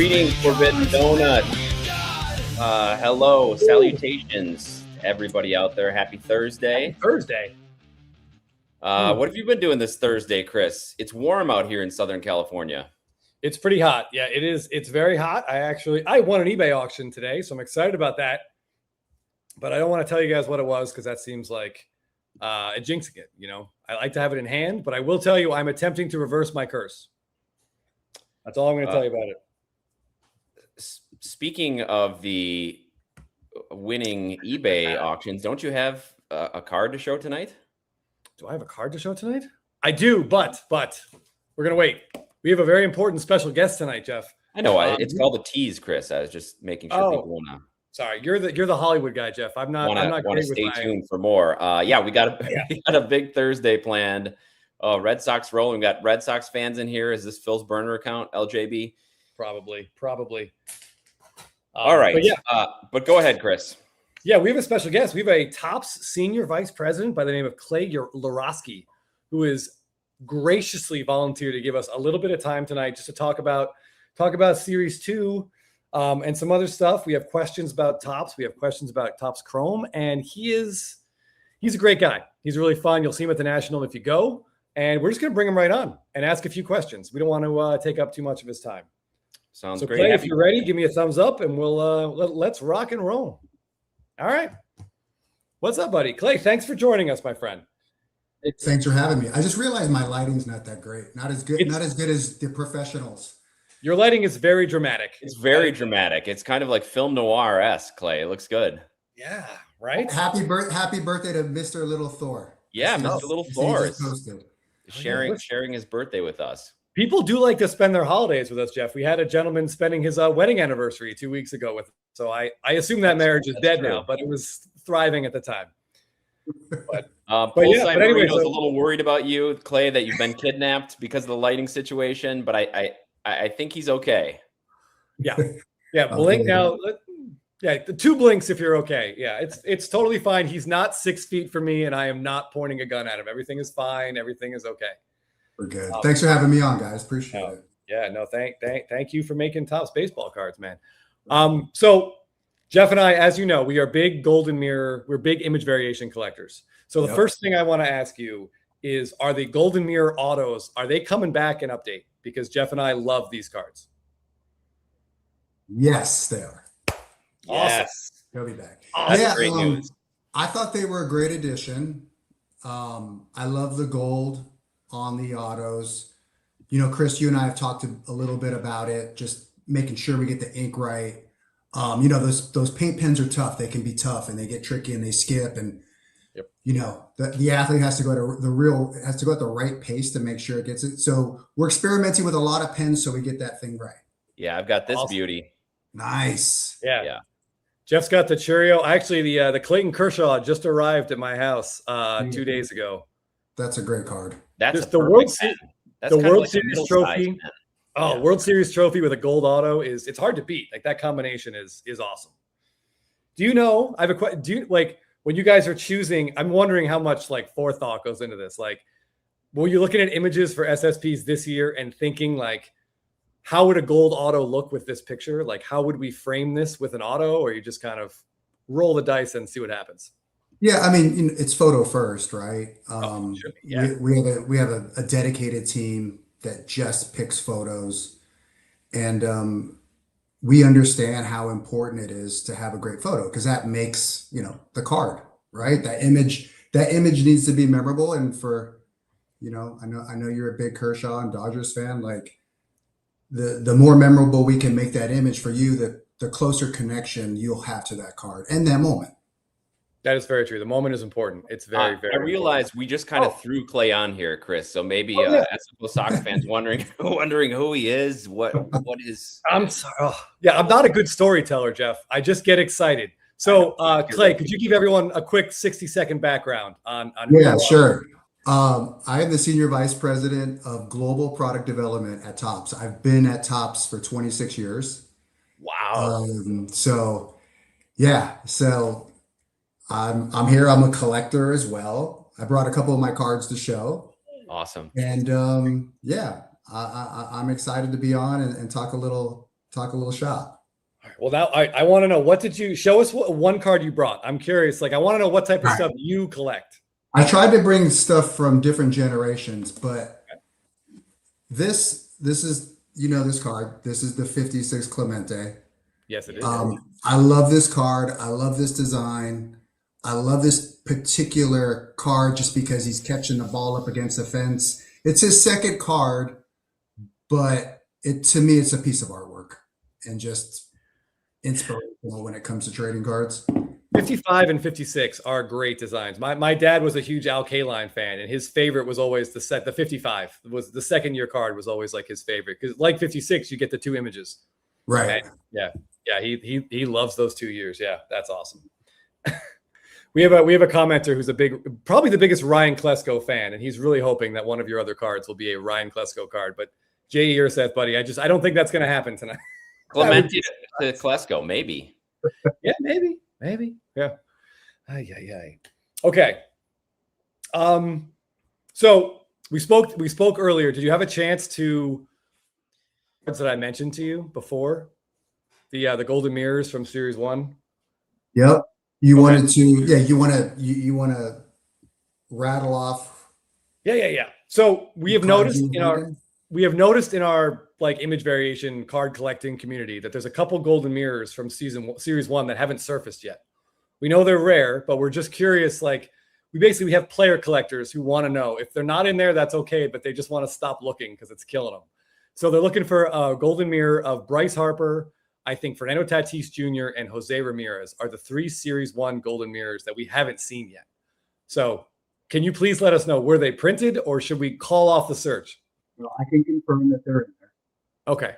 Greetings, Forbidden Donut. Hello, salutations to everybody out there. Happy Thursday. Happy Thursday. What have you been doing this Thursday, Chris? It's warm out here in Southern California. It's pretty hot. Yeah, it is. It's very hot. I won an eBay auction today, so I'm excited about that. But I don't want to tell you guys what it was because that seems like jinxing it. You know, I like to have it in hand, but I will tell you I'm attempting to reverse my curse. That's all I'm going to tell you about it. Speaking of the winning eBay auctions, don't you have a card to show tonight? Do I have a card to show tonight? I do, but we're going to wait. We have a very important special guest tonight, Jeff. I know. It's called a tease, Chris. I was just making sure people want to. Sorry, you're the Hollywood guy, Jeff. I'm not. I'm not. Want to stay tuned for more. We got a big Thursday planned. Red Sox rolling. We got Red Sox fans in here. Is this Phil's burner account? LJB. Probably. All right. But go ahead, Chris. Yeah, we have a special guest. We have a Topps senior vice president by the name of Clay Luraschi, who is graciously volunteered to give us a little bit of time tonight just to talk about Series 2 and some other stuff. We have questions about Topps. We have questions about Topps Chrome, and he's a great guy. He's really fun. You'll see him at the National if you go, and we're just going to bring him right on and ask a few questions. We don't want to take up too much of his time. Sounds great. Clay, if you're ready, give me a thumbs up, and we'll let's rock and roll. All right. What's up, buddy? Clay, thanks for joining us, my friend. Thanks for having me. I just realized my lighting's not that great. Not as good as the professionals. Your lighting is very dramatic. It's very dramatic. It's kind of like film noir-esque, Clay. It looks good. Yeah, right? Happy birthday to Mr. Little Thor. Yeah, Mr. Little Thor is posted. sharing his birthday with us. People do like to spend their holidays with us, Jeff. We had a gentleman spending his wedding anniversary 2 weeks ago with us. So I assume that marriage is dead now, but it was thriving at the time. But anyway, I was a little worried about you, Clay, that you've been kidnapped because of the lighting situation, but I think he's okay. Yeah. Blink now. Yeah, the 2 blinks if you're okay. Yeah, it's totally fine. He's not 6 feet from me, and I am not pointing a gun at him. Everything is fine. Everything is okay. We're good. Thanks for having me on, guys. Appreciate it. Yeah, no, thank you for making Topps baseball cards, man. So Jeff and I, as you know, we are big golden mirror. We're big image variation collectors. So the first thing I want to ask you is, are the golden mirror autos, are they coming back in update? Because Jeff and I love these cards. Yes, they are. Yes. They'll be back. That's great news. I thought they were a great addition. I love the gold on the autos. You know, Chris, you and I have talked a little bit about it, just making sure we get the ink right. You know, those paint pens are tough. They can be tough and they get tricky and they skip. And, you know, the athlete has to go at the right pace to make sure it gets it. So we're experimenting with a lot of pens so we get that thing right. Yeah, I've got this beauty. Nice. Yeah. Jeff's got the Churio. Actually, the Clayton Kershaw just arrived at my house 2 days ago. That's a great card. That's the World Series trophy. World Series trophy with a gold auto it's hard to beat. Like, that combination is awesome. Do you know? I have a question. Do you, like, when you guys are choosing? I'm wondering how much forethought goes into this. Like, were you looking at images for SSPs this year and thinking how would a gold auto look with this picture? Like, how would we frame this with an auto? Or you just kind of roll the dice and see what happens? Yeah, I mean, it's photo first, right? Sure. Yeah. We have a dedicated team that just picks photos, and we understand how important it is to have a great photo because that makes the card, right? That image needs to be memorable, and for I know you're a big Kershaw and Dodgers fan. Like, the more memorable we can make that image for you, the closer connection you'll have to that card and that moment. That is very true. The moment is important. It's very, very. I realize we just kind of threw Clay on here, Chris. So maybe SFO Sox fans wondering who he is. What is? I'm sorry. I'm not a good storyteller, Jeff. I just get excited. So, Clay, could you give everyone a quick 60-second background on? Yeah, sure. I am the senior vice president of global product development at Topps. I've been at Topps for 26 years. Wow. So I'm here. I'm a collector as well. I brought a couple of my cards to show. Awesome. And I'm excited to be on and talk a little talk a little shop. All right, well, now I want to know, what did you show us? One card you brought. I'm curious. Like, I want to know what type of stuff you collect. I tried to bring stuff from different generations, but this is, this card. This is the 56 Clemente. Yes, it is. I love this card. I love this design. I love this particular card just because he's catching the ball up against the fence. It's his second card, but to me, it's a piece of artwork and just inspirational when it comes to trading cards. 55 and 56 are great designs. My dad was a huge Al Kaline fan, and his favorite was always the 55 was the second year card was always like his favorite, because like 56, you get the 2 images. Right. And yeah. He loves those 2 years. Yeah, that's awesome. We have a commenter who's probably the biggest Ryan Klesko fan, and he's really hoping that one of your other cards will be a Ryan Klesko card. But J.E. Urseth, buddy, I don't think that's going to happen tonight. Clemente to Klesko, maybe. Yeah, maybe. Yeah. Ay. Okay. So we spoke earlier. Did you have a chance to cards that I mentioned to you before? The Golden Mirrors from Series 1? Yep. You wanted to, you want to rattle off. Yeah. So we have noticed in our like image variation card collecting community that there's a couple Golden Mirrors from Series 1 that haven't surfaced yet. We know they're rare, but we're just curious. Like, we have player collectors who want to know if they're not in there, that's okay, but they just want to stop looking because it's killing them. So they're looking for a Golden Mirror of Bryce Harper, I think Fernando Tatis Jr. and Jose Ramirez are the 3 Series 1 Golden Mirrors that we haven't seen yet. So can you please let us know, were they printed or should we call off the search? Well, I can confirm that they're in there. Okay.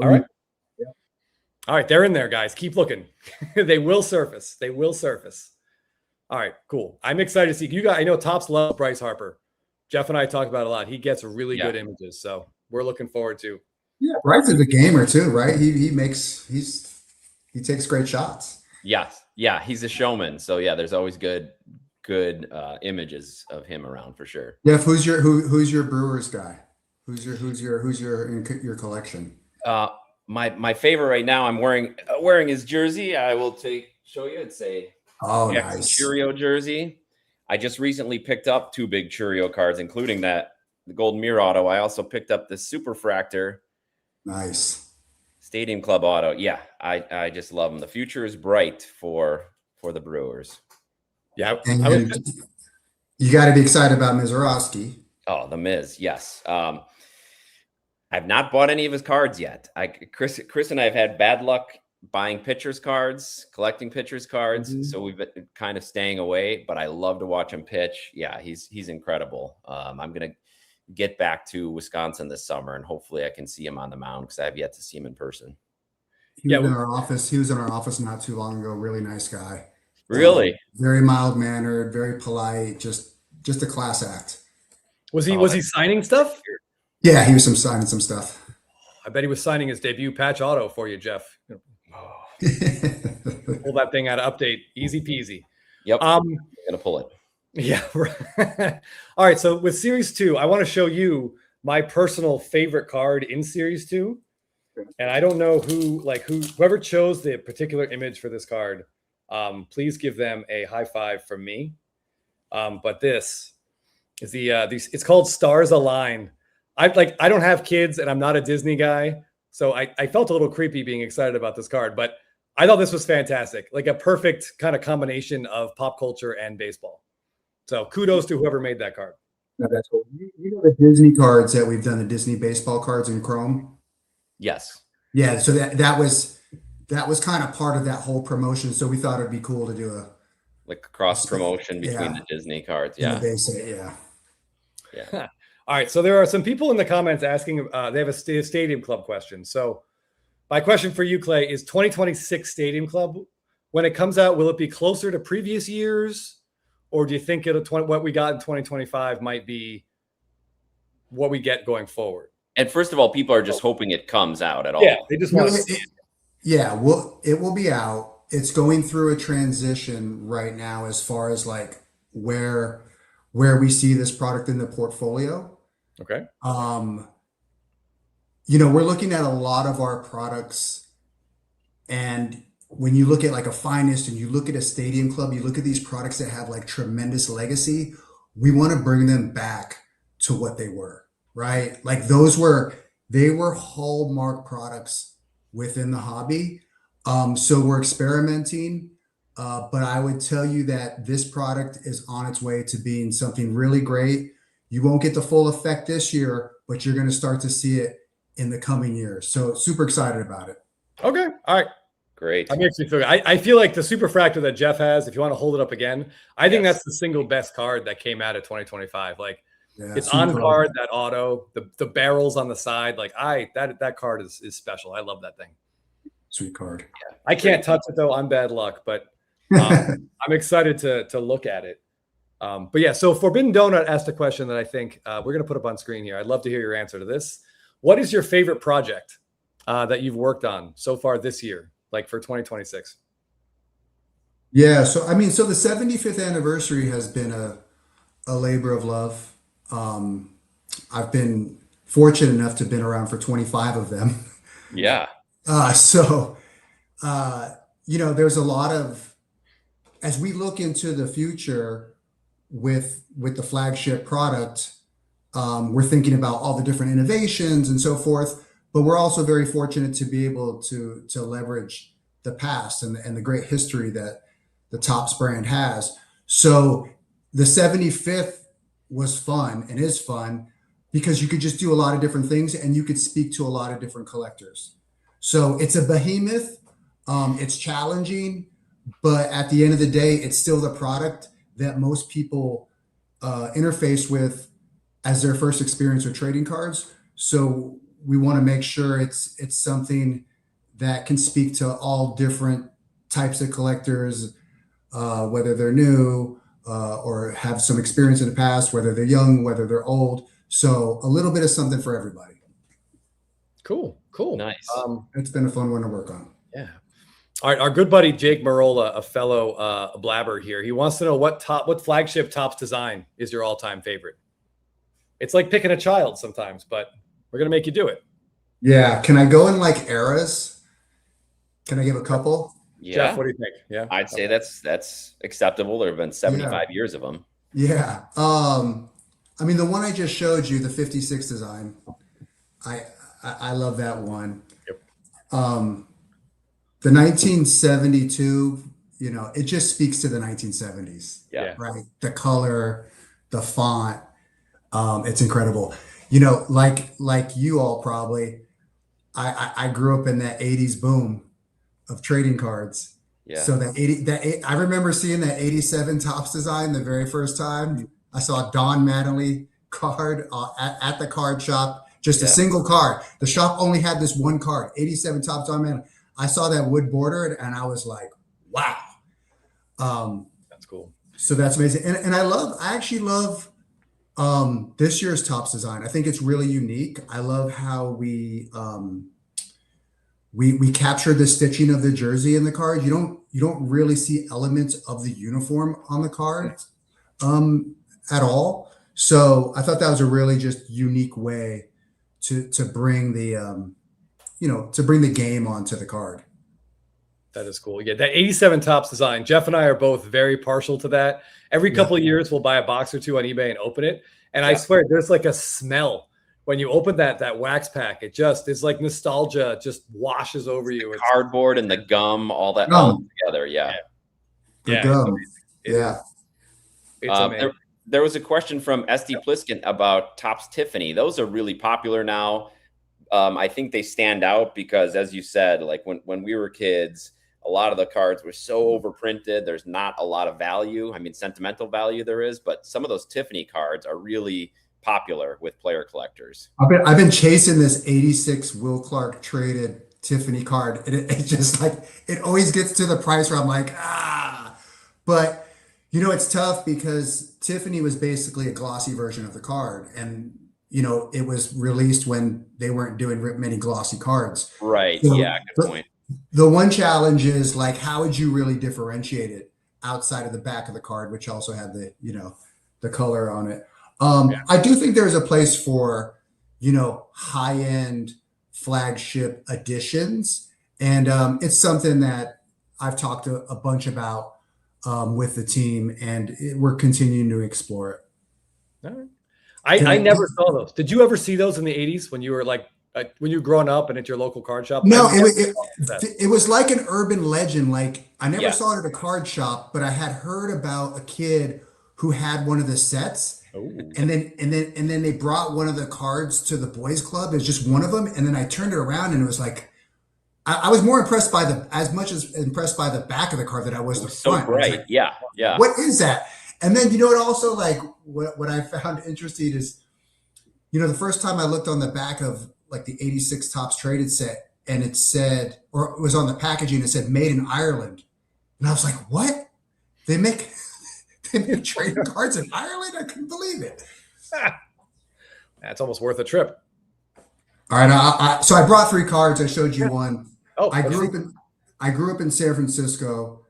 All right. Yep. All right. They're in there, guys. Keep looking. They will surface. All right, cool. I'm excited to see you guys. I know Topps loves Bryce Harper. Jeff and I talked about it a lot. He gets really good images. So we're looking forward to. Yeah, Bryce is a gamer too, right? He takes great shots. Yes. Yeah, he's a showman. So yeah, there's always good images of him around for sure. Jeff, who's your Brewers guy? Who's your collection? My favorite right now, I'm wearing his jersey. I will show you. It's a nice Churio jersey. I just recently picked up 2 big Churio cards, including the Golden Mirror auto. I also picked up the Superfractor. Nice. Stadium Club auto. Yeah, I just love them. The future is bright for the Brewers. Yeah. And you got to be excited about Luraschi. Oh, the Miz. Yes. I've not bought any of his cards yet. Chris and I have had bad luck buying pitchers cards, collecting pitchers cards. Mm-hmm. So we've been kind of staying away, but I love to watch him pitch. Yeah, he's incredible. I'm going to get back to Wisconsin this summer, and hopefully I can see him on the mound because I have yet to see him in person. He was in our office not too long ago. Really nice guy. Really? Very mild-mannered, very polite, just a class act. Was he signing stuff? Yeah, he was signing some stuff. I bet he was signing his debut patch auto for you, Jeff. Pull that thing out of update. Easy peasy. Yep. I'm gonna pull it. Yeah. All right. So with Series 2, I want to show you my personal favorite card in Series 2. And I don't know whoever chose the particular image for this card, please give them a high five from me. But this is it's called Stars Align. I don't have kids and I'm not a Disney guy. So I felt a little creepy being excited about this card, but I thought this was fantastic. Like a perfect kind of combination of pop culture and baseball. So kudos to whoever made that card. No, that's cool. You know the Disney cards that we've done, the Disney baseball cards in Chrome? Yes. Yeah. So that was kind of part of that whole promotion. So we thought it'd be cool to do a cross promotion between the Disney cards. Yeah. Yeah. All right. So there are some people in the comments asking, they have a Stadium Club question. So my question for you, Clay, is 2026 Stadium Club, when it comes out, will it be closer to previous years? Or do you think what we got in 2025 might be what we get going forward? And first of all, people are just hoping it comes out at all. Yeah, they just want to see it. Yeah, it will be out. It's going through a transition right now as far as like where we see this product in the portfolio. Okay. we're looking at a lot of our products, and when you look at like a Finest and you look at a Stadium Club, you look at these products that have like tremendous legacy, we want to bring them back to what they were, right? Like they were hallmark products within the hobby. So we're experimenting, but I would tell you that this product is on its way to being something really great. You won't get the full effect this year, but you're going to start to see it in the coming years. So super excited about it. Okay. All right. Great. I feel like the Superfractor that Jeff has, if you want to hold it up again, I think that's the single best card that came out of 2025. Like it's on card, that auto, the barrels on the side. Like that card is special. I love that thing. Sweet card. Yeah. I can't touch it though. I'm bad luck, but I'm excited to look at it. But yeah, so Forbidden Donut asked a question that I think we're going to put up on screen here. I'd love to hear your answer to this. What is your favorite project that you've worked on so far this year, like for 2026? Yeah, so the 75th anniversary has been a labor of love. I've been fortunate enough to have been around for 25 of them. Yeah. There's a lot of, as we look into the future with the flagship product, we're thinking about all the different innovations and so forth, but we're also very fortunate to be able to leverage the past and the great history that the Topps brand has. So the 75th was fun and is fun because you could just do a lot of different things and you could speak to a lot of different collectors. So it's a behemoth. It's challenging, but at the end of the day, it's still the product that most people interface with as their first experience with trading cards. So we want to make sure it's something that can speak to all different types of collectors, whether they're new or have some experience in the past, whether they're young, whether they're old. So a little bit of something for everybody. Cool. Nice. It's been a fun one to work on. Yeah. All right. Our good buddy Jake Marola, a fellow blabber here, he wants to know what flagship Topps design is your all-time favorite. It's like picking a child sometimes, but we're gonna make you do it. Yeah. Can I go in like eras? Can I give a couple? Yeah. Jeff, what do you think? Yeah. I'd say that's acceptable. There have been 75 years of them. Yeah. The one I just showed you, the 56 design, I love that one. Yep. The 1972, it just speaks to the 1970s. Yeah. Right. The color, the font, it's incredible. Like you all probably, I grew up in that 80s boom of trading cards. Yeah. So I remember seeing that 87 Topps design the very first time. I saw a Don Mattingly card at the card shop, just a single card. The shop only had this one card, 87 Topps Don Mattingly. I saw that wood border and I was like, wow. That's cool. So that's amazing. And I actually love this year's Topps design. I think it's really unique. I love how we captured the stitching of the jersey in the card. You don't really see elements of the uniform on the card at all. So I thought that was a really just unique way to bring the bring the game onto the card. That is cool. Yeah, that 87 Topps design. Jeff and I are both very partial to that. Every couple of years, we'll buy a box or two on eBay and open it. And I swear, there's like a smell when you open that wax pack. It's like nostalgia just washes over you. It's cardboard and the gum, all that all together. Yeah. It's amazing. There was a question from SD Pliskin about Topps Tiffany. Those are really popular now. I think they stand out because, as you said, like when we were kids, a lot of the cards were so overprinted. There's not a lot of value. I mean, sentimental value there is, but some of those Tiffany cards are really popular with player collectors. I've been chasing this 86 Will Clark traded Tiffany card. And it just like, it always gets to the price where I'm like, but it's tough because Tiffany was basically a glossy version of the card. And, it was released when they weren't doing many glossy cards. Right. So yeah. Good point. The one challenge is like, how would you really differentiate it outside of the back of the card, which also had the, the color on it. I do think there's a place for, high-end flagship editions. And it's something that I've talked a bunch about with the team, and we're continuing to explore it. All right. I never saw those. Did you ever see those in the 80s when you were like when you were growing up and at your local card shop? No, it was like an urban legend. Like I never saw it at a card shop, but I had heard about a kid who had one of the sets. And then they brought one of the cards to the boys club. It's just one of them. And then I turned it around and it was like, I was more impressed by impressed by the back of the card than I was the front. So bright. Like, yeah. What is that? And then, it also like what I found interesting is, the first time I looked on the back of like the 86 Topps Traded set and it said, or it was on the packaging, it said made in Ireland. And I was like, what? They make trading cards in Ireland? I couldn't believe it. That's almost worth a trip. All right. So I brought 3 cards. I showed you one. Oh, I grew up in San Francisco,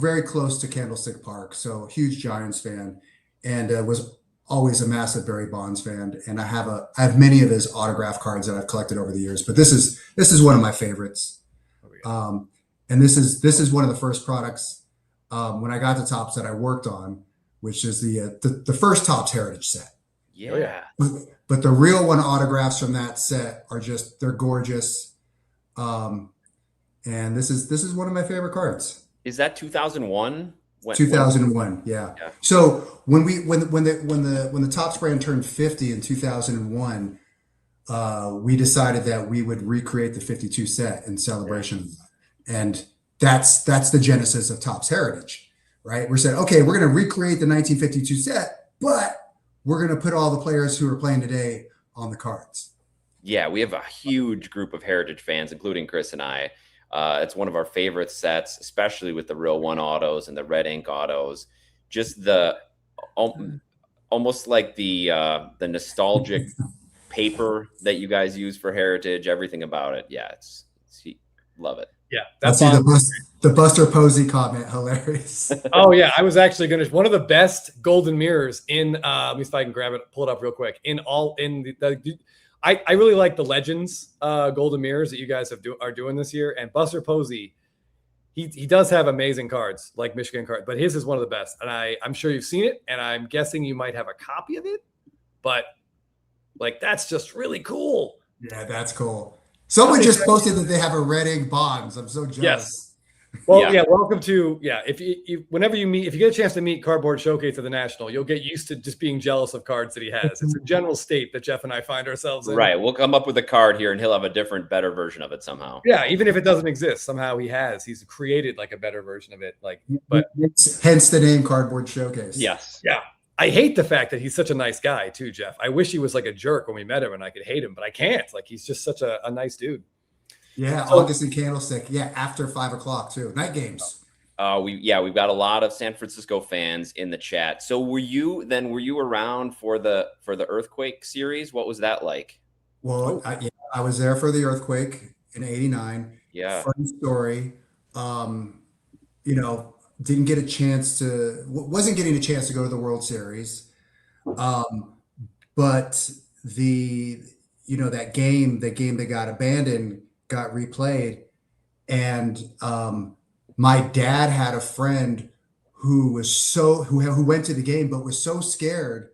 very close to Candlestick Park. So huge Giants fan, and was always a massive Barry Bonds fan. And I have many of his autograph cards that I've collected over the years, but this is one of my favorites. And this is one of the first products when I got to Topps that I worked on, which is the first Topps Heritage set. Yeah. But the real one autographs from that set are they're gorgeous. And this is one of my favorite cards. Is that 2001? 2001, yeah. So when the Topps brand turned 50 in 2001, we decided that we would recreate the 52 set in celebration, and that's the genesis of Topps Heritage, right? We said, okay, we're going to recreate the 1952 set, but we're going to put all the players who are playing today on the cards. Yeah, we have a huge group of Heritage fans, including Chris and I. It's one of our favorite sets, especially with the real one autos and the red ink autos. Just the almost like the nostalgic paper that you guys use for Heritage. Everything about it, yeah, it's love it. Yeah, that's the Buster Posey comment. Hilarious. Oh yeah, I was actually one of the best golden mirrors in. Let me see if I can grab it, pull it up real quick. I really like the Legends golden mirrors that you guys are doing this year. And Buster Posey, he does have amazing cards, like Michigan cards, but his is one of the best. And I'm sure you've seen it, and I'm guessing you might have a copy of it. But like, that's just really cool. Yeah, that's cool. Someone just posted that they have a red ink Bonds. I'm so jealous. Yes. Well, yeah. Welcome to If you get a chance to meet Cardboard Showcase at the National, you'll get used to just being jealous of cards that he has. It's a general state that Jeff and I find ourselves in. Right. We'll come up with a card here, and he'll have a different, better version of it somehow. Yeah, even if it doesn't exist, somehow he's created like a better version of it. Hence the name Cardboard Showcase. Yes. Yeah. I hate the fact that he's such a nice guy too, Jeff. I wish he was like a jerk when we met him and I could hate him, but I can't. Like, he's just such a nice dude. Yeah, August and Candlestick. Yeah, after 5 o'clock too. Night games. We've got a lot of San Francisco fans in the chat. So were you around for the Earthquake series? What was that like? Well, I was there for the Earthquake in '89. Yeah. Funny story. Wasn't getting a chance to go to the World Series. But that game that got abandoned got replayed, and my dad had a friend who went to the game but was so scared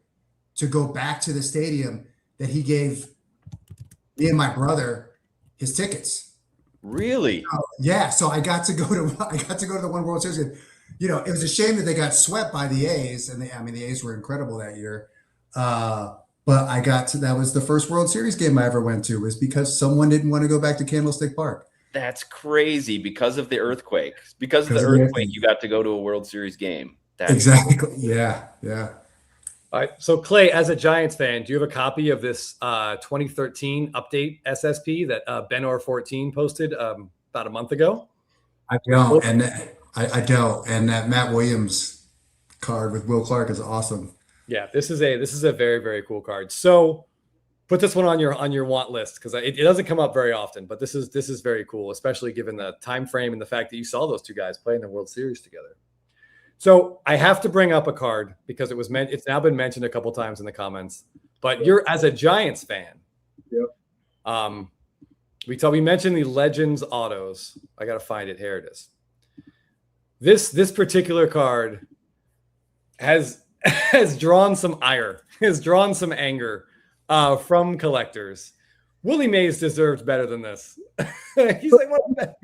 to go back to the stadium that he gave me and my brother his tickets. Really? Yeah. So I got to go to the one World Series. It was a shame that they got swept by the A's, and the A's were incredible that year. But that was the first World Series game I ever went to, was because someone didn't want to go back to Candlestick Park. That's crazy, because of the earthquake. Because of the earthquake, you got to go to a World Series game. Exactly. Yeah. Yeah. All right. So Clay, as a Giants fan, do you have a copy of this 2013 update SSP that Benor14 posted about a month ago? I don't. And I don't. And that Matt Williams card with Will Clark is awesome. Yeah, this is a very, very cool card. So put this one on your want list, because it doesn't come up very often, but this is very cool, especially given the time frame and the fact that you saw those two guys play in the World Series together. So I have to bring up a card because it's now been mentioned a couple times in the comments, but you're, as a Giants fan. Yep. We mentioned the Legends autos. I got to find it. Here it is. This particular card has drawn some ire, has drawn some anger from collectors. Willie Mays deserves better than this. He's like, what?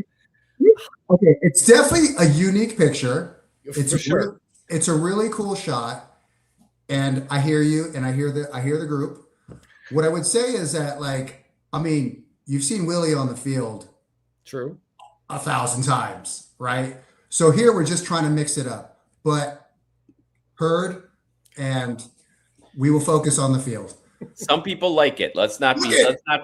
Okay, it's definitely a unique picture. For sure. It's a really cool shot, and I hear you, and I hear the group. What I would say is that, like, I mean, you've seen Willie on the field, true, 1,000 times, right? So here we're just trying to mix it up, but heard, and we will focus on the field. Some people like it. Let's not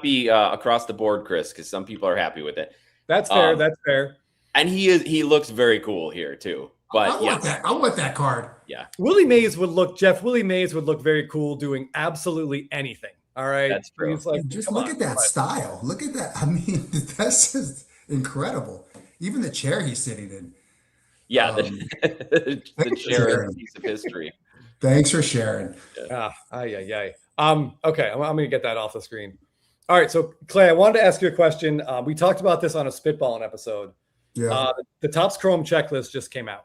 be across the board, Chris, because some people are happy with it. That's fair. That's fair. And he looks very cool here too. But I want that card. Yeah. Willie Mays would look very cool doing absolutely anything. All right. That's true. He's like, just look at that style. Look at that. I mean, that's just incredible. Even the chair he's sitting in. Yeah, the chair is a piece of history. Thanks for sharing. Okay, I'm going to get that off the screen. All right, so Clay, I wanted to ask you a question. We talked about this on a Spitballing episode. Yeah. The Topps Chrome checklist just came out.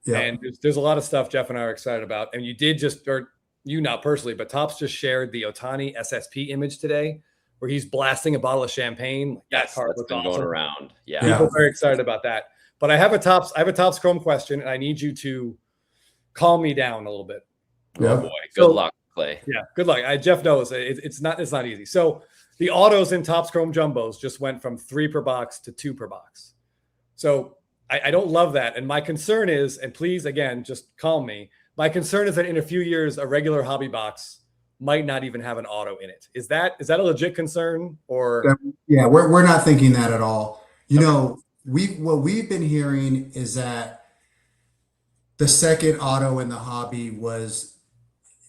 Yeah. And there's a lot of stuff Jeff and I are excited about. And you did or you not personally, but Topps just shared the Ohtani SSP image today where he's blasting a bottle of champagne. Yes, that's been going around. Yeah. People are very excited about that. But I have a Topps Chrome question, and I need you to calm me down a little bit. Yeah. Oh boy. Good luck, Clay. Yeah, good luck. Jeff knows it's not easy. So the autos in Topps Chrome Jumbos just went from 3 per box to 2 per box. So I don't love that. And my concern is, and please, again, just calm me. My concern is that in a few years, a regular hobby box might not even have an auto in it. Is that a legit concern? Or yeah, we're not thinking that at all. You know, what we've been hearing is that the second auto in the hobby was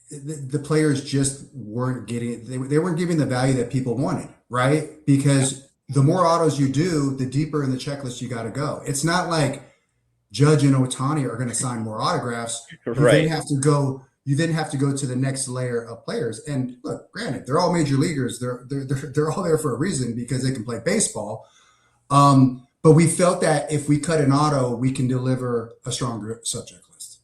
the players just weren't getting, they weren't giving the value that people wanted, right? Because the more autos you do, the deeper in the checklist you got to go. It's not like Judge and Ohtani are going to sign more autographs. Right. You then have to go to the next layer of players. And look, granted, they're all major leaguers. They're all there for a reason because they can play baseball. But we felt that if we cut an auto, we can deliver a stronger subject list.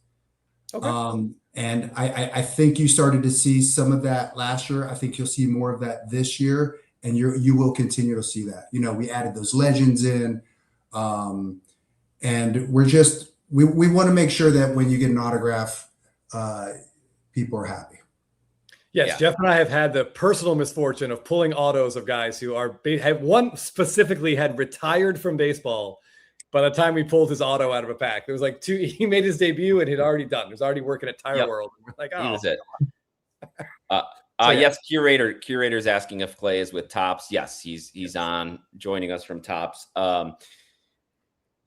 Okay. And I think you started to see some of that last year. I think you'll see more of that this year, and you will continue to see that. You know, we added those legends in, and we want to make sure that when you get an autograph, people are happy. Yes, yeah. Jeff and I have had the personal misfortune of pulling autos of guys who one specifically had retired from baseball by the time we pulled his auto out of a pack. There was like 2, he made his debut and had already done. He was already working at Tire World. And we're like, oh. He was it. Yes, Curator's asking if Clay is with Topps. Yes, he's on, joining us from Topps.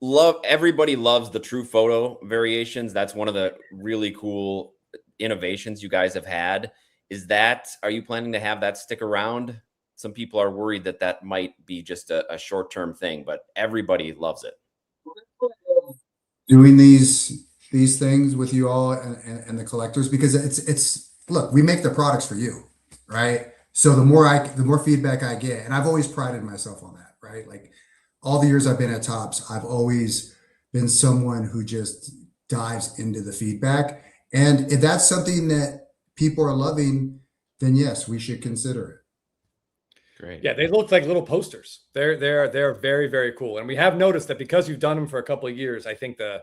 Everybody loves the true photo variations. That's one of the really cool innovations you guys have had. Are you planning to have that stick around? Some people are worried that might be just a short-term thing, but everybody loves it. Doing these things with you all and the collectors, because it's look, we make the products for you, right? So the more feedback I get, and I've always prided myself on that, right? Like all the years I've been at Topps, I've always been someone who just dives into the feedback. And if that's something that people are loving, then yes, we should consider it. Great. Yeah, they look like little posters. They're very, very cool. And we have noticed that because you've done them for a couple of years, I think the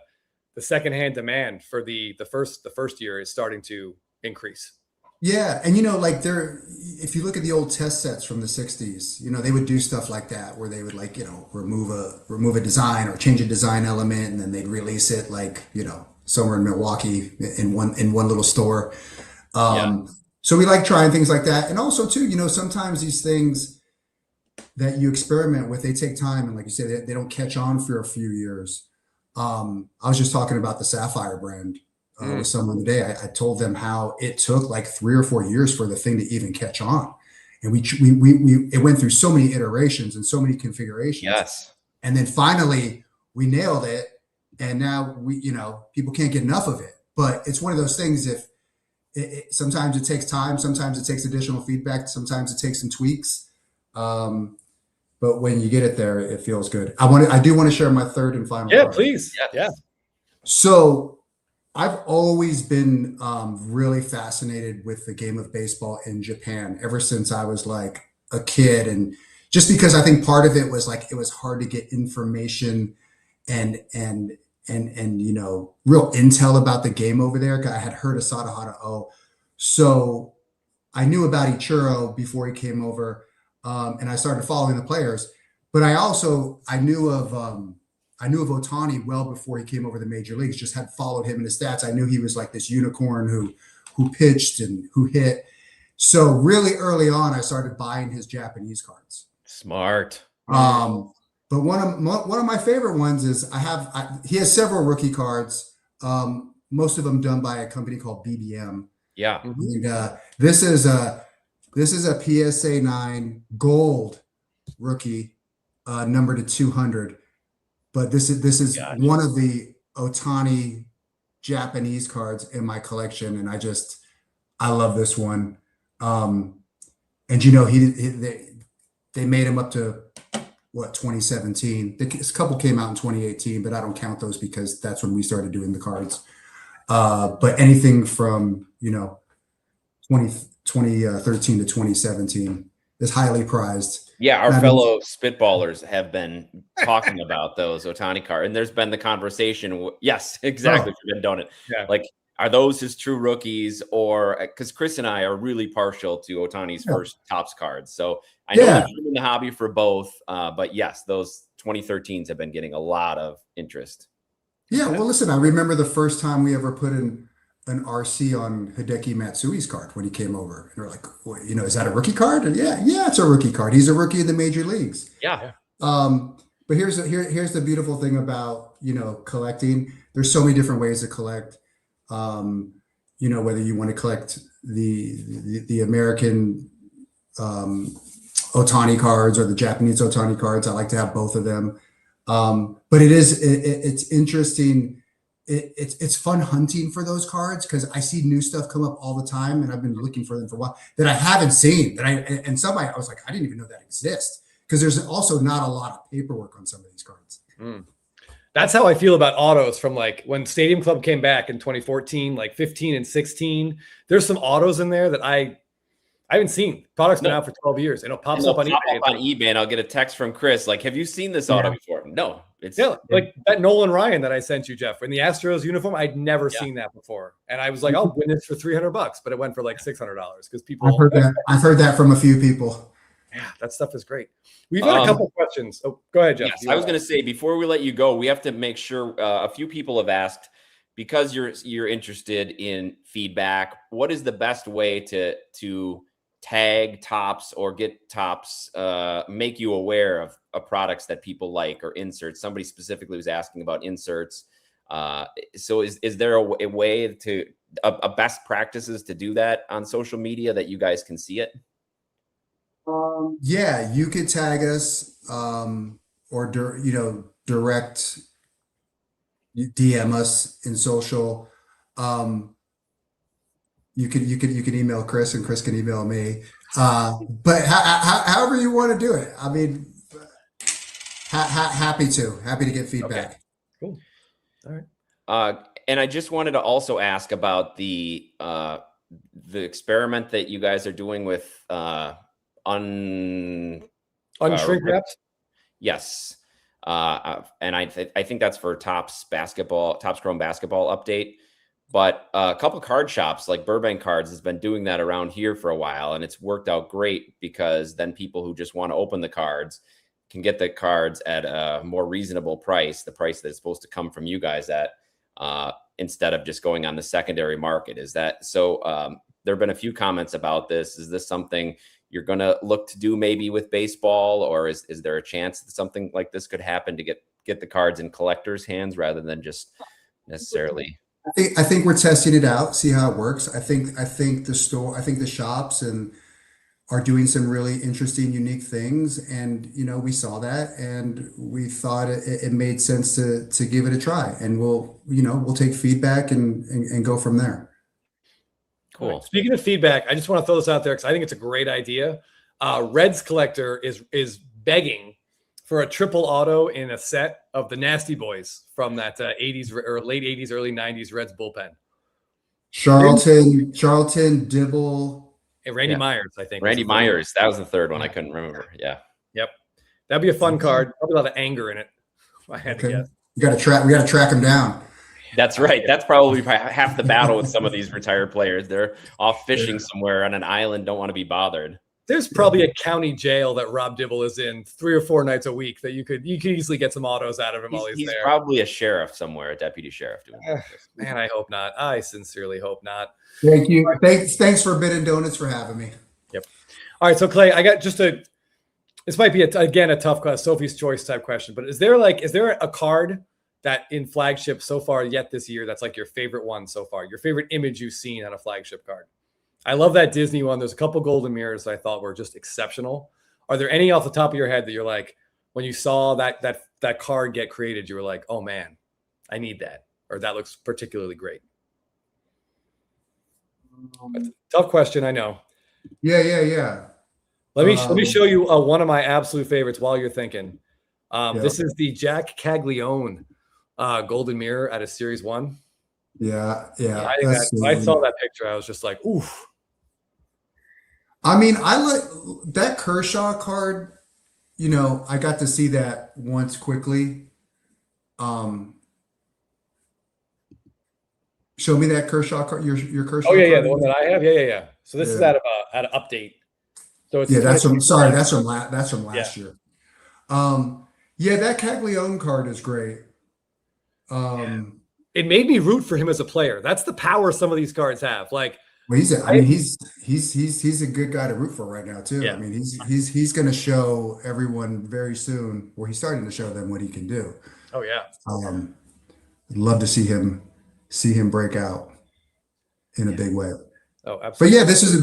secondhand demand for the first year is starting to increase. Yeah, and if you look at the old test sets from the 60s, they would do stuff like that where they would remove a design or change a design element, and then they'd release it somewhere in Milwaukee in one little store. So we like trying things like that. And also too, sometimes these things that you experiment with, they take time. And like you said, they don't catch on for a few years. I was just talking about the Sapphire brand with someone today. I told them how it took like 3 or 4 years for the thing to even catch on. And it went through so many iterations and so many configurations. Yes. And then finally we nailed it. And now people can't get enough of it. But it's one of those things, sometimes it takes time, sometimes it takes additional feedback, sometimes it takes some tweaks. But but when you get it there, it feels good. I do want to share my third and final. Yeah, please. Yeah. So I've always been really fascinated with the game of baseball in Japan ever since I was like a kid. And just because I think part of it was like, it was hard to get information and real intel about the game over there. I had heard of Sadahara O. So I knew about Ichiro before he came over, and I started following the players. But I knew of Ohtani well before he came over the major leagues. Just had followed him in his stats. I knew he was like this unicorn who pitched and who hit. So really early on, I started buying his Japanese cards. Smart. But one of my favorite ones is he has several rookie cards. Most of them done by a company called BBM. Yeah. And, this is a PSA 9 gold rookie, numbered to 200. But this is one of the Ohtani Japanese cards in my collection, and I love this one. And they made him up to 2017. This couple came out in 2018, but I don't count those because that's when we started doing the cards. But anything from 2013 to 2017 is highly prized. Yeah, our fellow spitballers have been talking about those Ohtani cards, and there's been the conversation. Yes, exactly. We've been doing it. Yeah. Like, are those his true rookies, or because Chris and I are really partial to Ohtani's first Topps cards. So I know they're in the hobby for both, but yes, those 2013s have been getting a lot of interest. Yeah, well, listen, I remember the first time we ever put in an RC on Hideki Matsui's card when he came over, and we're like, well, is that a rookie card? And yeah, it's a rookie card. He's a rookie in the major leagues. Yeah. But here's the beautiful thing about collecting. There's so many different ways to collect. Whether you want to collect the American Ohtani cards or the Japanese Ohtani cards. I like to have both of them. But it's interesting. It's fun hunting for those cards because I see new stuff come up all the time, and I've been looking for them for a while that I haven't seen. And some I was like, I didn't even know that exists, because there's also not a lot of paperwork on some of these cards. That's how I feel about autos from like when Stadium Club came back in 2014, like 15 and 16. There's some autos in there that I haven't seen. Product's been out for 12 years, and it pops up on eBay. And I'll get a text from Chris like, "Have you seen this auto before?" No, it's like that Nolan Ryan that I sent you, Jeff, in the Astros uniform. I'd never seen that before, and I was like, "I'll win this for $300," but it went for like $600 because people. I've heard that from a few people. Yeah, that stuff is great. We've got a couple questions. Oh, go ahead, Jeff. Yes, I was going to say, before we let you go, we have to make sure a few people have asked, because you're interested in feedback, what is the best way to tag Topps or get Topps, make you aware of products that people like, or inserts? Somebody specifically was asking about inserts. So is there a way to a best practices to do that on social media that you guys can see it? Yeah, you could tag us, or direct DM us in social. You can email Chris, and Chris can email me. But however you want to do it. I mean, happy to get feedback. Okay. Cool. All right. And I just wanted to also ask about the experiment that you guys are doing with unshrink wraps. Yes. And I think that's for Topps Chrome basketball update. But a couple card shops like Burbank Cards has been doing that around here for a while, and it's worked out great, because then people who just want to open the cards can get the cards at a more reasonable price, the price that's supposed to come from you guys at, instead of just going on the secondary market. Is that so? There have been a few comments about this. Is this something you're going to look to do maybe with baseball, or is there a chance that something like this could happen to get the cards in collectors' hands rather than just necessarily? I think we're testing it out, see how it works. I think the shops are doing some really interesting, unique things, and we saw that, and we thought it made sense to give it a try, and we'll take feedback and go from there. Cool. Right. Speaking of feedback, I just want to throw this out there because I think it's a great idea. Reds Collector is begging for a triple auto in a set of the Nasty Boys from that 80s or late 80s, early 90s Reds bullpen. Charlton, Dibble, and Randy Myers, I think. Randy Myers. That was the third one. I couldn't remember. Yeah. Yep. That'd be a fun card. Probably a lot of anger in it. I had to guess. We got to track him down. That's right. That's probably half the battle with some of these retired players. They're off fishing somewhere on an island, don't want to be bothered. There's probably a county jail that Rob Dibble is in 3 or 4 nights a week that you could easily get some autos out of him while he's there. He's probably a sheriff somewhere, a deputy sheriff. Man, I hope not. I sincerely hope not. Thank you. Thanks for Forbidden Donuts for having me. Yep. All right, so Clay, I got this might be again a tough Sophie's choice type question, but is there a card that in flagship so far yet this year that's like your favorite one so far, your favorite image you've seen on a flagship card? I love that Disney one. There's a couple golden mirrors that I thought were just exceptional. Are there any off the top of your head that you're like, when you saw that card get created, you were like, oh man, I need that, or that looks particularly great? That's a tough question, I know. Yeah. Let me show you one of my absolute favorites while you're thinking. This is the Jack Caglione golden mirror out of Series 1. Yeah. I saw that picture. I was just like, oof. I mean, I like that Kershaw card. You know, I got to see that once quickly. Show me that Kershaw card. Your Kershaw. Oh yeah, card. the one that I have. Yeah. So this is out of update. So it's that's from last year. That Caglione card is great. It made me root for him as a player. That's the power some of these cards have. Like, well, he's a good guy to root for right now too. Yeah. I mean, he's going to show everyone very soon, or he's starting to show them what he can do. Oh yeah. I'd love to see him break out in a big way. Oh, absolutely. But yeah, this is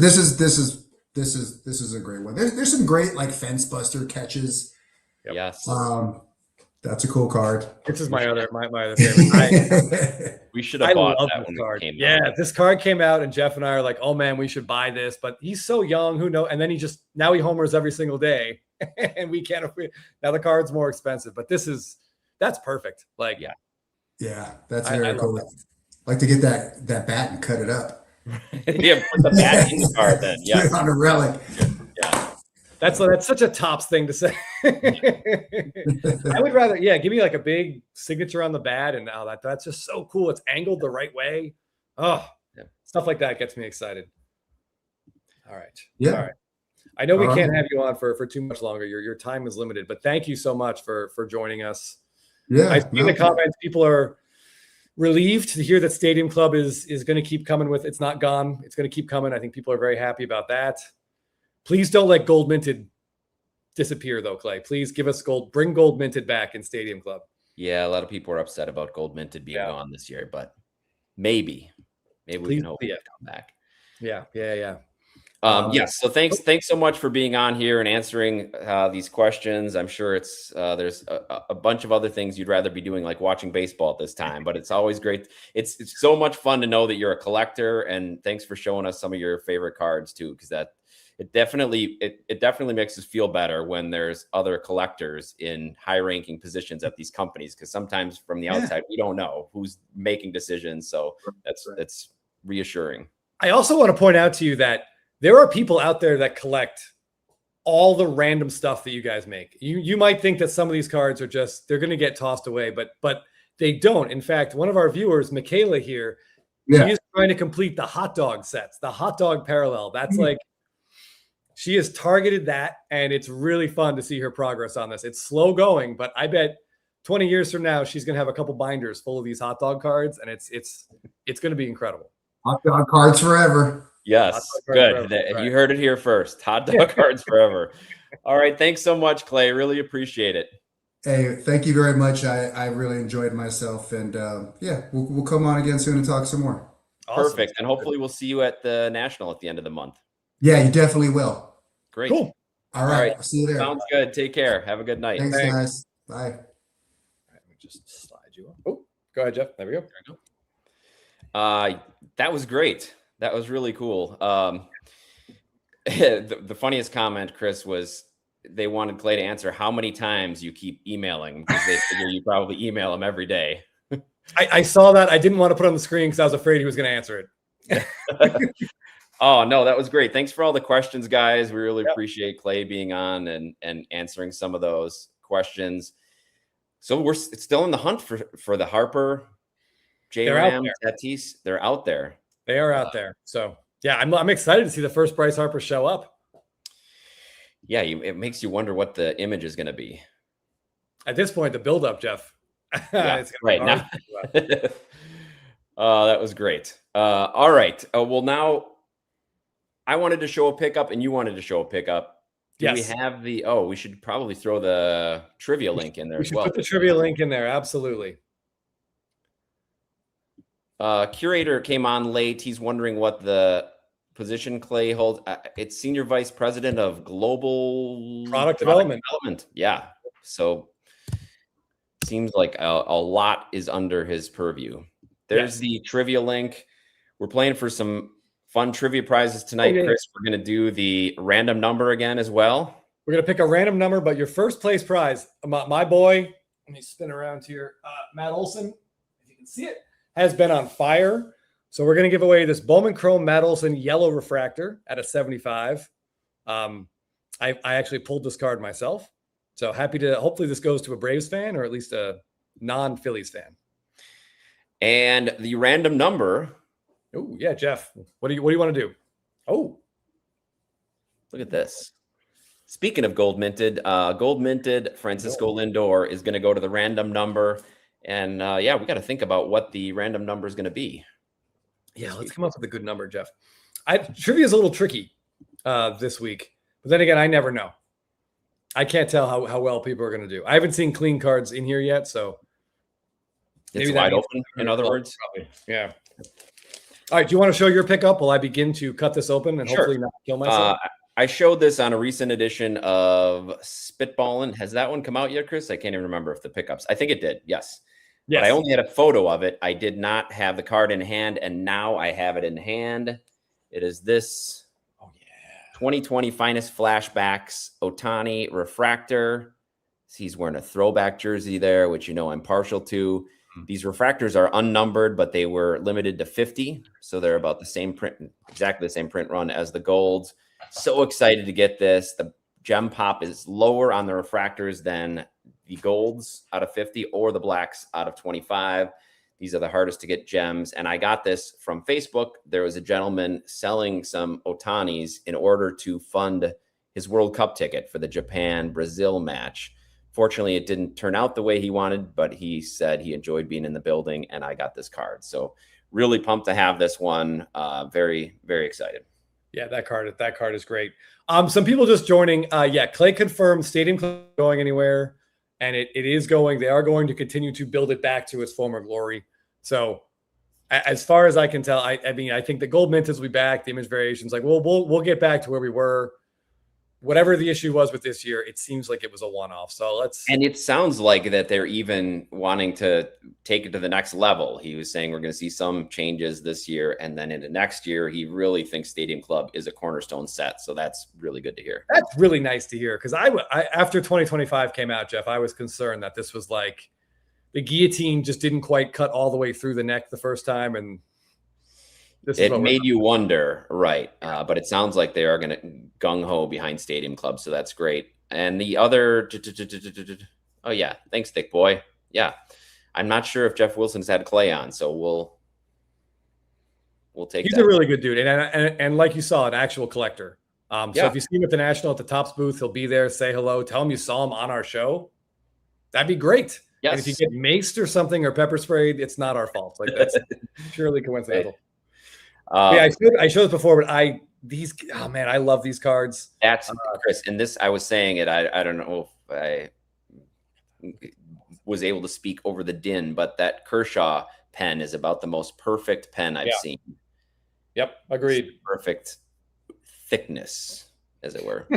a great one. There's some great like fence buster catches. Yep. Yes. That's a cool card. This is my other favorite. We should have bought that this one. Card. This card came out, and Jeff and I are like, "Oh man, we should buy this." But he's so young. Who knows? And then he homers every single day, and we can't afford. Now the card's more expensive, but that's perfect. Like, yeah, that's very cool. Like to get that bat and cut it up. Put the bat in the card then. Yeah, on a relic. Yeah. That's such a Topps thing to say. I would rather, give me like a big signature on the bat, and that's just so cool. It's angled the right way. Stuff like that gets me excited. All right. Yeah. All right. I know we can't have you on for too much longer. Your time is limited, but thank you so much for joining us. Yeah. I see in the comments, people are relieved to hear that Stadium Club is going to keep coming with. It's not gone. It's going to keep coming. I think people are very happy about that. Please don't let Gold Minted disappear, though, Clay. Please give us bring Gold Minted back in Stadium Club. Yeah, a lot of people are upset about Gold Minted being gone this year, but maybe we can hope it come back. Yeah. Yes. So thanks so much for being on here and answering these questions. I'm sure there's a bunch of other things you'd rather be doing, like watching baseball at this time, but it's always great. It's so much fun to know that you're a collector, and thanks for showing us some of your favorite cards too, because it definitely makes us feel better when there's other collectors in high-ranking positions at these companies, because sometimes from the outside we don't know who's making decisions. So that's reassuring. I also want to point out to you that there are people out there that collect all the random stuff that you guys make. You might think that some of these cards are they're going to get tossed away, but they don't. In fact, one of our viewers, Michaela here, she is trying to complete the hot dog sets, the hot dog parallel. That's like, she has targeted that, and it's really fun to see her progress on this. It's slow going, but I bet 20 years from now, she's going to have a couple binders full of these hot dog cards, and it's going to be incredible. Hot dog cards forever. Yes, good. You heard it here first. Hot dog cards forever. All right. Thanks so much, Clay. Really appreciate it. Hey, thank you very much. I really enjoyed myself, and we'll come on again soon and talk some more. Awesome. Perfect. And hopefully we'll see you at the National at the end of the month. Yeah, you definitely will. Great. Cool. All right. I'll see you there. Sounds good. Take care. Have a good night. Thanks, guys. Bye. All right, let me just slide you up. Oh, go ahead, Jeff. There we go. That was great. That was really cool. The funniest comment, Chris, was they wanted Clay to answer how many times you keep emailing, because they figure you probably email him every day. I saw that. I didn't want to put it on the screen because I was afraid he was going to answer it. Oh, no, that was great. Thanks for all the questions, guys. We really appreciate Clay being on and answering some of those questions. So we're still in the hunt for the Harper, J-Ram, Tatis. They're out there. They are out there. So, yeah, I'm excited to see the first Bryce Harper show up. Yeah, it makes you wonder what the image is going to be. At this point, the build-up, Jeff. Yeah, right now. That was great. All right. Well, now I wanted to show a pickup, and you wanted to show a pickup. Do we have the? Oh, we should probably throw the trivia link in there as well. Put the trivia link in there. Absolutely. Curator came on late. He's wondering what the position Clay holds. It's Senior Vice President of Global Product Development. Yeah. So seems like a lot is under his purview. There's the trivia link. We're playing for some fun trivia prizes tonight, Chris. We're going to do the random number again as well. We're going to pick a random number, but your first place prize, my boy, let me spin around here. Matt Olson, if you can see it, has been on fire. So we're going to give away this Bowman Chrome Matt Olson yellow refractor at a 75. I actually pulled this card myself. So happy to, hopefully this goes to a Braves fan or at least a non-Phillies fan. And the random number. Oh, yeah, Jeff. What do you want to do? Oh, look at this. Speaking of gold minted Francisco Lindor is going to go to the random number. And yeah, we got to think about what the random number is going to be. Yeah, let's come up with a good number, Jeff. Trivia is a little tricky this week, but then again, I never know. I can't tell how well people are going to do. I haven't seen clean cards in here yet, so it's wide open. In other words, probably. Yeah. All right. Do you want to show your pickup while I begin to cut this open and hopefully not kill myself? I showed this on a recent edition of Spitballin'. Has that one come out yet, Chris? I can't even remember if the pickups. I think it did. Yes. But I only had a photo of it. I did not have the card in hand, and now I have it in hand. It is this 2020 Finest Flashbacks Ohtani refractor. He's wearing a throwback jersey there, which I'm partial to. These refractors are unnumbered, but they were limited to 50. So they're about the same print, exactly the same print run as the golds. So excited to get this. The gem pop is lower on the refractors than the golds out of 50 or the blacks out of 25. These are the hardest to get gems. And I got this from Facebook. There was a gentleman selling some Ohtanis in order to fund his World Cup ticket for the Japan-Brazil match. Fortunately, it didn't turn out the way he wanted, but he said he enjoyed being in the building, and I got this card. So really pumped to have this one. Very, very excited. Yeah, that card is great. Some people just joining. Clay confirmed Stadium Club going anywhere, and it is going. They are going to continue to build it back to its former glory. So as far as I can tell, I think the gold minted will be back. The image variations, like we'll get back to where we were. Whatever the issue was with this year, it seems like it was a one-off. So and it sounds like that they're even wanting to take it to the next level. He was saying we're going to see some changes this year, and then into next year, he really thinks Stadium Club is a cornerstone set. So that's really good to hear. That's really nice to hear, because I after 2025 came out, Jeff, I was concerned that this was like the guillotine just didn't quite cut all the way through the neck the first time, and it made you wonder, right? But it sounds like they are going to gung-ho behind Stadium Club, so that's great. And the other, oh yeah, thanks, Thick Boy. Yeah, I'm not sure if Jeff Wilson's had Clay on, so we'll take. He's a really good dude, and like you saw, an actual collector. So if you see him at the National at the Tops booth, he'll be there. Say hello. Tell him you saw him on our show. That'd be great. Yes. And if you get maced or something or pepper sprayed, it's not our fault. Like that's purely coincidental. I showed this before, but I love these cards. That's Chris. And this, I was saying it. I don't know if I was able to speak over the din, but that Kershaw pen is about the most perfect pen I've seen. Yep, agreed. It's perfect thickness, as it were.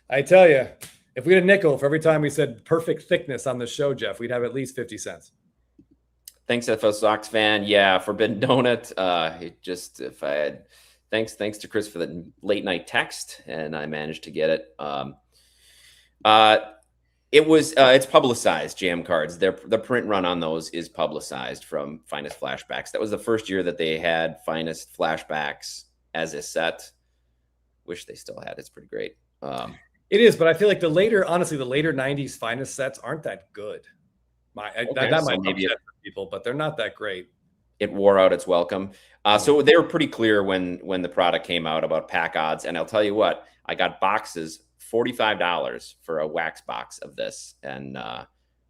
I tell you, if we had a nickel for every time we said perfect thickness on the show, Jeff, we'd have at least 50 cents. Thanks, FO Sox fan. Yeah, Forbidden Donut. If I had Thanks to Chris for the late night text, and I managed to get it. It's publicized. Jam cards. The print run on those is publicized from Finest Flashbacks. That was the first year that they had Finest Flashbacks as a set. Wish they still had. It's pretty great. It is, but I feel like the later 90s Finest sets aren't that good. That might be upset for people, but they're not that great. It wore out its welcome. So they were pretty clear when the product came out about pack odds. And I'll tell you what, I got boxes, $45 for a wax box of this. And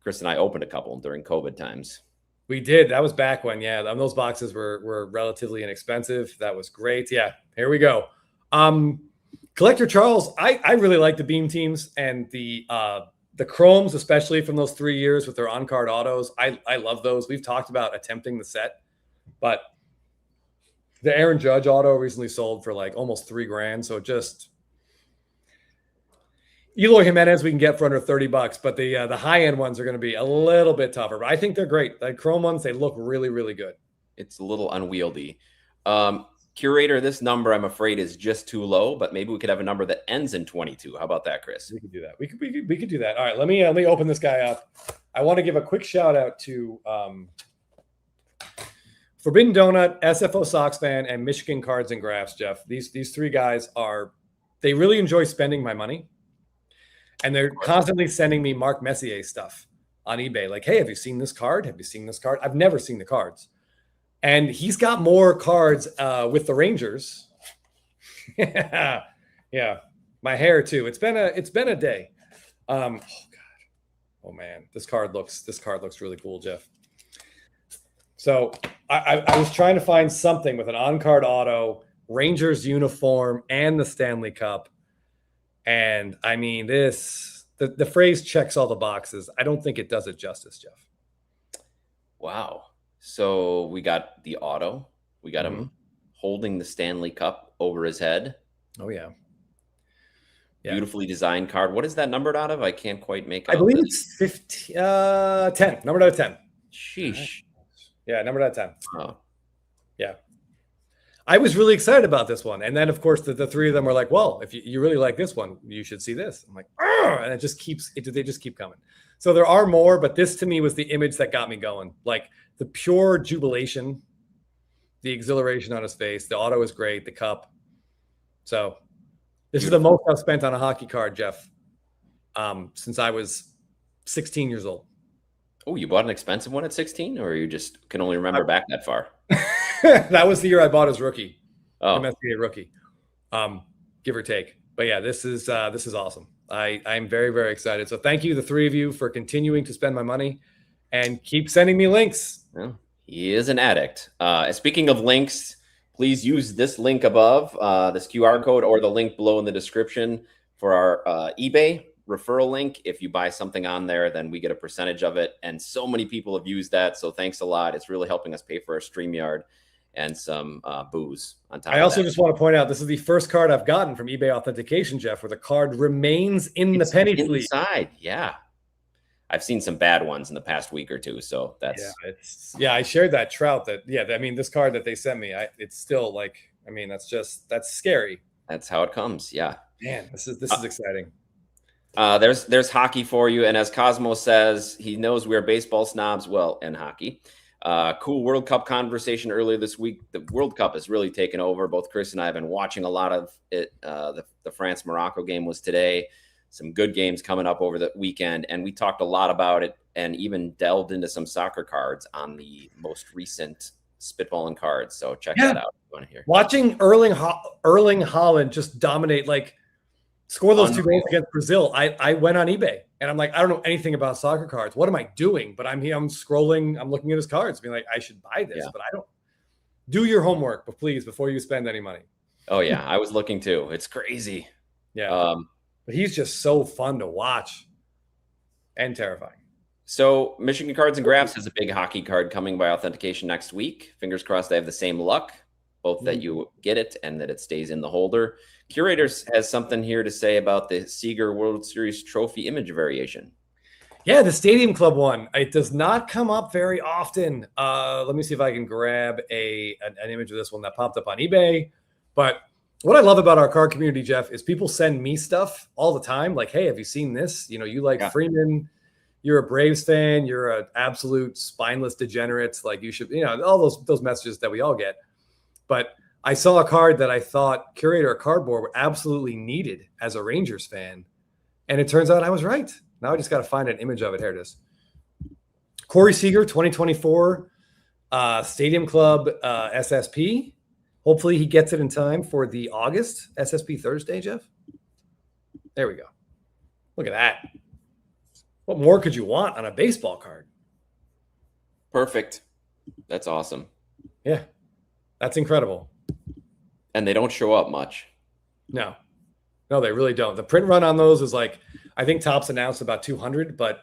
Chris and I opened a couple during COVID times. We did. That was back when, those boxes were relatively inexpensive. That was great. Yeah, here we go. Collector Charles, I really like the Beam teams and the chromes, especially from those 3 years with their on-card autos. I love those. We've talked about attempting the set, but the Aaron Judge auto recently sold for like almost $3,000. So just Eloy Jimenez we can get for under $30, but the high-end ones are going to be a little bit tougher. But I think they're great. The chrome ones, they look really, really good. It's a little unwieldy. Curator, this number I'm afraid is just too low, but maybe we could have a number that ends in 22. How about that, Chris? We could do that. We could do that. All right, let me open this guy up. I want to give a quick shout out to Forbidden Donut, SFO Sox Fan, and Michigan Cards and Graphs. Jeff, these three guys they really enjoy spending my money, and they're constantly sending me Mark Messier stuff on eBay. Like, hey, have you seen this card? Have you seen this card? I've never seen the cards. And he's got more cards with the Rangers. Yeah. My hair too. It's been a day. Oh God. Oh man. This card looks really cool, Jeff. So I was trying to find something with an on-card auto, Rangers uniform, and the Stanley Cup. And I mean, the phrase checks all the boxes. I don't think it does it justice, Jeff. Wow. So we got the auto. We got him holding the Stanley Cup over his head. Oh, yeah. Beautifully designed card. What is that numbered out of? I can't quite make out. I believe it's 10. Numbered out of 10. Sheesh. Yeah, numbered out of 10. Oh. Yeah. I was really excited about this one. And then, of course, the three of them were like, well, if you really like this one, you should see this. I'm like, and they just keep coming. So there are more, but this to me was the image that got me going. Like, the pure jubilation, the exhilaration on his face. The auto is great. The cup. So this is the most I've spent on a hockey card, Jeff, since I was 16 years old. Oh, you bought an expensive one at 16, or you just can only remember back that far? That was the year I bought his rookie. Oh, MSBA rookie, give or take. But yeah, this is awesome. I'm very, very excited. So thank you, the three of you, for continuing to spend my money and keep sending me links. Well, he is an addict. Speaking of links, please use this link above, this QR code, or the link below in the description for our eBay referral link. If you buy something on there, then we get a percentage of it. And so many people have used that. So thanks a lot. It's really helping us pay for our StreamYard and some booze on top of that. I also just want to point out, this is the first card I've gotten from eBay Authentication, Jeff, where the card remains in the penny sleeve. Inside, yeah. I've seen some bad ones in the past week or two, so that's I shared that Trout this card that they sent me, it's still like, that's scary. That's how it comes. Yeah, man, this is exciting. There's hockey for you, and as Cosmo says, he knows we're baseball snobs. Well, and hockey. Cool World Cup conversation earlier this week. The World Cup has really taken over. Both Chris and I have been watching a lot of it. The France-Morocco game was today. Some good games coming up over the weekend, and we talked a lot about it and even delved into some soccer cards on the most recent Spitballing cards. So check that out if you want to hear. Watching Erling Haaland just dominate, like score those 2 goals against Brazil. I went on eBay and I'm like, I don't know anything about soccer cards. What am I doing? But I'm scrolling, I'm looking at his cards, being like, I should buy this, but I don't. Do your homework, but please, before you spend any money. Oh yeah, I was looking too. It's crazy. Yeah. But he's just so fun to watch and terrifying. So Michigan Cards and Graphs has a big hockey card coming by authentication next week. Fingers crossed they have the same luck, both that you get it and that it stays in the holder. Curators has something here to say about the Seager World Series trophy image variation. Yeah, the Stadium Club one. It does not come up very often. Let me see if I can grab an image of this one that popped up on eBay. But what I love about our card community, Jeff, is people send me stuff all the time. Like, hey, have you seen this? You know, you like Freeman, you're a Braves fan, you're an absolute spineless degenerate. Like you should, you know, all those messages that we all get. But I saw a card that I thought Curator Cardboard absolutely needed as a Rangers fan. And it turns out I was right. Now I just got to find an image of it. Here it is. Corey Seager, 2024 Stadium Club SSP. Hopefully he gets it in time for the August SSP Thursday, Jeff. There we go. Look at that. What more could you want on a baseball card? Perfect. That's awesome. Yeah, that's incredible. And they don't show up much. No, they really don't. The print run on those is like, I think Topps announced about 200, but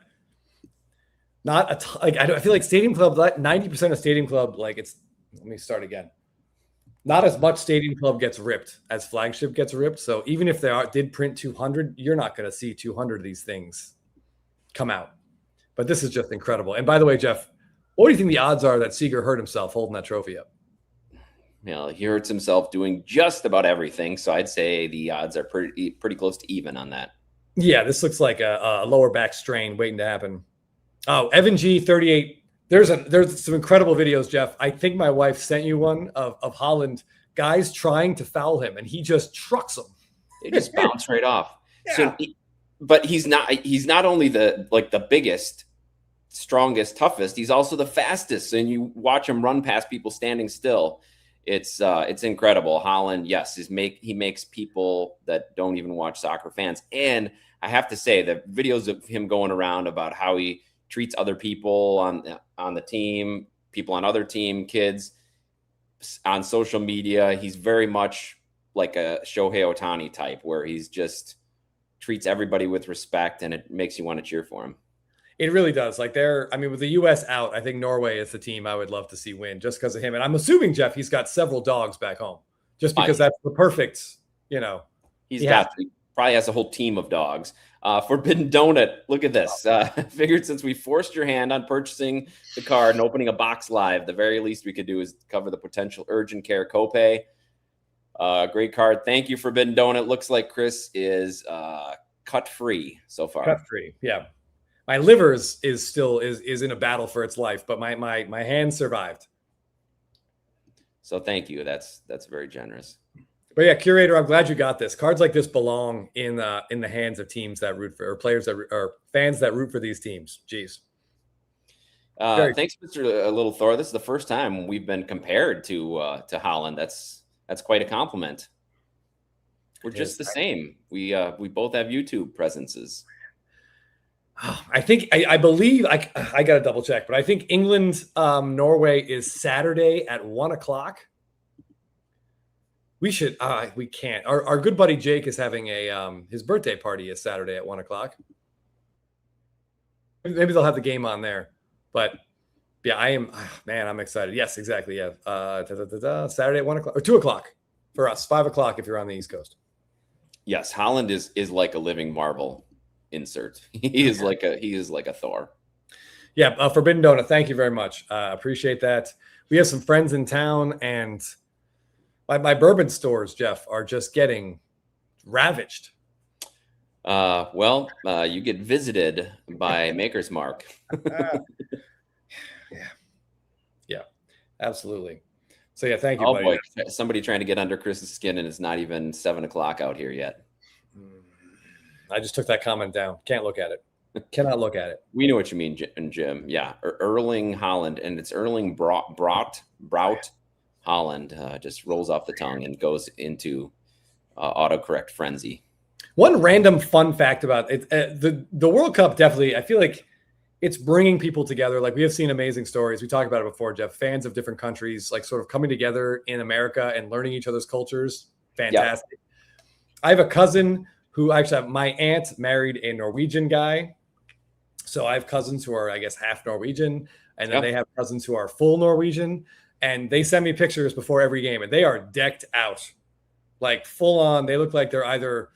not a like. I feel like Stadium Club, 90% of Stadium Club, like it's. Let me start again. Not as much Stadium Club gets ripped as Flagship gets ripped. So even if they did print 200, you're not going to see 200 of these things come out. But this is just incredible. And by the way, Jeff, what do you think the odds are that Seager hurt himself holding that trophy up? You know, he hurts himself doing just about everything. So I'd say the odds are pretty close to even on that. Yeah, this looks like a lower back strain waiting to happen. Oh, Evan G, 38. There's some incredible videos, Jeff. I think my wife sent you one of Holland guys trying to foul him, and he just trucks them. They just bounce right off. Yeah. So, but he's not only the biggest, strongest, toughest. He's also the fastest. And you watch him run past people standing still. It's incredible. Holland, yes, he makes people that don't even watch soccer fans. And I have to say, the videos of him going around about how he treats other people on the team, people on other team, kids on social media. He's very much like a Shohei Ohtani type, where he's just treats everybody with respect, and it makes you want to cheer for him. It really does. Like with the U.S. out, I think Norway is the team I would love to see win just because of him. And I'm assuming, Jeff, he's got several dogs back home just because that's the perfect, you know. He probably has a whole team of dogs. Forbidden Donut, look at this. Figured since we forced your hand on purchasing the card and opening a box live, the very least we could do is cover the potential urgent care copay. Great card. Thank you, Forbidden Donut. Looks like Chris is cut free so far. Cut free, yeah. My liver is still in a battle for its life, but my hand survived. So thank you. That's very generous. But yeah, Curator, I'm glad you got this. Cards like this belong in the hands of teams that root for, or players that or fans that root for these teams. Jeez. Thanks, Mr. Little Thor. This is the first time we've been compared to Holland. That's quite a compliment. We're just the same. We both have YouTube presences. I think I believe I got to double check, but I think England Norway is Saturday at 1:00. We should. We can't. Our good buddy Jake is having his birthday party is Saturday at 1:00. Maybe they'll have the game on there. But yeah, I am. Man, I'm excited. Yes, exactly. Yeah. Saturday at 1:00 or 2:00 for us. 5:00 if you're on the East Coast. Yes, Holland is like a living marble. Insert. He is like a Thor. Yeah. Forbidden Donut. Thank you very much. Appreciate that. We have some friends in town, and my bourbon stores, Jeff, are just getting ravaged. You get visited by Maker's Mark. Yeah, absolutely. So yeah, thank you. Oh buddy. boy, somebody trying to get under Chris's skin, and it's not even 7:00 out here yet. I just took that comment down. Can't look at it. Cannot look at it. We know what you mean, Jim. Yeah, Erling Holland, and it's Erling Braut Holland. Just rolls off the tongue and goes into autocorrect frenzy. One random fun fact about it: the World Cup definitely. I feel like it's bringing people together. Like we have seen amazing stories. We talked about it before, Jeff. Fans of different countries, like sort of coming together in America and learning each other's cultures. Fantastic. Yep. I have a cousin who actually, my aunt married a Norwegian guy. So I have cousins who are, I guess, half Norwegian. And then they have cousins who are full Norwegian. And they send me pictures before every game. And they are decked out. Like full on. They look like they're either,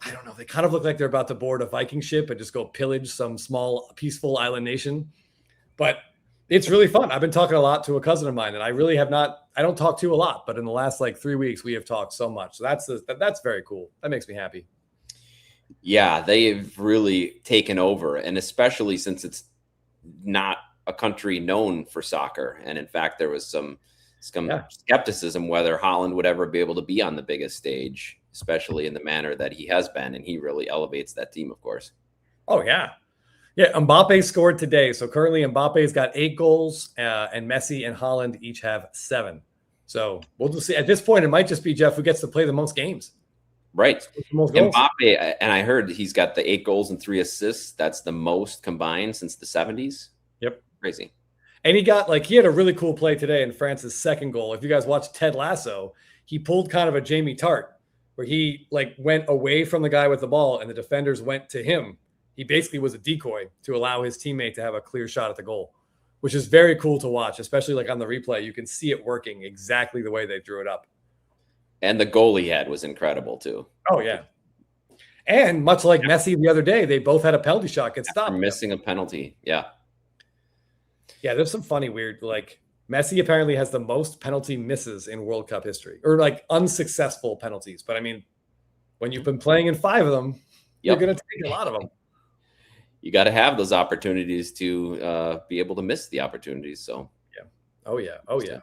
I don't know. They kind of look like they're about to board a Viking ship and just go pillage some small, peaceful island nation. But It's really fun. I've been talking a lot to a cousin of mine, and I really have not. I don't talk to a lot, but in the last like 3 weeks, we have talked so much. So that's very cool. That makes me happy. Yeah, they've really taken over, and especially since it's not a country known for soccer, and in fact, there was some skepticism whether Holland would ever be able to be on the biggest stage, especially in the manner that he has been, and he really elevates that team, of course. Oh yeah. Yeah, Mbappe scored today. So currently Mbappe's got 8 goals, and Messi and Haaland each have 7. So we'll just see. At this point, it might just be Jeff who gets to play the most games. Right. Mbappe, and I heard he's got the 8 goals and 3 assists. That's the most combined since the 70s. Yep. Crazy. And he had a really cool play today in France's second goal. If you guys watch Ted Lasso, he pulled kind of a Jamie Tart where he like went away from the guy with the ball and the defenders went to him. He basically was a decoy to allow his teammate to have a clear shot at the goal, which is very cool to watch, especially like on the replay. You can see it working exactly the way they drew it up. And the goal he had was incredible too. Oh, yeah. And much like Messi the other day, they both had a penalty shot get stopped. Missing a penalty. Yeah. Yeah, there's some funny, weird, like Messi apparently has the most penalty misses in World Cup history, or like unsuccessful penalties. But I mean, when you've been playing in 5 of them, you're going to take a lot of them. You got to have those opportunities to be able to miss the opportunities. So, yeah. Oh, yeah. Oh, yeah.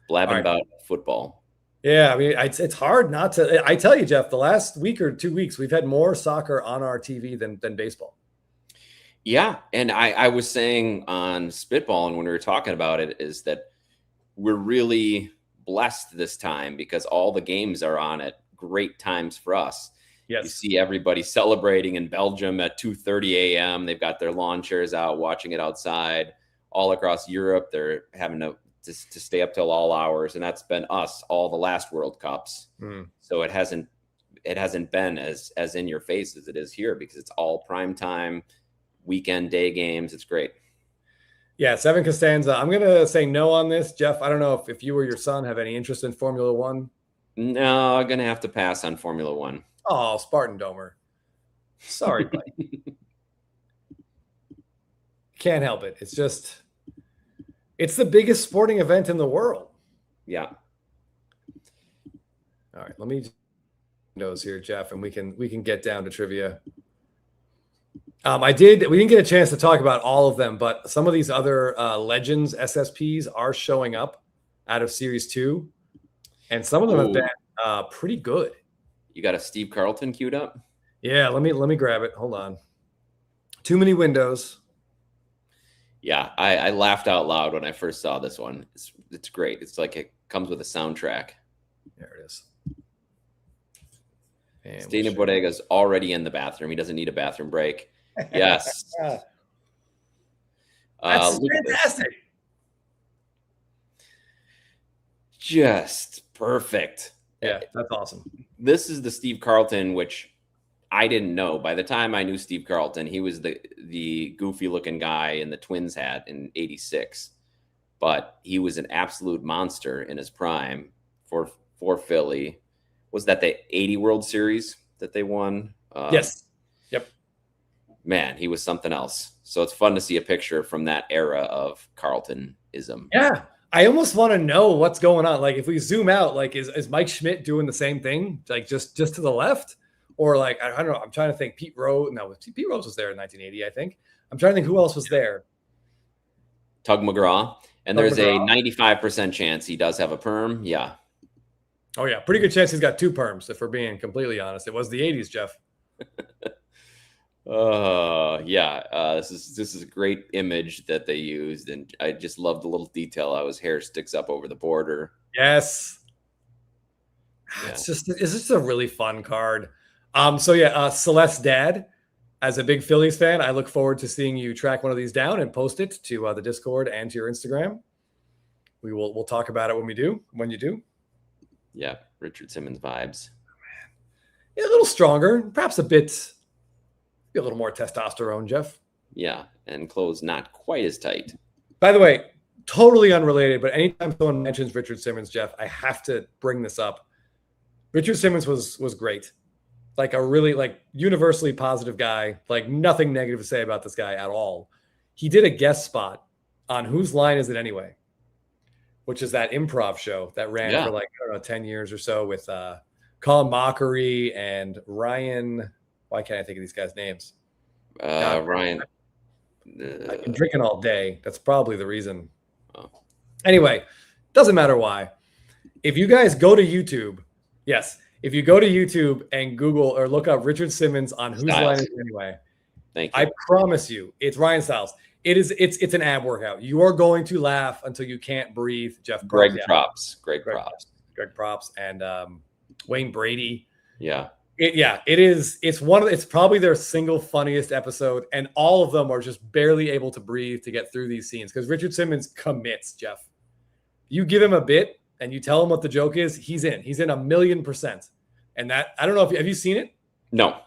Blabbing about football. Yeah. I mean, it's hard not to. I tell you, Jeff, the last week or 2 weeks, we've had more soccer on our TV than baseball. Yeah. And I was saying on Spitballing when we were talking about it is that we're really blessed this time because all the games are on at great times for us. Yes. You see everybody celebrating in Belgium at 2:30 a.m. They've got their lawn chairs out, watching it outside. All across Europe, they're having to stay up till all hours, and that's been us all the last World Cups. So it hasn't been as in your face as it is here because it's all prime time, weekend day games. It's great. Yeah, Seven Costanza. I'm gonna say no on this, Jeff. I don't know if you or your son have any interest in Formula One. No, I'm gonna have to pass on Formula One. Oh, Spartan Domer. Sorry, buddy. Can't help it. It's the biggest sporting event in the world. Yeah. All right, let me nose here, Jeff, and we can get down to trivia. We didn't get a chance to talk about all of them, but some of these other Legends SSPs are showing up out of Series 2, and some of them have been pretty good. You got a Steve Carlton queued up? Yeah, let me grab it. Hold on. Too many windows. Yeah, I laughed out loud when I first saw this one. It's great. It's like it comes with a soundtrack. There it is. Stena Bodega's already in the bathroom. He doesn't need a bathroom break. Yes. That's fantastic. Just perfect. Yeah, that's awesome. This is the Steve Carlton, which I didn't know. By the time I knew Steve Carlton, he was the goofy looking guy in the Twins hat in '86. But he was an absolute monster in his prime for Philly. Was that the '80 World Series that they won? Yes. Yep. Man, he was something else. So it's fun to see a picture from that era of Carltonism. Yeah. I almost want to know what's going on. Like if we zoom out, like is Mike Schmidt doing the same thing? Like just to the left? Or like, I don't know. I'm trying to think. Pete Rose was there in 1980, I think. I'm trying to think who else was there. Tug McGraw. And there's a 95% chance he does have a perm. Yeah. Oh, yeah. Pretty good chance he's got 2 perms, if we're being completely honest. It was the 80s, Jeff. This is a great image that they used. And I just love the little detail how his hair sticks up over the border. Yes. Yeah. It's just a really fun card. Celeste's dad, as a big Phillies fan, I look forward to seeing you track one of these down and post it to the Discord and to your Instagram. We'll talk about it when you do. Yeah, Richard Simmons vibes. Yeah, a little stronger, perhaps a little more testosterone, Jeff. Yeah, and clothes not quite as tight. By the way, totally unrelated, but anytime someone mentions Richard Simmons, Jeff, I have to bring this up. Richard Simmons was great. Like a really universally positive guy, like nothing negative to say about this guy at all. He did a guest spot on Whose Line Is It Anyway? Which is that improv show that ran for like, I don't know, 10 years or so with Colin Mockery and Ryan. Why can't I think of these guys' names? Ryan. I've been drinking all day. That's probably the reason. Oh. Anyway, doesn't matter why. If you guys go to YouTube, if you go to YouTube and Google or look up Richard Simmons on Whose Line Is It Anyway, thank you. I promise you, it's Ryan Stiles. It's an ab workout. You are going to laugh until you can't breathe. Jeff Greg Props, and Wayne Brady. Yeah. It is. It's probably their single funniest episode, and all of them are just barely able to breathe to get through these scenes because Richard Simmons commits. Jeff, you give him a bit and you tell him what the joke is, he's in 1,000,000%. And that, I don't know have you seen it? No.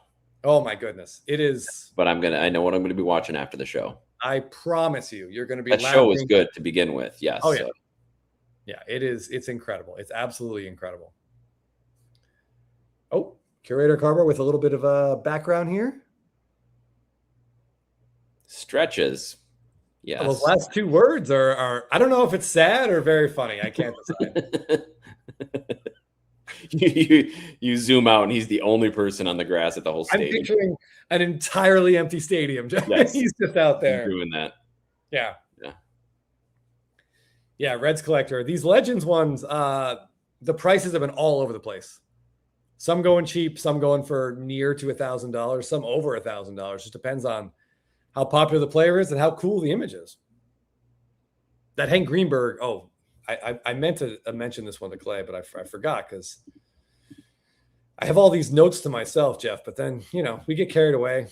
Oh my goodness, it is. But I know what I'm going to be watching after the show. I promise you're going to be. That show is good to begin with. Yes. Oh yeah. So. Yeah, it is. It's incredible. It's absolutely incredible. Oh, Curator Carver with a little bit of a background here. Stretches. Yes. Those last two words are I don't know if it's sad or very funny. I can't decide. you zoom out and he's the only person on the grass at the whole stadium. I'm picturing an entirely empty stadium. Yes. He's just out there doing that. Yeah, Reds Collector. These Legends ones, the prices have been all over the place. Some going cheap, some going for near to $1,000, some over $1,000. Just depends on how popular the player is and how cool the image is. That Hank Greenberg. Oh, I meant to mention this one to Clay, but I forgot because I have all these notes to myself, Jeff. But then we get carried away.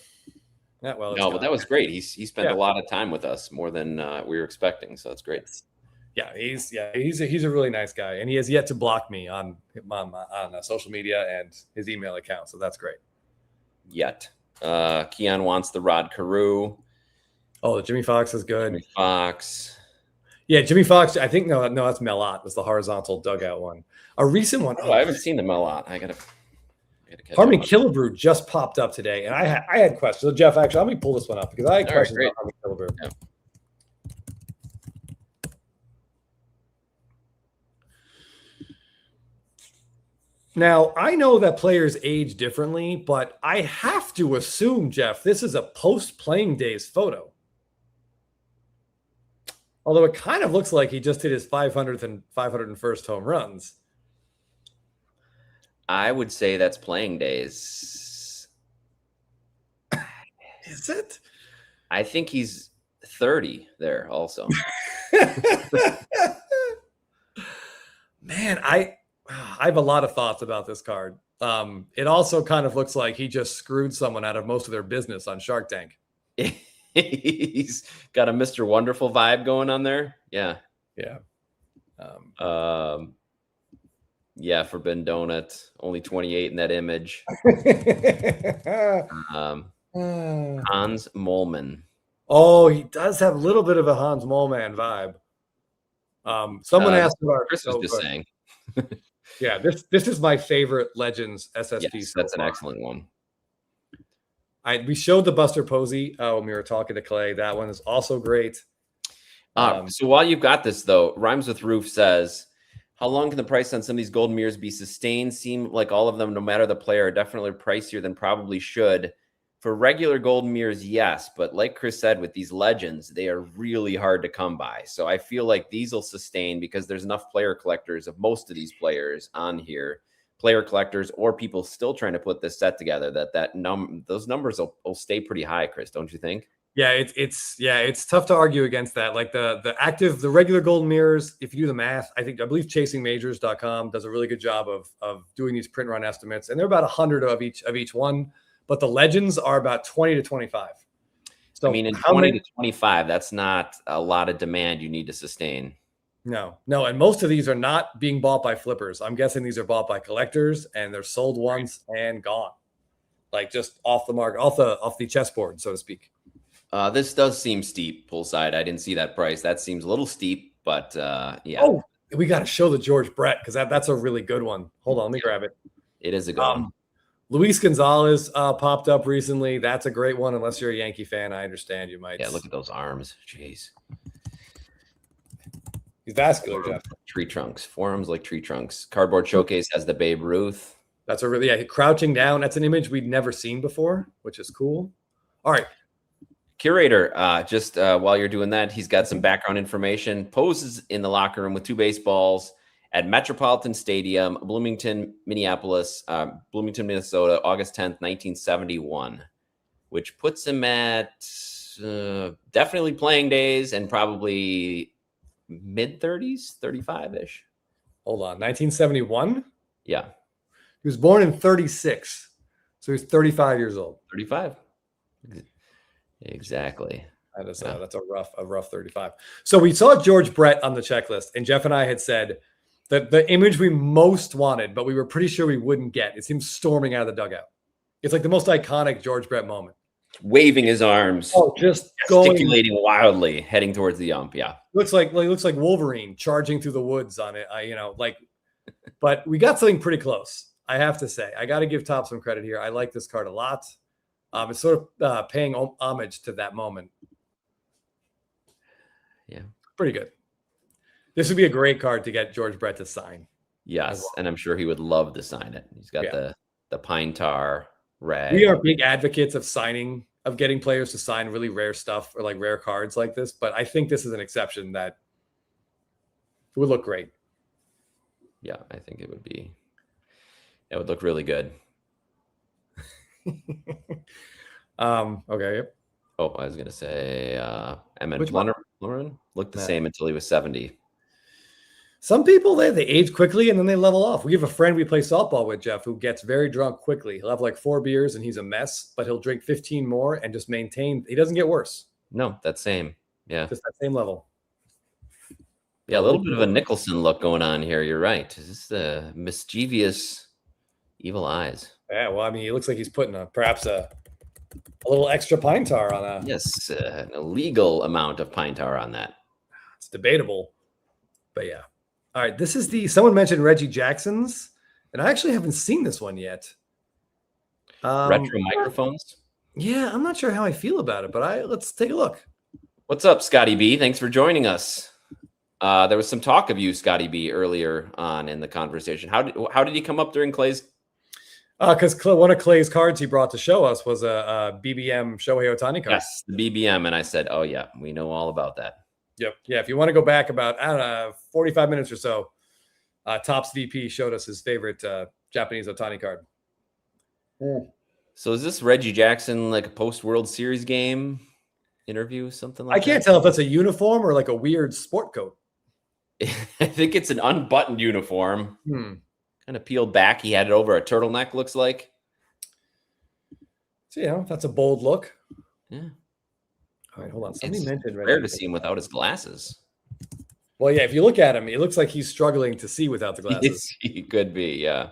But that was great. He spent a lot of time with us, more than we were expecting. So that's great. Yeah, he's a really nice guy, and he has yet to block me on social media and his email account. So that's great. Yet, Keon wants the Rod Carew. Oh, the Jimmy Fox is good. Jimmy Fox. Yeah, Jimmy Fox. I think no, that's Melot. Was the horizontal dugout one. A recent one. Oh, I haven't seen the Melot. I gotta Harmon Killebrew just popped up today, and I had questions. So Jeff, actually, let me pull this one up because I had questions about Harmon Killebrew. Yeah. Now, I know that players age differently, but I have to assume, Jeff, this is a post-playing days photo. Although it kind of looks like he just hit his 500th and 501st home runs. I would say that's playing days. Is it? I think he's 30 there also. Man, I have a lot of thoughts about this card. It also kind of looks like he just screwed someone out of most of their business on Shark Tank. He's got a Mr. Wonderful vibe going on there. Yeah. Yeah. Forbidden Donut, only 28 in that image. Hans Moleman. Oh, he does have a little bit of a Hans Moleman vibe. Someone asked about Chris was just saying. Yeah, this is my favorite Legends SSP. Yes, that's an excellent one. We showed the Buster Posey when we were talking to Clay. That one is also great. So while you've got this, though, Rhymes with Roof says, how long can the price on some of these gold mirrors be sustained? Seem like all of them, no matter the player, are definitely pricier than probably should. For regular gold mirrors, yes. But like Chris said, with these Legends, they are really hard to come by. So I feel like these will sustain because there's enough player collectors of most of these players on here. Player collectors or people still trying to put this set together those numbers will stay pretty high, Chris, don't you think? Yeah, it's tough to argue against that. Like the regular golden mirrors, if you do the math, I believe chasingmajors.com does a really good job of doing these print run estimates, and they're about 100 of each one, but the Legends are about 20 to 25. So in 20 to 25, that's not a lot of demand you need to sustain. No, and most of these are not being bought by flippers. I'm guessing these are bought by collectors, and they're sold once and gone, like just off the market, off the chessboard, so to speak. This does seem steep, poolside. I didn't see that price. That seems a little steep, but yeah. Oh, we got to show the George Brett because that's a really good one. Hold on, let me grab it. It is a good one. Luis Gonzalez popped up recently. That's a great one. Unless you're a Yankee fan, I understand you might. Yeah, look at those arms. Jeez. He's vascular, Jeff. Tree trunks. Forearms like tree trunks. Cardboard Showcase has the Babe Ruth. That's a really crouching down. That's an image we'd never seen before, which is cool. All right. Curator, just while you're doing that, he's got some background information. Poses in the locker room with 2 baseballs at Metropolitan Stadium, Bloomington, Minnesota, August 10th, 1971, which puts him at definitely playing days and probably mid-30s, 35-ish. Hold on. 1971? Yeah. He was born in 36. So he's 35 years old. 35. Exactly. That's a rough 35. So we saw George Brett on the checklist, and Jeff and I had said that the image we most wanted, but we were pretty sure we wouldn't get, is him storming out of the dugout. It's like the most iconic George Brett moment. Waving his arms. Oh, just gesticulating wildly, heading towards the ump. Yeah. Looks like Wolverine charging through the woods on it. But we got something pretty close. I have to say, I got to give Top some credit here. I like this card a lot. It's sort of paying homage to that moment. Yeah. Pretty good. This would be a great card to get George Brett to sign. Yes. Well. And I'm sure he would love to sign it. He's got the pine tar rag. We are big advocates of getting players to sign really rare stuff or like rare cards like this. But I think this is an exception that would look great. Yeah, I think it would look really good. Okay. Yep. Oh, I was gonna say Emmett Lauren looked the same until he was 70. Some people they age quickly and then they level off. We have a friend we play softball with, Jeff, who gets very drunk quickly. He'll have like 4 beers and he's a mess, but he'll drink 15 more and just maintain. He doesn't get worse. No, that same. Yeah. Just that same level. Yeah, a little bit of a Nicholson look going on here. You're right. Is this the mischievous evil eyes? Yeah, well, I mean, he looks like he's putting perhaps a little extra pine tar on that. Yes, an illegal amount of pine tar on that. It's debatable, but yeah. All right, this is someone mentioned Reggie Jackson's, and I actually haven't seen this one yet. Retro microphones? Yeah, I'm not sure how I feel about it, but let's take a look. What's up, Scotty B? Thanks for joining us. There was some talk of you, Scotty B, earlier on in the conversation. How did he come up during Clay's? Because one of Clay's cards he brought to show us was a BBM Shohei Ohtani card. Yes, the BBM. And I said, oh, yeah, we know all about that. Yep. Yeah, if you want to go back about, 45 minutes or so, Topps VP showed us his favorite Japanese Ohtani card. So is this Reggie Jackson like a post-World Series game interview, something like that? I can't tell if that's a uniform or like a weird sport coat. I think it's an unbuttoned uniform. Kind of peeled back. He had it over a turtleneck, looks like. So, that's a bold look. Yeah. All right, hold on. Somebody mentioned rare to see him without his glasses. Well, yeah, if you look at him, it looks like he's struggling to see without the glasses. He could be, yeah.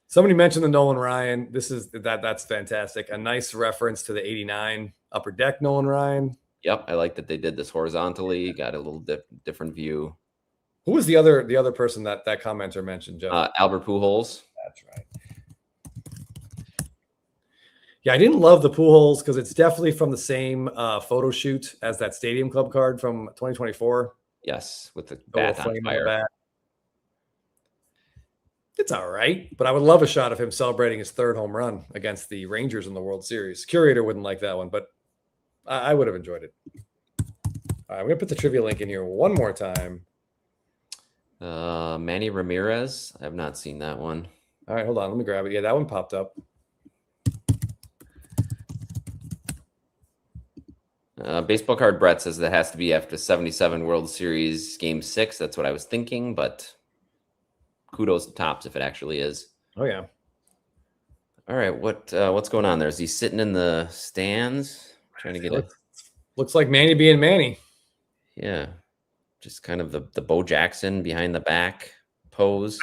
Somebody mentioned the Nolan Ryan. That's fantastic. A nice reference to the 89 Upper Deck Nolan Ryan. Yep, I like that they did this horizontally. Got a little different view. Who was the other person that commenter mentioned, Jeff? Albert Pujols. That's right. Yeah, I didn't love the Pujols because it's definitely from the same photo shoot as that Stadium Club card from 2024. Yes, with the bat on fire. It's all right, but I would love a shot of him celebrating his 3rd home run against the Rangers in the World Series. Curator wouldn't like that one, but I would have enjoyed it. All right, I'm going to put the trivia link in here one more time. Manny Ramirez. I have not seen that one. All right, hold on. Let me grab it. Yeah, that one popped up. Baseball card Brett says that has to be after 77 World Series Game 6. That's what I was thinking, but kudos to Topps if it actually is. Oh, yeah. All right, what's going on there? Is he sitting in the stands trying to get it? Looks like Manny being Manny. Yeah, just kind of the Bo Jackson behind the back pose.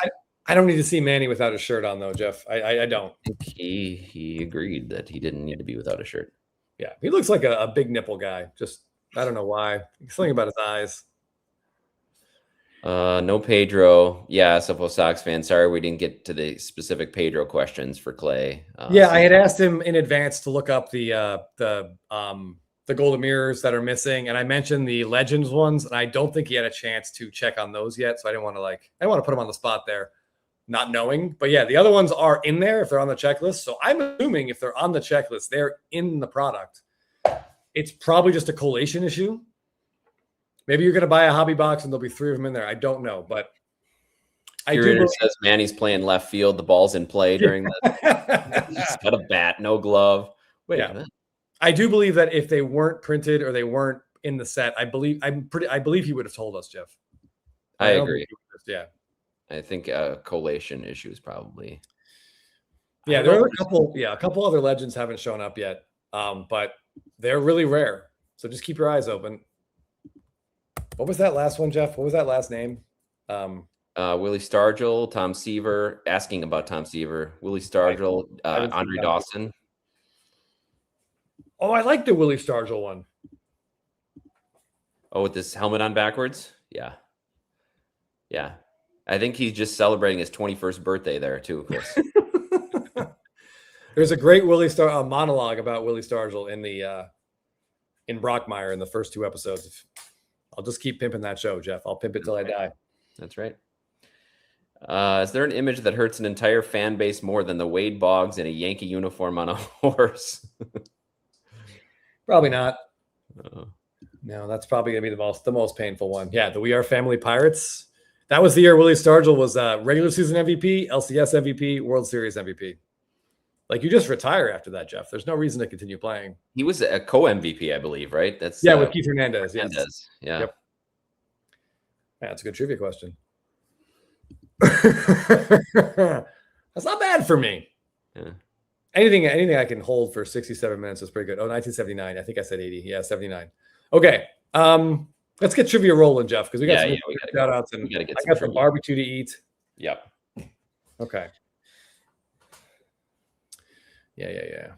I don't need to see Manny without a shirt on, though, Jeff. I don't. I think he agreed that he didn't need to be without a shirt. Yeah, he looks like a big nipple guy. Just, I don't know why. Something about his eyes. No Pedro. Yeah, SFO Sox fan. Sorry we didn't get to the specific Pedro questions for Clay. I had asked him in advance to look up the the Golden Mirrors that are missing. And I mentioned the Legends ones, and I don't think he had a chance to check on those yet. So I didn't want to put him on the spot there, not knowing. But yeah, the other ones are in there if they're on the checklist. So I'm assuming if they're on the checklist, they're in the product. It's probably just a collation issue. Maybe you're going to buy a hobby box and there'll be 3 of them in there. I don't know, but Curator says Manny's playing left field. The ball's in play during the. He's got a bat, no glove. Wait a minute. I do believe that if they weren't printed or they weren't in the set, I believe he would have told us, Jeff. I agree. Yeah. I think collation issues probably. Yeah, there are a couple other Legends haven't shown up yet. But they're really rare. So just keep your eyes open. What was that last one, Jeff? What was that last name? Willie Stargell, Tom Seaver, asking about Tom Seaver, Willie Stargell, Andre Dawson. Oh, I like the Willie Stargell one. Oh, with this helmet on backwards? Yeah. Yeah. I think he's just celebrating his 21st birthday there too, Chris. There's a great monologue about Willie Stargell in Brockmire in the first 2 episodes. I'll just keep pimping that show, Jeff. I'll pimp it till I die. That's right. Is there an image that hurts an entire fan base more than the Wade Boggs in a Yankee uniform on a horse? Probably not. No, that's probably going to be the most painful one. Yeah, the We Are Family Pirates. That was the year Willie Stargell was regular season MVP, LCS MVP, World Series MVP. Like, you just retire after that, Jeff. There's no reason to continue playing. He was a co-MVP, I believe, right? That's with Keith Hernandez. Yes. Yeah. Yep. Yeah, that's a good trivia question. That's not bad for me. Yeah. Anything I can hold for 67 minutes is pretty good. Oh, 1979. I think I said 80. Yeah, 79. Okay. Let's get trivia rolling, Jeff, because we got some shout outs and I got some barbecue to eat. Yep. Okay. Yeah.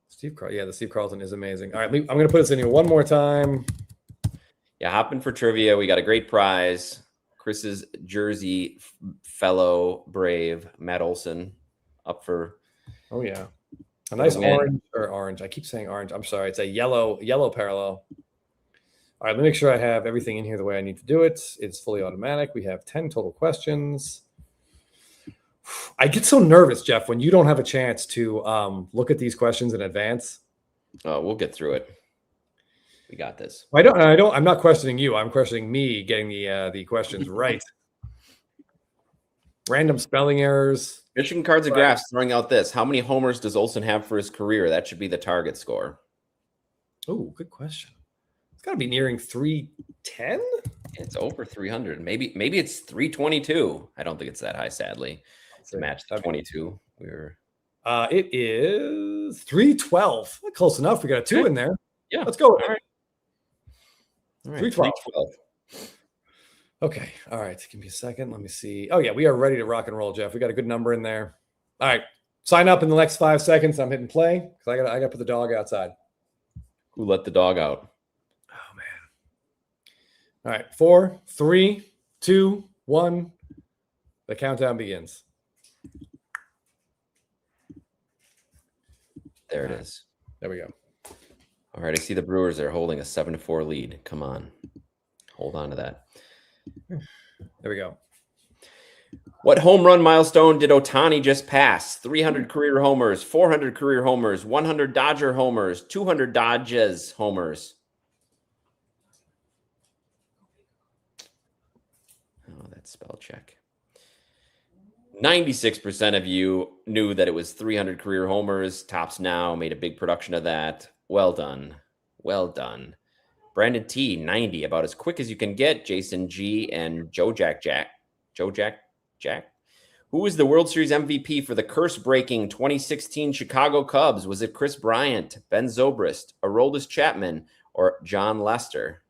The Steve Carlton is amazing. All right, I'm going to put this in here one more time. Yeah, hopping for trivia. We got a great prize. Chris's jersey, fellow Brave Matt Olson, up for. Oh yeah, a nice orange. I keep saying orange. I'm sorry. It's a yellow parallel. All right, let me make sure I have everything in here the way I need to do it. It's fully automatic. We have 10 total questions. I get so nervous, Jeff, when you don't have a chance to look at these questions in advance. We'll get through it. We got this. I'm not questioning you. I'm questioning me getting the questions right. Random spelling errors. Michigan Cards and Graphs throwing out this. How many homers does Olson have for his career? That should be the target score. Oh, good question. It's got to be nearing 310. It's over 300. Maybe it's 322. I don't think it's that high, sadly. To match the 22. It is 312. Close enough. We got a 2 in there. Yeah. Let's go. All right. 312. Okay. All right. Give me a second. Let me see. Oh, yeah. We are ready to rock and roll, Jeff. We got a good number in there. All right. Sign up in the next 5 seconds. I'm hitting play because I got to put the dog outside. Who let the dog out? Oh, man. All right. 4, 3, 2, 1. The countdown begins. There it is. There we go. All right. I see the Brewers are holding a 7-4 lead. Come on. Hold on to that. There we go. What home run milestone did Ohtani just pass? 300 career homers, 400 career homers, 100 Dodger homers, 200 Dodgers homers. Oh, that's spell check. 96% of you knew that it was 300 career homers. Tops Now made a big production of that. Well done. Well done. Brandon T, 90, about as quick as you can get. Jason G and Joe Jack. Who was the World Series MVP for the curse-breaking 2016 Chicago Cubs? Was it Chris Bryant, Ben Zobrist, Aroldis Chapman, or John Lester?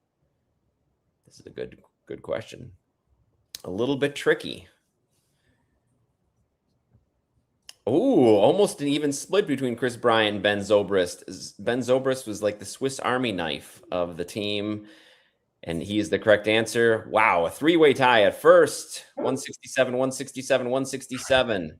This is a good question. A little bit tricky. Oh, almost an even split between Chris Bryant and Ben Zobrist. Ben Zobrist was like the Swiss Army knife of the team, and he is the correct answer. Wow, a 3-way tie at first. 167, 167, 167.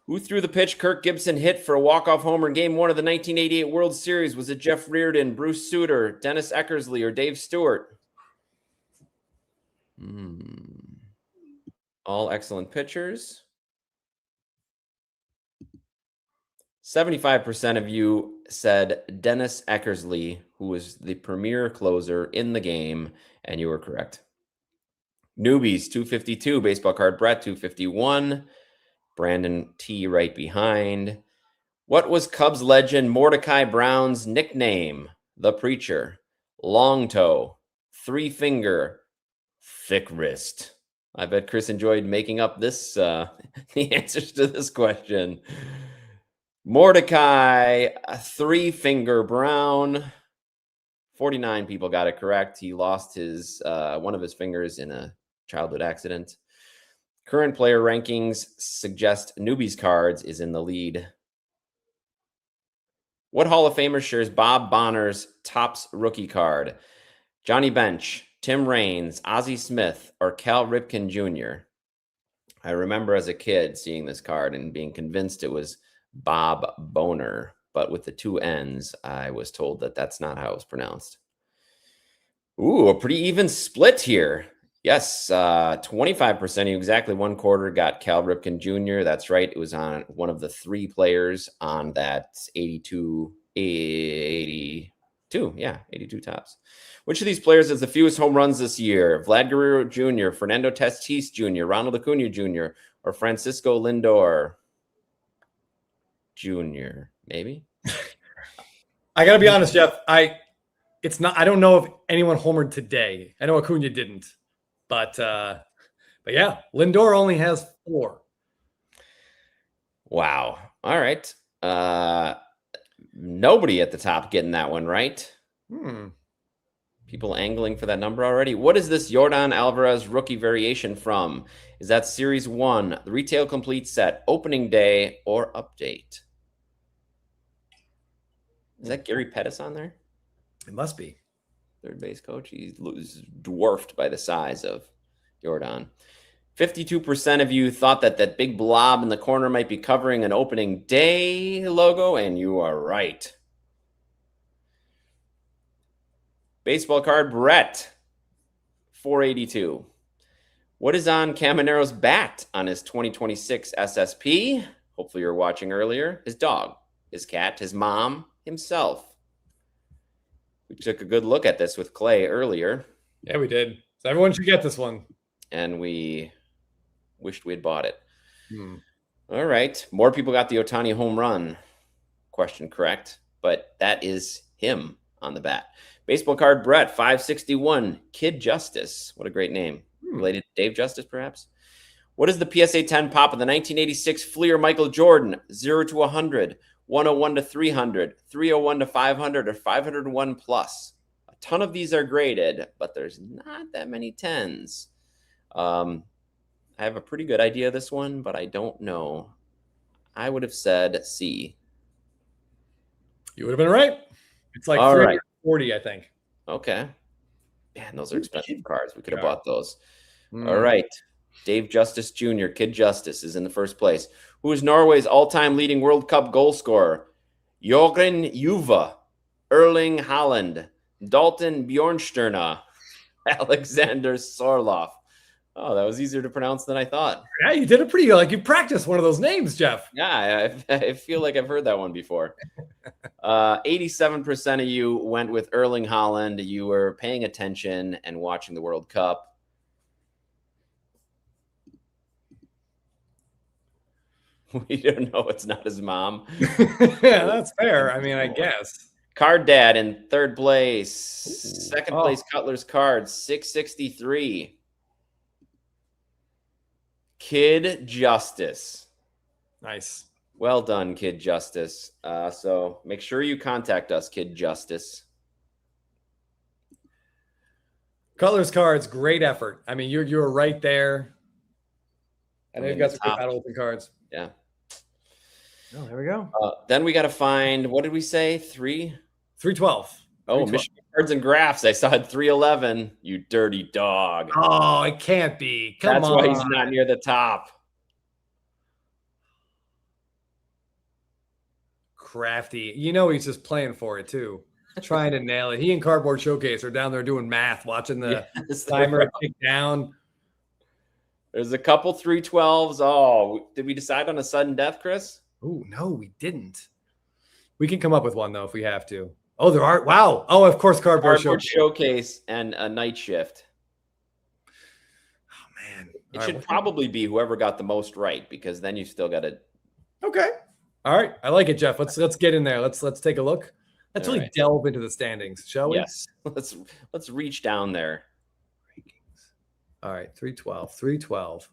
Who threw the pitch Kirk Gibson hit for a walk-off homer in Game 1 of the 1988 World Series? Was it Jeff Reardon, Bruce Sutter, Dennis Eckersley, or Dave Stewart? All excellent pitchers. 75% of you said Dennis Eckersley, who was the premier closer in the game, and you were correct. Newbies, 252. Baseball card Brett, 251. Brandon T right behind. What was Cubs legend Mordecai Brown's nickname? The Preacher, Long Toe, Three Finger, Thick Wrist. I bet Chris enjoyed making up this the answers to this question. Mordecai Three Finger Brown. 49 people got it correct. He lost his one of his fingers in a childhood accident. Current player rankings suggest Newbies Cards is in the lead. What Hall of Famer shares Bob Bonner's Topps rookie card? Johnny Bench, Tim Raines, Ozzie Smith, or Cal Ripken Jr.? I remember as a kid seeing this card and being convinced it was Bob Boner, but with the two N's, I was told that that's not how it was pronounced. Ooh, a pretty even split here. Yes, 25% of you, exactly one quarter, got Cal Ripken Jr. That's right. It was on one of the three players on that 82 Topps. Which of these players has the fewest home runs this year? Vlad Guerrero Jr., Fernando Tatis Jr., Ronald Acuna Jr., or Francisco Lindor Jr., maybe? I got to be honest, Jeff. I don't know if anyone homered today. I know Acuna didn't. But yeah, Lindor only has 4. Wow. All right. Nobody at the top getting that one right. People angling for that number already. What is this Yordan Alvarez rookie variation from? Is that Series 1, the Retail Complete Set, Opening Day, or Update? Is that Gary Pettis on there? It must be. Third base coach. He's dwarfed by the size of Yordan. 52% of you thought that that big blob in the corner might be covering an Opening Day logo, and you are right. Baseball card Brett, 482. What is on Camanero's bat on his 2026 SSP? Hopefully you're watching earlier. His dog, his cat, his mom, himself. We took a good look at this with Clay earlier. Yeah, we did. So everyone should get this one. And we wished we had bought it. All right. More people got the Ohtani home run question correct, but that is him on the bat. Baseball card Brett, 561. Kid Justice. What a great name. Related to Dave Justice, perhaps? What is the PSA 10 pop of the 1986 Fleer Michael Jordan? 0 to 100. 101 to 300, 301 to 500, or 501 plus. A ton of these are graded, but there's not that many 10s. I have a pretty good idea of this one, but I don't know. I would have said C. You would have been right. It's like 340, I think. Okay. Man, those are expensive cards. We could have bought those. All right. Dave Justice Jr., Kid Justice, is in the first place. Who is Norway's all-time leading World Cup goal scorer? Jorgen Juve, Erling Haaland, Dalton Bjornstjerne, Alexander Sorloff. Oh, that was easier to pronounce than I thought. Yeah, you did it pretty good. Like you practiced one of those names, Jeff. Yeah, I feel like I've heard that one before. 87% of you went with Erling Haaland. You were paying attention and watching the World Cup. We don't know it's not his mom. Yeah, that's fair. I mean, I guess. Card Dad in third place. Second place, Cutler's Cards, 663. Kid Justice. Nice. Well done, Kid Justice. So make sure you contact us, Kid Justice. Cutler's Cards, great effort. I mean, you're right there. I know you've got some good battle open cards. Yeah. Oh, there we go. Then we got to find, what did we say? 312. Oh, Michigan Cards and Graphs. I saw it 311. You dirty dog. Oh, it can't be. Come on. That's why he's not near the top. crafty. You know, he's just playing for it too, trying to nail it. He and Cardboard Showcase are down there doing math, watching the timer tick down. There's a couple 312s. Oh, did we decide on a sudden death, Chris? Oh, no, we didn't. We can come up with one, though, if we have to. Oh, there are. Wow. Oh, of course, Cardboard Showcase and a night shift. Oh, man. It should probably be whoever got the most right, because then you still got to. Okay. All right. I like it, Jeff. Let's get in there. Let's take a look. Let's really delve into the standings, shall we? Yes. Let's reach down there. All right, 312.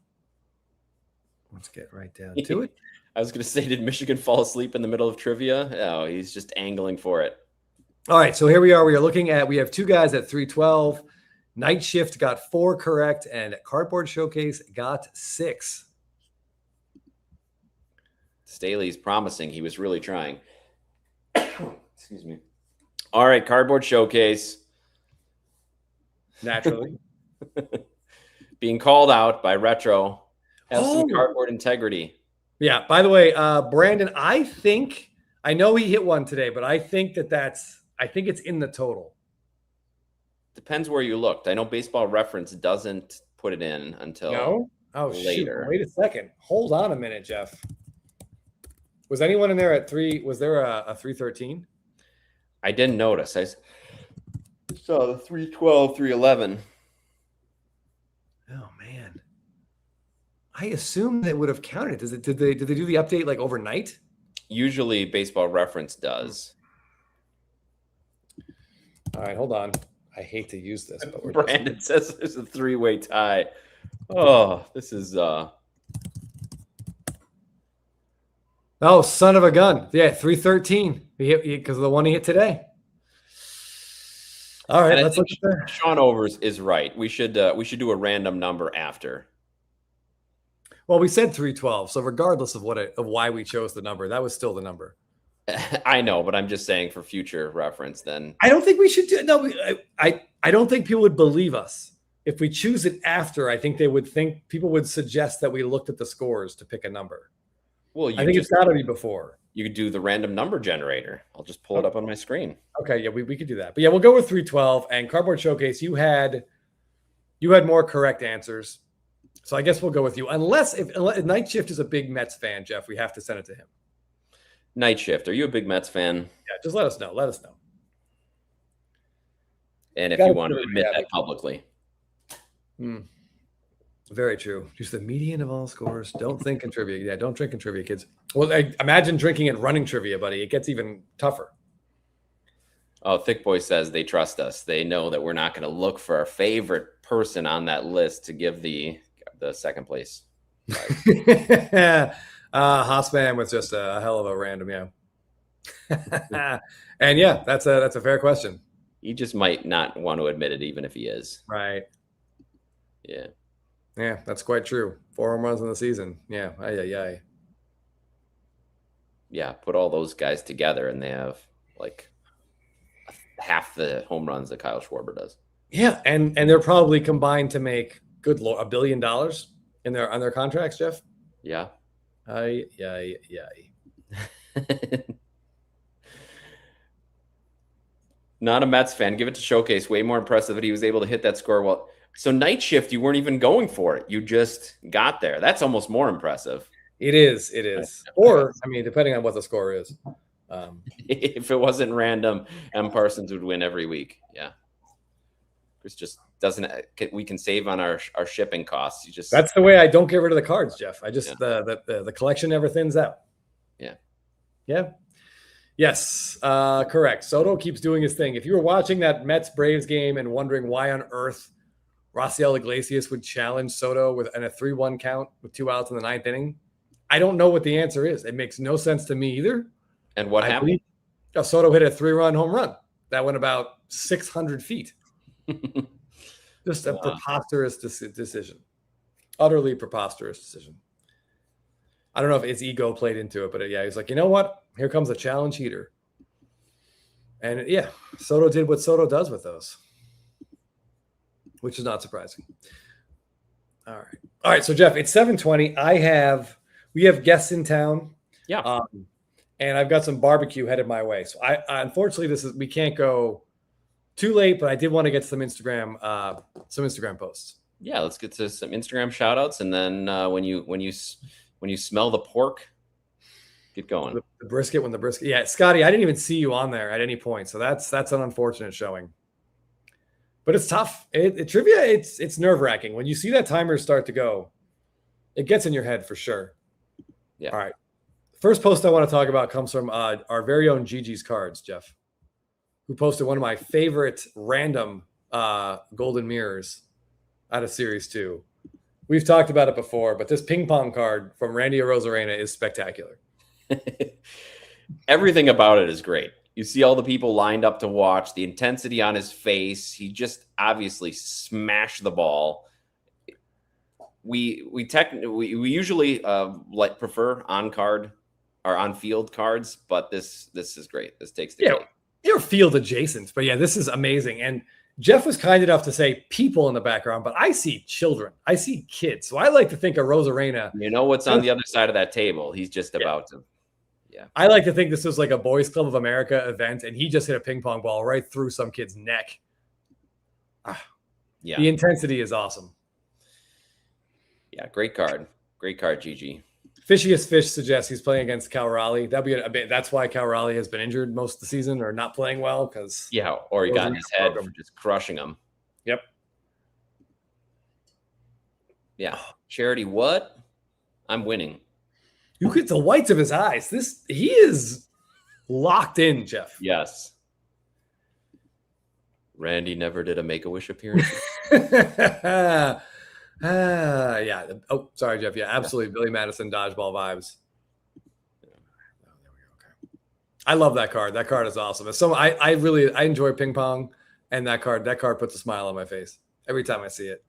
Let's get right down to it. I was going to say, did Michigan fall asleep in the middle of trivia? Oh, he's just angling for it. All right, so here we are. We have two guys at 312. Night Shift got 4 correct, and Cardboard Showcase got 6. Staley's promising. He was really trying. Excuse me. All right, Cardboard Showcase. Naturally. Being called out by Retro. Has some cardboard integrity. Yeah. By the way, Brandon, I know he hit one today, but I think it's in the total. Depends where you looked. I know Baseball Reference doesn't put it in until later. Shoot. Wait a second. Hold on a minute, Jeff. Was anyone in there at 3? Was there a 313? I didn't notice. I saw the 312, 311. Oh man, I assume they would have counted. Did they do the update like overnight? Usually, Baseball Reference does. All right, hold on. I hate to use this, but Brandon says there's a 3-way tie. Oh, this is oh, son of a gun! Yeah, 313. He hit because of the one he hit today. All right, let's look at that. Sean Overs is right. We should do a random number after. Well, we said 312, so regardless of why we chose the number, that was still the number. I know, but I'm just saying for future reference. Then I don't think we should do. No, I don't think people would believe us if we choose it after. I think people would suggest that we looked at the scores to pick a number. Well, I think it's got to be before. You could do the random number generator. I'll just pull it up on my screen. Okay, yeah, we could do that. But yeah, we'll go with 312 and Cardboard Showcase. You had more correct answers, so I guess we'll go with you. Unless Night Shift is a big Mets fan, Jeff, we have to send it to him. Night Shift, are you a big Mets fan? Yeah, just let us know. Let us know. And if you want to admit that publicly. Very true. Just the median of all scores. Don't think in trivia. Yeah, don't drink in trivia, kids. Well, imagine drinking and running trivia, buddy. It gets even tougher. Oh, Thick Boy says they trust us. They know that we're not going to look for our favorite person on that list to give the second place. Haasman was just a hell of a random, yeah. And yeah, that's a fair question. He just might not want to admit it, even if he is. Right. Yeah. Yeah, that's quite true. 4 home runs in the season. Yeah. Yeah, put all those guys together and they have like half the home runs that Kyle Schwarber does. Yeah, and they're probably combined to make $1 billion on their contracts, Jeff. Yeah. Yeah. Not a Mets fan. Give it to Showcase. Way more impressive that he was able to hit that score. Well, so Night Shift, you weren't even going for it. You just got there. That's almost more impressive. It is. Or, I mean, depending on what the score is. If it wasn't random, M. Parsons would win every week. Yeah. Chris just doesn't. We can save on our shipping costs. That's the way I don't get rid of the cards, Jeff. I just the collection never thins out. Yeah. Yes, correct. Soto keeps doing his thing. If you were watching that Mets Braves game and wondering why on earth Raciel Iglesias would challenge Soto in a 3-1 count with 2 outs in the 9th inning, I don't know what the answer is. It makes no sense to me either. And what happened? Soto hit a 3-run home run that went about 600 feet. Just a preposterous decision. Utterly preposterous decision. I don't know if his ego played into it, but yeah, he's like, you know what? Here comes a challenge heater. And yeah, Soto did what Soto does with those, which is not surprising. All right. So Jeff, it's 7:20. We have guests in town. Yeah. and I've got some barbecue headed my way. So unfortunately we can't go too late, but I did want to get to some Instagram posts. Yeah, let's get to some Instagram shout outs. And then when you smell the pork, get going. The brisket, yeah, Scotty, I didn't even see you on there at any point. So that's an unfortunate showing. But it's tough. Trivia, it's nerve-wracking. When you see that timer start to go, it gets in your head for sure. Yeah. All right. First post I want to talk about comes from our very own Gigi's Cards, Jeff, who posted one of my favorite random golden mirrors out of Series 2. We've talked about it before, but this ping pong card from Randy Arozarena is spectacular. Everything about it is great. You see all the people lined up to watch, the intensity on his face. He just obviously smashed the ball. We usually prefer on card or on field cards, but this is great. This takes the cake. You're field adjacent, but yeah, this is amazing. And Jeff was kind enough to say people in the background, but I see children. I see kids. So I like to think of Arozarena. You know what's on the other side of that table? He's just about to. Yeah. I like to think this was like a Boys Club of America event, and he just hit a ping pong ball right through some kid's neck. Yeah. The intensity is awesome. Yeah, great card. Great card, Gigi. Fishiest Fish suggests he's playing against Cal Raleigh. That'd be a bit. That's why Cal Raleigh has been injured most of the season or not playing well because or he got in his head from just crushing him. Yep. Yeah. Charity, what? I'm winning. You get the whites of his eyes. He is locked in, Jeff. Yes. Randy never did a Make-A-Wish appearance. Yeah. Oh, sorry, Jeff. Yeah, absolutely. Billy Madison dodgeball vibes. Oh, there we go. Okay. I love that card. That card is awesome. I enjoy ping pong, and that card puts a smile on my face every time I see it.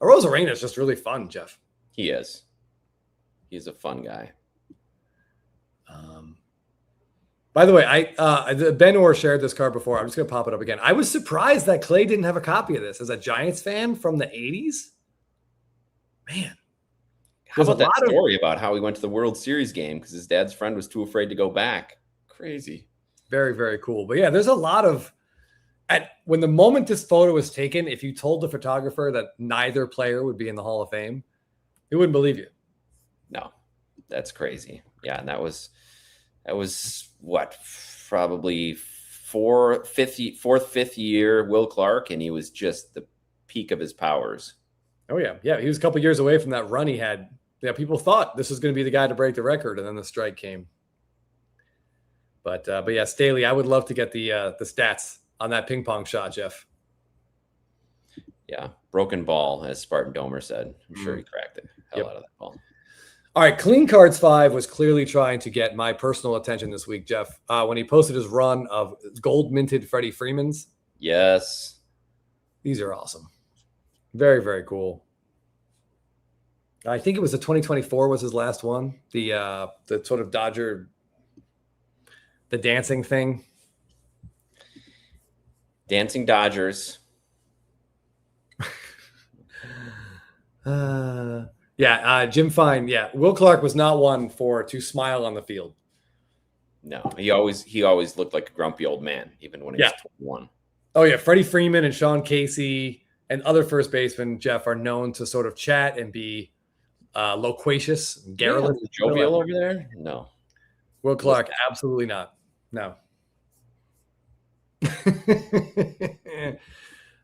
Arozarena is just really fun, Jeff. He is. He's a fun guy. By the way, Ben Orr shared this card before. I'm just going to pop it up again. I was surprised that Clay didn't have a copy of this as a Giants fan from the 80s. Man. How about that story about how he went to the World Series game because his dad's friend was too afraid to go back? Crazy. Very, very cool. But yeah, there's a lot of when the moment this photo was taken, if you told the photographer that neither player would be in the Hall of Fame, he wouldn't believe you. No, that's crazy. Yeah, and that was what, probably fourth, fifth year Will Clark, and he was just the peak of his powers. Oh yeah, he was a couple years away from that run he had. Yeah, people thought this was going to be the guy to break the record, and then the strike came. But yeah, Staley, I would love to get the stats on that ping pong shot, Jeff. Yeah, broken ball, as Spartan Domer said. I'm sure he cracked the hell out of that ball. All right, Clean Cards 5 was clearly trying to get my personal attention this week, Jeff, when he posted his run of gold minted Freddie Freemans. Yes. These are awesome. Very, very cool. I think it was the 2024 was his last one. The sort of Dodger, the dancing thing. Dancing Dodgers. Jim Fine. Yeah, Will Clark was not one to smile on the field. No, he always looked like a grumpy old man, even when he was 21. Oh yeah, Freddie Freeman and Sean Casey and other first basemen, Jeff, are known to sort of chat and be loquacious, garrulous. Jovial over there? No. Will Clark, absolutely not. No.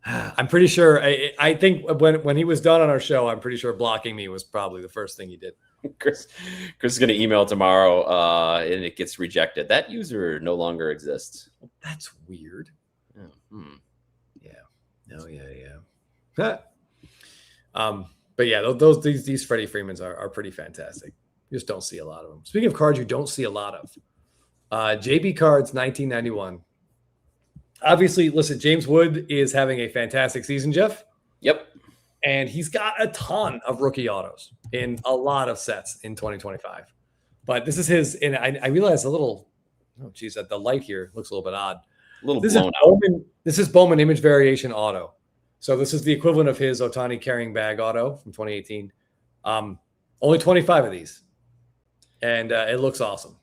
I'm pretty sure. I think when he was done on our show, I'm pretty sure blocking me was probably the first thing he did. Chris is going to email tomorrow, and it gets rejected. That user no longer exists. That's weird. Oh, Yeah. Oh yeah. But yeah, these Freddie Freemans are pretty fantastic. You just don't see a lot of them. Speaking of cards, you don't see a lot of. JB Cards 1991. Obviously, listen, James Wood is having a fantastic season, Jeff. Yep. And he's got a ton of rookie autos in a lot of sets in 2025. But this is his, and I realize the light here looks a little bit odd. A little blown out. This is Bowman Image Variation Auto. So this is the equivalent of his Ohtani Carrying Bag Auto from 2018. Only 25 of these. And it looks awesome.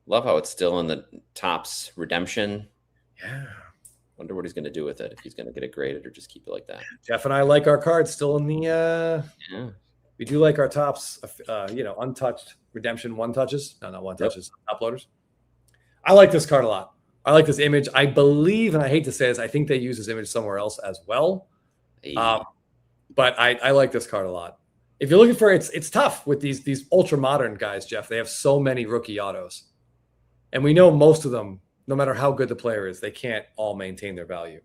Love how it's still in the Topps redemption. Yeah. Wonder what he's going to do with it. If he's going to get it graded or just keep it like that. Jeff and I like our cards still in the. Yeah. We do like our Topps, untouched redemption one touches. No, not one touches. Top loaders. I like this card a lot. I like this image. I believe, and I hate to say this, I think they use this image somewhere else as well. Hey. But I like this card a lot. If you're looking for it's tough with these ultra modern guys, Jeff. They have so many rookie autos, and we know most of them, no matter how good the player is, they can't all maintain their value.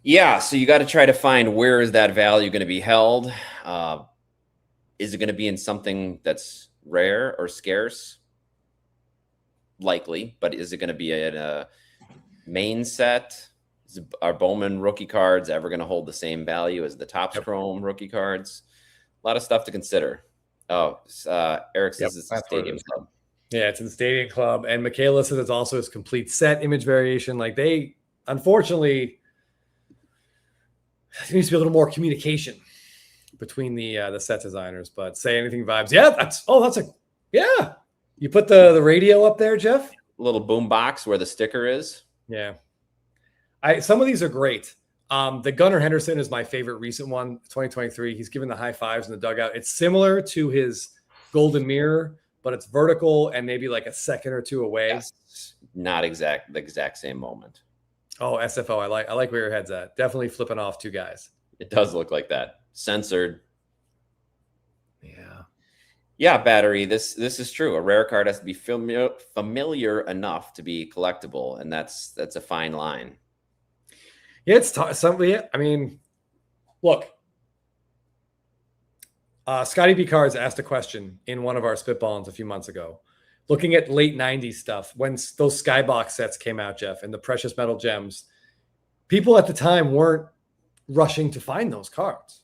Yeah, so you got to try to find where is that value going to be held. Is it going to be in something that's rare or scarce? Likely, but is it going to be in a main set? Are Bowman rookie cards ever going to hold the same value as the Topps Chrome rookie cards? A lot of stuff to consider. Oh, Eric says it's the Stadium Club. Yeah, it's in the Stadium Club. And Michaela says it's also his complete set image variation. Like they, unfortunately, there needs to be a little more communication between the set designers. But Say Anything vibes. Yeah. You put the radio up there, Jeff? A little boom box where the sticker is. Yeah. Some of these are great. The Gunnar Henderson is my favorite recent one, 2023. He's given the high fives in the dugout. It's similar to his Golden Mirror, but it's vertical and maybe like a second or two away. Yes. Not the exact same moment. Oh, SFO. I like where your head's at. Definitely flipping off two guys. It does look like that. Censored. Yeah. Yeah, Battery. This is true. A rare card has to be familiar enough to be collectible, and that's a fine line. Yeah, it's something. I mean, look. Scotty B. Cards asked a question in one of our spitballs a few months ago, looking at late 90s stuff when those Skybox sets came out, Jeff, and the precious metal gems. People at the time weren't rushing to find those cards.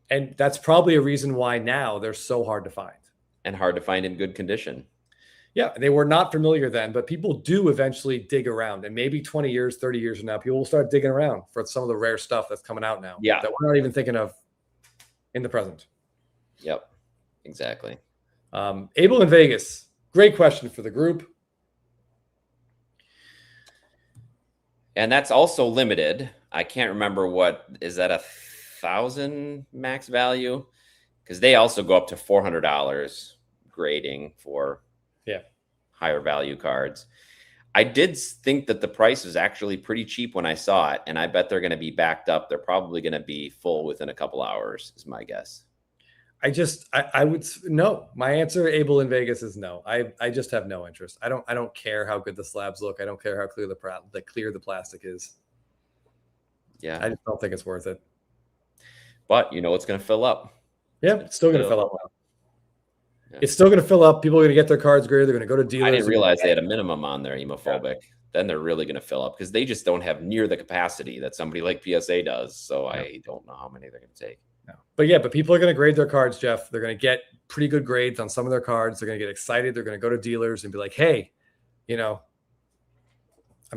And that's probably a reason why now they're so hard to find. And hard to find in good condition. Yeah, they were not familiar then, but people do eventually dig around. And maybe 20 years, 30 years from now, people will start digging around for some of the rare stuff that's coming out now. Yeah. That we're not even thinking of in the present. Yep, exactly. Abel in Vegas. Great question for the group. And that's also limited. I can't remember is that 1,000 max value? Because they also go up to $400 grading for higher value cards. I did think that the price was actually pretty cheap when I saw it, and I bet they're going to be backed up. They're probably going to be full within a couple hours, is my guess. I would no. My answer, Abel in Vegas, is no. I just have no interest. I don't care how good the slabs look. I don't care how clear the plastic is. Yeah, I just don't think it's worth it. But it's going to fill up. Yeah, it's still going to fill up. Yeah. It's still going to fill up. People are going to get their cards graded. They're going to go to dealers. I didn't realize they had a minimum on their hemophobic. Yeah. Then they're really going to fill up because they just don't have near the capacity that somebody like PSA does. So yeah. I don't know how many they're going to take. No. But people are going to grade their cards, Jeff. They're going to get pretty good grades on some of their cards. They're going to get excited. They're going to go to dealers and be like, hey, I'm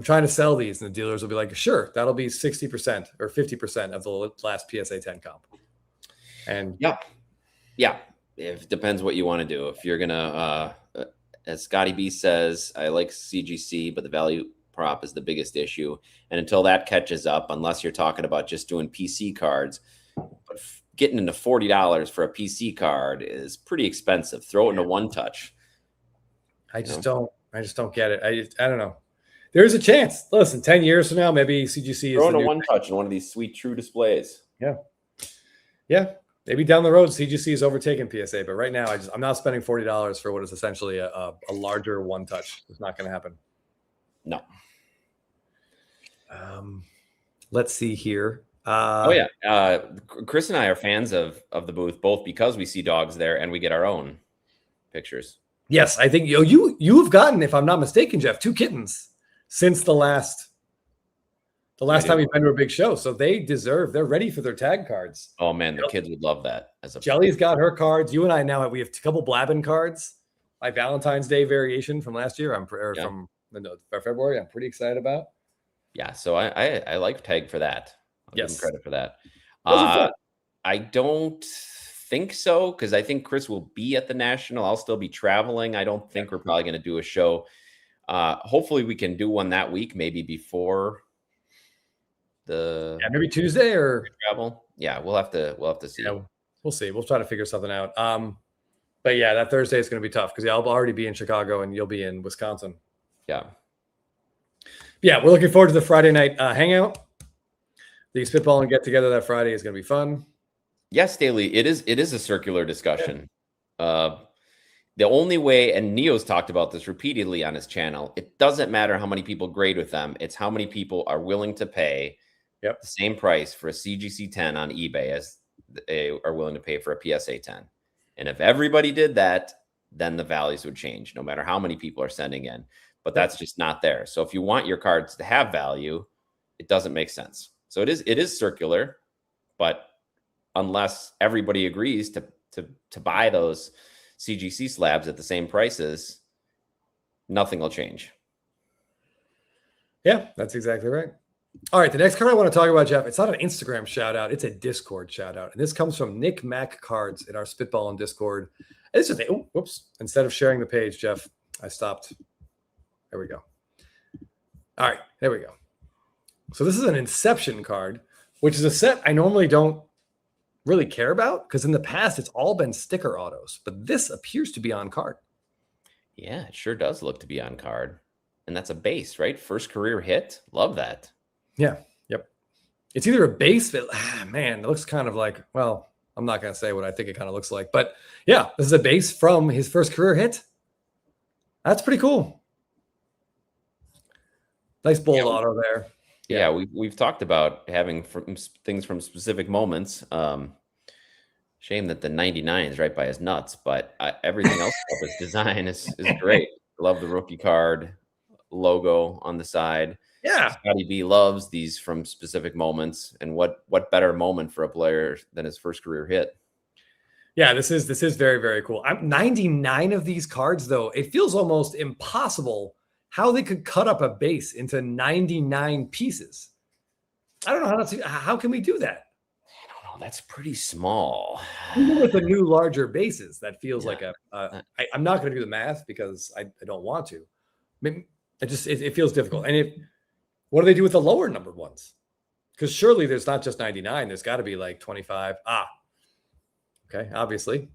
trying to sell these. And the dealers will be like, sure, that'll be 60% or 50% of the last PSA 10 comp. And yeah. It depends what you want to do. If you're going to, as Scotty B says, I like CGC, but the value prop is the biggest issue. And until that catches up, unless you're talking about just doing PC cards, but getting into $40 for a PC card is pretty expensive. Throw it into one touch. I just don't get it. I don't know. There's a chance. Listen, 10 years from now, maybe CGC throw into one touch in one of these sweet true displays. Yeah. Yeah. Maybe down the road, CGC is overtaking PSA, but right now, I'm not spending $40 for what is essentially a larger one touch. It's not going to happen. No. Let's see here. Chris and I are fans of the booth, both because we see dogs there and we get our own pictures. Yes, I think you've gotten, if I'm not mistaken, Jeff, 2 kittens since the last time we've been to a big show. So they're ready for their tag cards. Oh man, the kids would love that. Jelly's got her cards. You and I now we have a couple Blabbin cards. My Valentine's Day variation from last year. From February. I'm pretty excited about. Yeah, so I like tag for that. I'll give them credit for that. I don't think so, because I think Chris will be at the National. I'll still be traveling. I don't think we're probably going to do a show. Hopefully we can do one that week, maybe before maybe Tuesday or travel. Yeah, we'll have to see. Yeah, we'll see. We'll try to figure something out. But yeah, that Thursday is going to be tough because I'll already be in Chicago and you'll be in Wisconsin. Yeah. Yeah, we're looking forward to the Friday night hangout. The spitball and get together that Friday is going to be fun. Yes, Daly, it is a circular discussion. Yeah. The only way, and Neo's talked about this repeatedly on his channel, it doesn't matter how many people grade with them. It's how many people are willing to pay the same price for a CGC 10 on eBay as they are willing to pay for a PSA 10. And if everybody did that, then the values would change, no matter how many people are sending in. But that's just not there. So if you want your cards to have value, it doesn't make sense. So it is circular, but unless everybody agrees to buy those CGC slabs at the same prices, nothing will change. Yeah, that's exactly right. All right, the next card I want to talk about, Jeff, it's not an Instagram shout out, it's a Discord shout out. And this comes from Nick Mac Cards in our Spitball and Discord. And it's just whoops. Instead of sharing the page, Jeff, I stopped. There we go. All right, there we go. So this is an Inception card, which is a set I normally don't really care about because in the past it's all been sticker autos, but this appears to be on card. Yeah, it sure does look to be on card. And that's a base, right? First career hit. Love that. Yeah. Yep. It's either a base, but man, it looks kind of like, well, I'm not going to say what I think it kind of looks like, but yeah, this is a base from his first career hit. That's pretty cool. Nice bold auto there. Yeah, we've talked about having things from specific moments. Shame that the 99 is right by his nuts, but everything else about this design is great. Love the rookie card logo on the side. Yeah, Scotty B loves these from specific moments, and what better moment for a player than his first career hit? Yeah, this is very, very cool. 99 of these cards, though. It feels almost impossible how they could cut up a base into 99 pieces. I don't know how can we do that? I don't know. That's pretty small. Even with the new larger bases, that feels like I'm not going to do the math because I don't want to. It feels difficult. And what do they do with the lower numbered ones? Because surely there's not just 99. There's got to be like 25. Okay, obviously.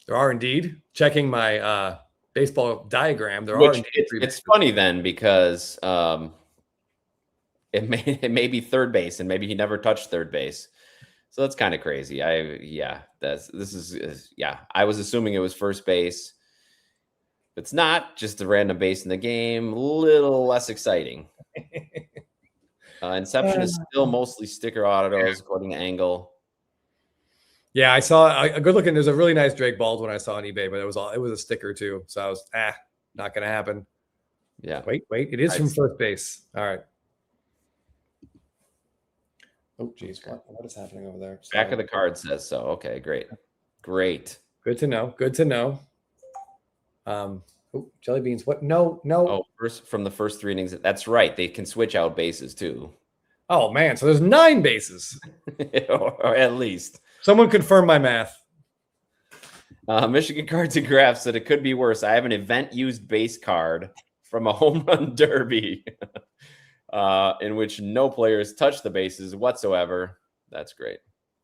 There are indeed. Checking my baseball diagram. It's funny then because it may be third base and maybe he never touched third base. So that's kind of crazy. I was assuming it was first base. It's not just a random base in the game. A little less exciting. Inception is still mostly sticker autos according to Angle. Yeah, I saw a good looking. There's a really nice Drake Baldwin I saw on eBay, but it was a sticker too. So I was not gonna happen. Yeah. Wait. It is from first base. All right. Oh, geez, what is happening over there? Back of the card says so. Okay, great. Good to know. Jelly beans. What? No. Oh, from the first 3 innings. That's right. They can switch out bases too. Oh man, so there's 9 bases, or at least. Someone confirm my math. Michigan Cards and Graphs said it could be worse. I have an event-used base card from a home run derby in which no players touch the bases whatsoever. That's great.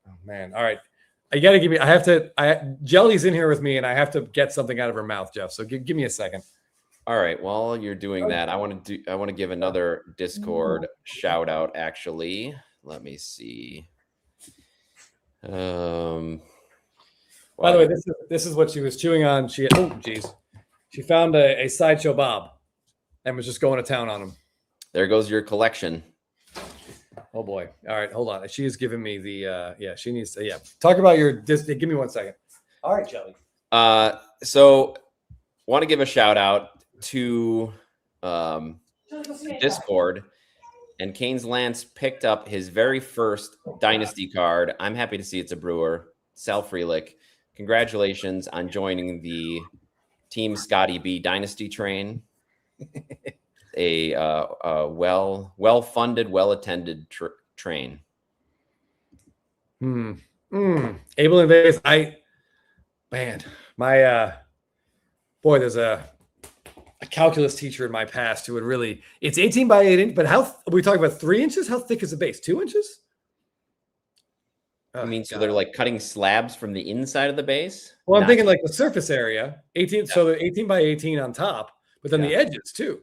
Oh man! All right. You got to give me. Jelly's in here with me, and I have to get something out of her mouth, Jeff. So give me a second. All right. While you're doing that, I want to give another Discord shout out. Actually, let me see. By the way, this is what she was chewing on. She found a Sideshow Bob, and was just going to town on him. There goes your collection. Oh boy! All right, hold on. She is giving me the She needs to talk about your. Give me 1 second. All right, Jelly. So want to give a shout out to Discord, and Canes Lance picked up his very first Dynasty card. I'm happy to see it's a Brewer. Sal Freelick, congratulations on joining the Team Scotty B Dynasty train. A well-funded, well-attended train. Abel and Vegas. There's a calculus teacher in my past who would really, it's 18 by 8 inch, but how are we talking about 3 inches? How thick is the base? 2 inches? I mean, so they're like cutting slabs from the inside of the base? Well, I'm thinking like the surface area, 18. Yeah. So the 18 by 18 on top, but then the edges too.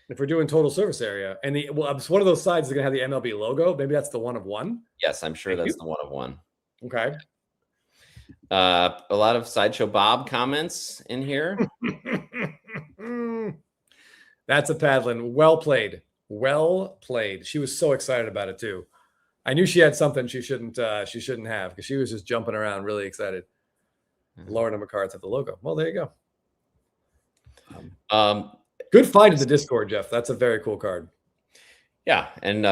If we're doing total surface area, and it's one of those sides is going to have the MLB logo. Maybe that's the 1 of 1. Yes, I'm sure that's the 1 of 1. Okay. A lot of Sideshow Bob comments in here. That's a Padlin. Well played. Well played. She was so excited about it too. I knew she had something she shouldn't have because she was just jumping around, really excited. Lower number cards have the logo. Well, there you go. Good find in the Discord, Jeff. That's a very cool card. Yeah, and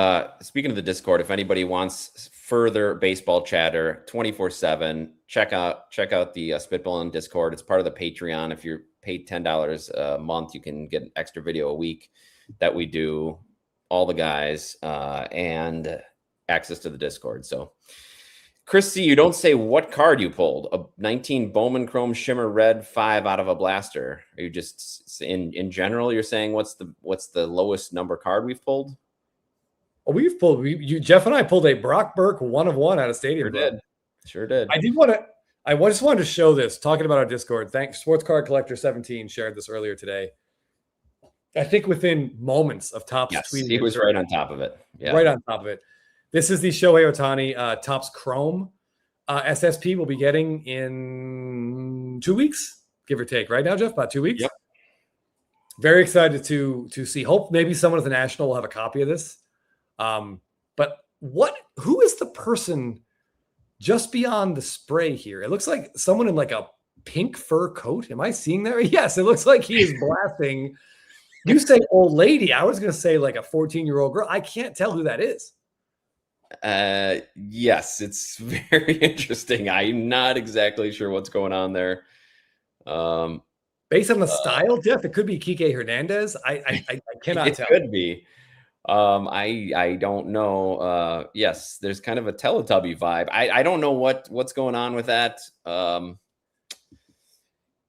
speaking of the Discord, if anybody wants further baseball chatter 24/7, check out the Spitballin' Discord. It's part of the Patreon. If you're paid $10 a month, you can get an extra video a week that we do, all the guys, and access to the Discord. So, Chris C, you don't say what card you pulled. A 19 Bowman Chrome Shimmer Red 5 out of a blaster. Are you just in general? You're saying what's the lowest number card we've pulled? Oh, Jeff and I pulled a Brock Burke 1 of 1 out of Stadium. Sure did. I just wanted to show this, talking about our Discord. Thanks. Sports Card Collector 17 shared this earlier today. I think within moments of Topps tweeting. He was right on top of it. Yeah. Right on top of it. This is the Shohei Ohtani Topps Chrome SSP we'll be getting in 2 weeks, give or take. Right now, Jeff? About 2 weeks? Yep. Very excited to see. Hope maybe someone at the National will have a copy of this. But who is the person just beyond the spray here? It looks like someone in like a pink fur coat. Am I seeing that? Yes, it looks like he is blasting. You say old lady. I was going to say like a 14-year-old girl. I can't tell who that is. Yes, it's very interesting. I'm not exactly sure what's going on there. Based on the style, Jeff, it could be Kike Hernandez. I cannot tell. It could be. I don't know. Yes, there's kind of a Teletubby vibe. I don't know what's going on with that.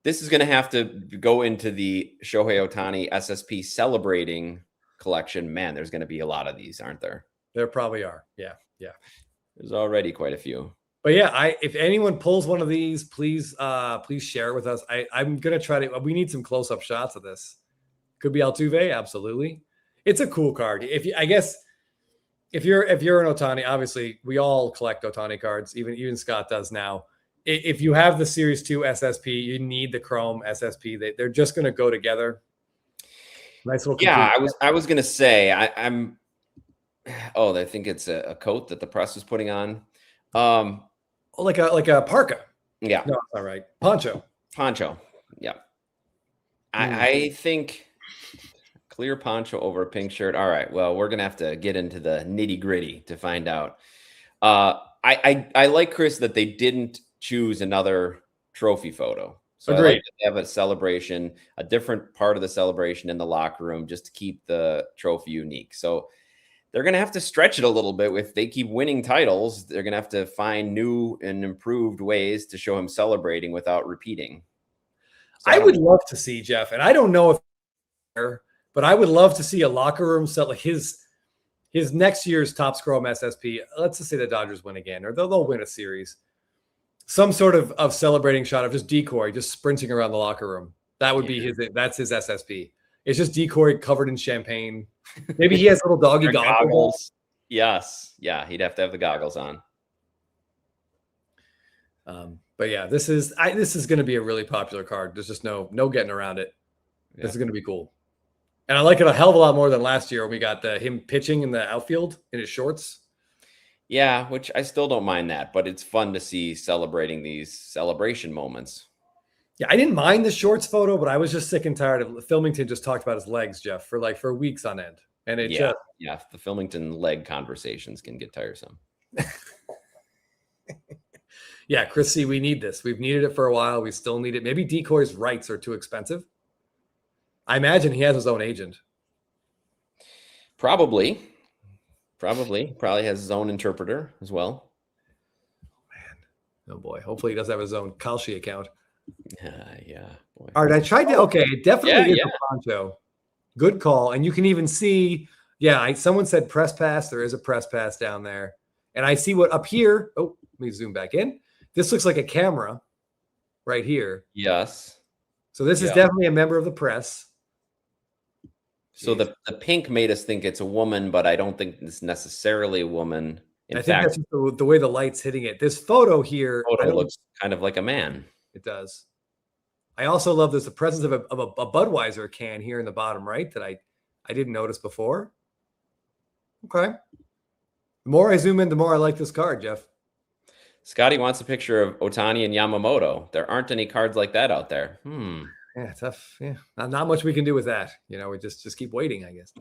This is going to have to go into the Shohei Ohtani SSP celebrating collection. Man, there's going to be a lot of these, aren't there? There probably are. Yeah. There's already quite a few. But yeah, if anyone pulls one of these, please share it with us. I'm gonna try to. We need some close-up shots of this. Could be Altuve, absolutely. It's a cool card. If you're an Ohtani, obviously we all collect Ohtani cards. Even Scott does now. If you have the Series 2 SSP, you need the Chrome SSP. They're just gonna go together. Nice little. Yeah, I was gonna say I'm. Oh, I think it's a coat that the press is putting on. Like a parka. Yeah. No, that's not right. Poncho. Yeah. I think clear poncho over a pink shirt. All right. Well, we're gonna have to get into the nitty gritty to find out. I like, Chris, that they didn't choose another trophy photo. So Agreed. I like that they have a celebration, a different part of the celebration in the locker room, just to keep the trophy unique. So they're going to have to stretch it a little bit. If they keep winning titles, they're going to have to find new and improved ways to show him celebrating without repeating. So I would love to see, Jeff, and I don't know but I would love to see a locker room set like his next year's Topps Chrome SSP. Let's just say the Dodgers win again, or they'll win a series. Some sort of celebrating shot of just decoy, just sprinting around the locker room. That would be that's his SSP. It's just decoy covered in champagne. Maybe he has little doggy goggles. Yes. Yeah. He'd have to have the goggles on. But yeah, this is going to be a really popular card. There's just no getting around it. Yeah. This is going to be cool. And I like it a hell of a lot more than last year when we got him pitching in the outfield in his shorts. Yeah, which I still don't mind that, but it's fun to see celebrating these celebration moments. Yeah, I didn't mind the shorts photo, but I was just sick and tired of Filmington just talked about his legs, Jeff, for weeks on end. And it the Filmington leg conversations can get tiresome. Yeah, Chris C, we need this. We've needed it for a while. We still need it. Maybe Decoy's rights are too expensive. I imagine he has his own agent. Probably. Probably has his own interpreter as well. Man, oh boy. Hopefully he does have his own Kalshi account. Yeah. Boy. All right, I tried to. Okay, it definitely is a poncho. Good call, and you can even see. Yeah, someone said press pass. There is a press pass down there, and I see what up here. Oh, let me zoom back in. This looks like a camera, right here. Yes. So this is definitely a member of the press. So the pink made us think it's a woman, but I don't think it's necessarily a woman. I think that's just the way the light's hitting it. This photo here looks kind of like a man. It does. I also love the presence of a Budweiser can here in the bottom right that I didn't notice before. Okay. The more I zoom in, the more I like this card, Jeff. Scotty wants a picture of Ohtani and Yamamoto. There aren't any cards like that out there. Yeah, tough. Yeah, not much we can do with that. We just keep waiting, I guess.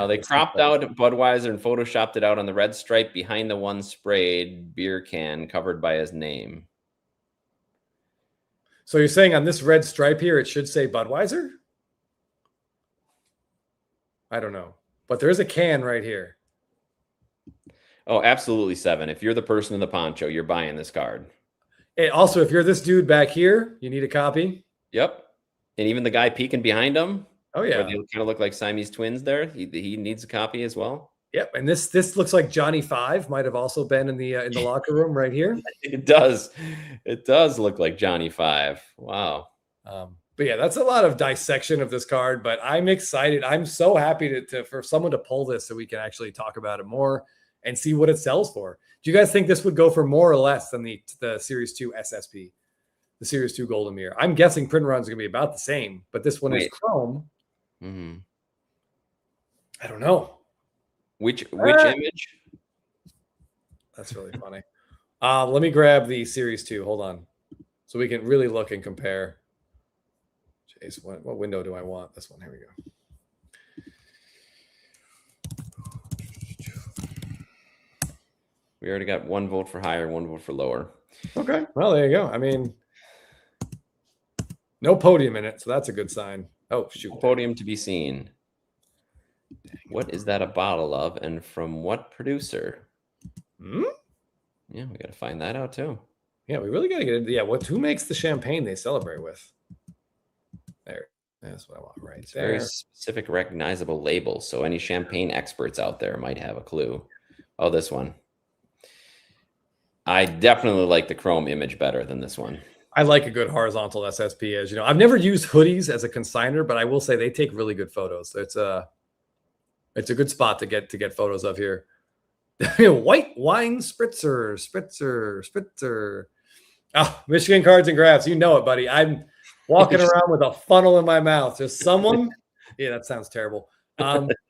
They cropped out Budweiser and photoshopped it out on the red stripe behind the one sprayed beer can covered by his name. So you're saying on this red stripe here, it should say Budweiser? I don't know, but there is a can right here. Oh, absolutely, 7. If you're the person in the poncho, you're buying this card. And also, if you're this dude back here, you need a copy. Yep. And even the guy peeking behind him. Oh, yeah. They kind of look like Siamese twins there. He needs a copy as well. Yep. And this looks like Johnny 5 might have also been in the locker room right here. It does. It does look like Johnny 5. Wow. But yeah, that's a lot of dissection of this card, but I'm excited. I'm so happy for someone to pull this so we can actually talk about it more and see what it sells for. Do you guys think this would go for more or less than the Series 2 SSP, the Series 2 Golden Mirror? I'm guessing print runs are going to be about the same, but this one is chrome. Mm-hmm. I don't know. Which image? That's really funny. Let me grab the Series 2. Hold on. So we can really look and compare. Jeez, what window do I want? This one. Here we go. We already got 1 vote for higher, 1 vote for lower. Okay. Well, there you go. I mean, no podium in it, so that's a good sign. Oh, shoot. No podium to be seen. What is that a bottle of, and from what producer? Yeah, we got to find that out too. Yeah, we really got to get into who makes the champagne they celebrate with? There. That's what I want right there. Very specific, recognizable label. So any champagne experts out there might have a clue. Oh, this one. I definitely like the chrome image better than this one. I like a good horizontal SSP. As you know, I've never used hoodies as a consigner, but I will say they take really good photos. It's a good spot to get photos of here. White wine spritzer. Oh, Michigan Cards and Graphs. You know it, buddy. I'm walking around with a funnel in my mouth. Just someone. Yeah, that sounds terrible. Edit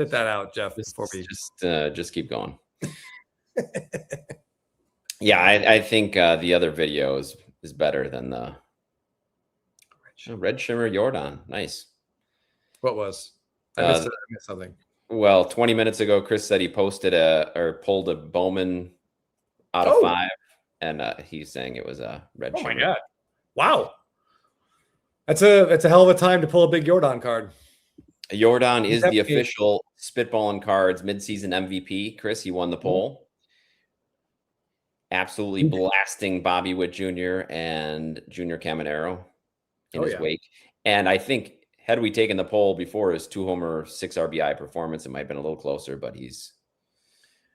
that out, Jeff. Just keep going. Yeah, I think the other video is better than the Red Shimmer Jordan. Nice. What was? I missed something. Well, 20 minutes ago, Chris said he pulled a Bowman out of 5, and he's saying it was a Red Shimmer. Oh my God! Wow, that's a hell of a time to pull a big Jordan card. Jordan is the official Spitballin' Cards midseason MVP. Chris, he won the poll. Absolutely blasting Bobby Witt Jr. and Junior Caminero in his wake. And I think had we taken the poll before his 2-homer, 6 RBI performance, it might have been a little closer, but he's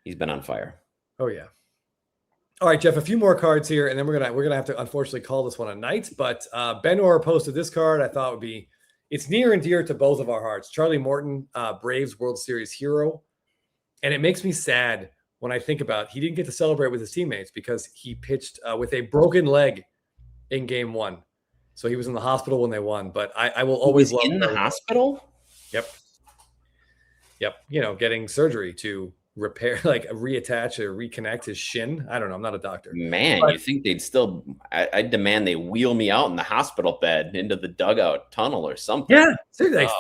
been on fire. Oh yeah. All right, Jeff, a few more cards here, and then we're gonna have to unfortunately call this one a night. But Ben Orr posted this card. I thought it's near and dear to both of our hearts. Charlie Morton, Braves World Series hero, and it makes me sad when I think about he didn't get to celebrate with his teammates because he pitched with a broken leg in Game 1. So he was in the hospital when they won. But I will always love in the hospital. Yep. Getting surgery to repair, reattach or reconnect his shin. I don't know. I'm not a doctor. Man, you think they'd still? I demand they wheel me out in the hospital bed into the dugout tunnel or something. Yeah,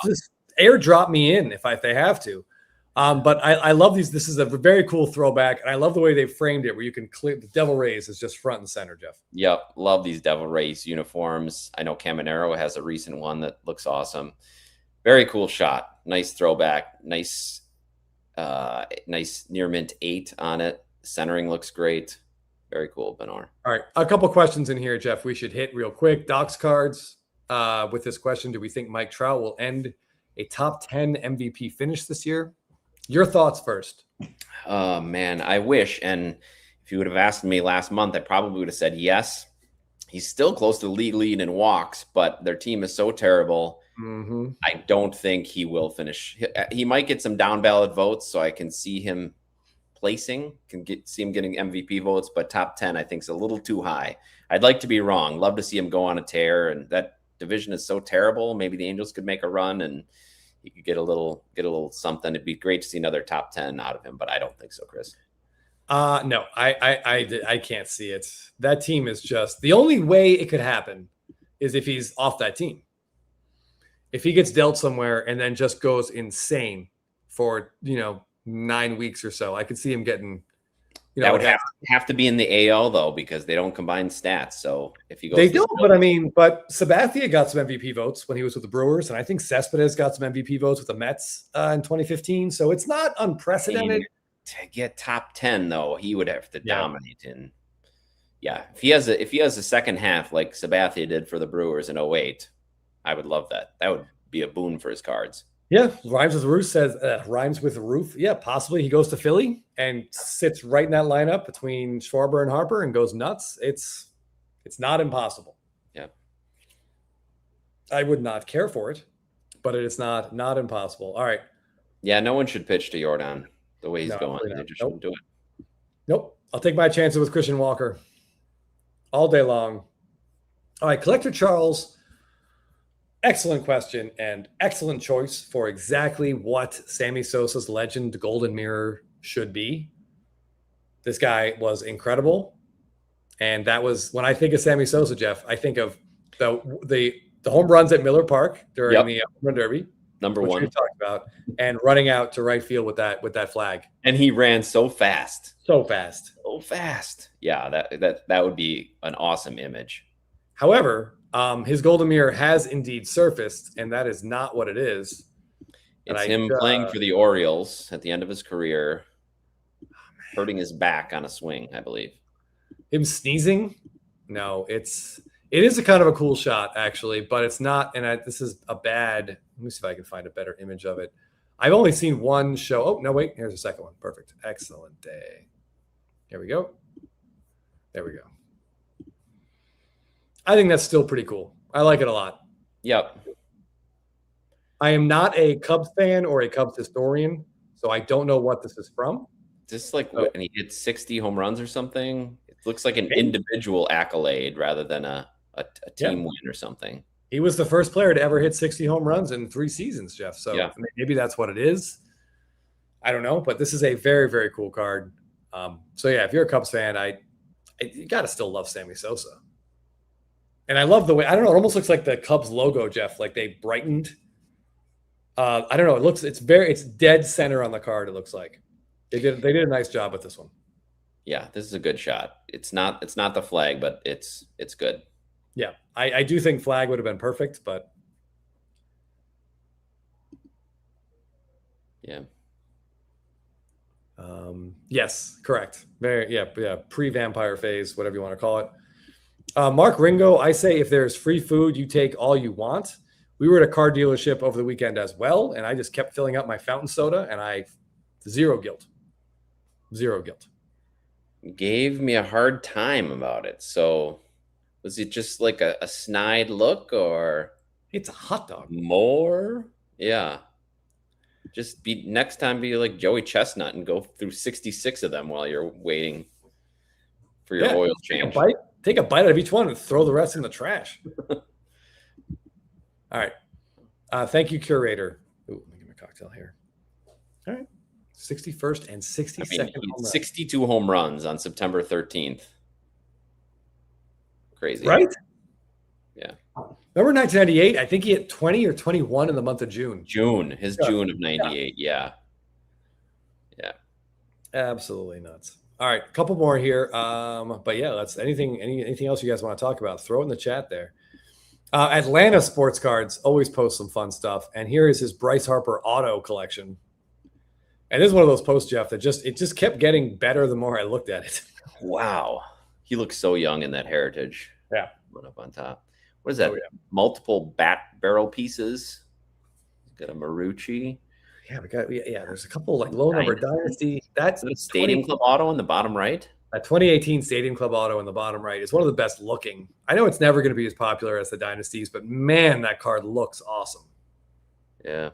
just airdrop me in if they have to. But I love these. This is a very cool throwback, and I love the way they framed it, where you can clear the Devil Rays is just front and center, Jeff. Yep, love these Devil Rays uniforms. I know Caminero has a recent one that looks awesome. Very cool shot. nice throwback, nice near mint 8 on it. Centering looks great. Very cool, Benor. All right, a couple questions in here, Jeff. We should hit real quick. Docs cards. With this question, do we think Mike Trout will end a top 10 MVP finish this year? Your thoughts first. Oh man, I wish. And if you would have asked me last month, I probably would have said yes. He's still close to the league lead in walks, but their team is so terrible. Mm-hmm. I don't think he will finish. He might get some down ballot votes, so I can see him placing, see him getting MVP votes, but top 10 I think is a little too high. I'd like to be wrong. Love to see him go on a tear, and that division is so terrible. Maybe the Angels could make a run and he could get a little something. It'd be great to see another top 10 out of him, but I don't think so, Chris. No, I can't see it. That team is just, the only way it could happen is if he's off that team. If he gets dealt somewhere and then just goes insane for 9 weeks or so, I could see him getting. That would have to be in the AL though, because they don't combine stats. So if he goes, they don't. But Sabathia got some MVP votes when he was with the Brewers, and I think Cespedes got some MVP votes with the Mets in 2015. So it's not unprecedented. To get top 10 though, he would have to dominate. And if he has a second half like Sabathia did for the Brewers in 08, I would love that. That would be a boon for his cards. Yeah, rhymes with Ruth says rhymes with Ruth. Yeah, possibly he goes to Philly and sits right in that lineup between Schwarber and Harper and goes nuts. It's not impossible. Yeah, I would not care for it, but it is not impossible. All right. Yeah, no one should pitch to Jordan the way he's going. They just shouldn't do it. Nope. I'll take my chances with Christian Walker all day long. All right, Collector Charles. Excellent question and excellent choice for exactly what Sammy Sosa's legend Golden Mirror should be. This guy was incredible. And that was, when I think of Sammy Sosa, Jeff, I think of the home runs at Miller Park during the home run derby. Number one. We talked about, and running out to right field with that flag. And he ran so fast. So fast. Yeah, that would be an awesome image. However, his Golden Mirror has indeed surfaced, and that is not what it is. It's him playing for the Orioles at the end of his career, hurting his back on a swing, I believe. Him sneezing? No, it is a kind of a cool shot, actually, but it's not. And this is a bad. Let me see if I can find a better image of it. I've only seen one show. Oh, no, wait. Here's a second one. Perfect. Excellent day. Here we go. There we go. I think that's still pretty cool. I like it a lot. Yep. I am not a Cubs fan or a Cubs historian, so I don't know what this is from. Just like when he hit 60 home runs or something. It looks like an individual accolade rather than a team win or something. He was the first player to ever hit 60 home runs in 3 seasons, Jeff. So maybe that's what it is. I don't know, but this is a very, very cool card. If you're a Cubs fan, you got to still love Sammy Sosa. And I love the way, I don't know, it almost looks like the Cubs logo, Jeff, like they brightened. I don't know. It's dead center on the card. It looks like they did a nice job with this one. Yeah, this is a good shot. It's not the flag, but it's good. Yeah, I do think flag would have been perfect, but yeah. Yes, correct. Pre-vampire phase, whatever you want to call it. Mark Ringo, I say if there's free food, you take all you want. We were at a car dealership over the weekend as well, and I just kept filling up my fountain soda, and zero guilt. Gave me a hard time about it. So was it just like a snide look, or it's a hot dog? More? Yeah. Just next time be like Joey Chestnut and go through 66 of them while you're waiting for your oil change. Take a bite out of each one and throw the rest in the trash. All right. Thank you, curator. Ooh, let me get my cocktail here. All right. 61st and 62nd. 62 home runs on September 13th. Crazy. Right? Yeah. Remember 1998? I think he hit 20 or 21 in the month of June. June of 98. Yeah. Absolutely nuts. All right, a couple more here. But yeah, anything else you guys want to talk about? Throw it in the chat there. Atlanta Sports Cards always post some fun stuff. And here is his Bryce Harper auto collection. And this is one of those posts, Jeff, that just kept getting better the more I looked at it. Wow. He looks so young in that heritage. Yeah. One up on top. What is that? Oh, yeah. Multiple bat barrel pieces. Got a Marucci. Yeah, there's a couple like low number Dynasty. That's a Stadium Club auto in the bottom right. A 2018 Stadium Club auto in the bottom right is one of the best looking. I know it's never going to be as popular as the Dynasties, but man, that card looks awesome. Yeah,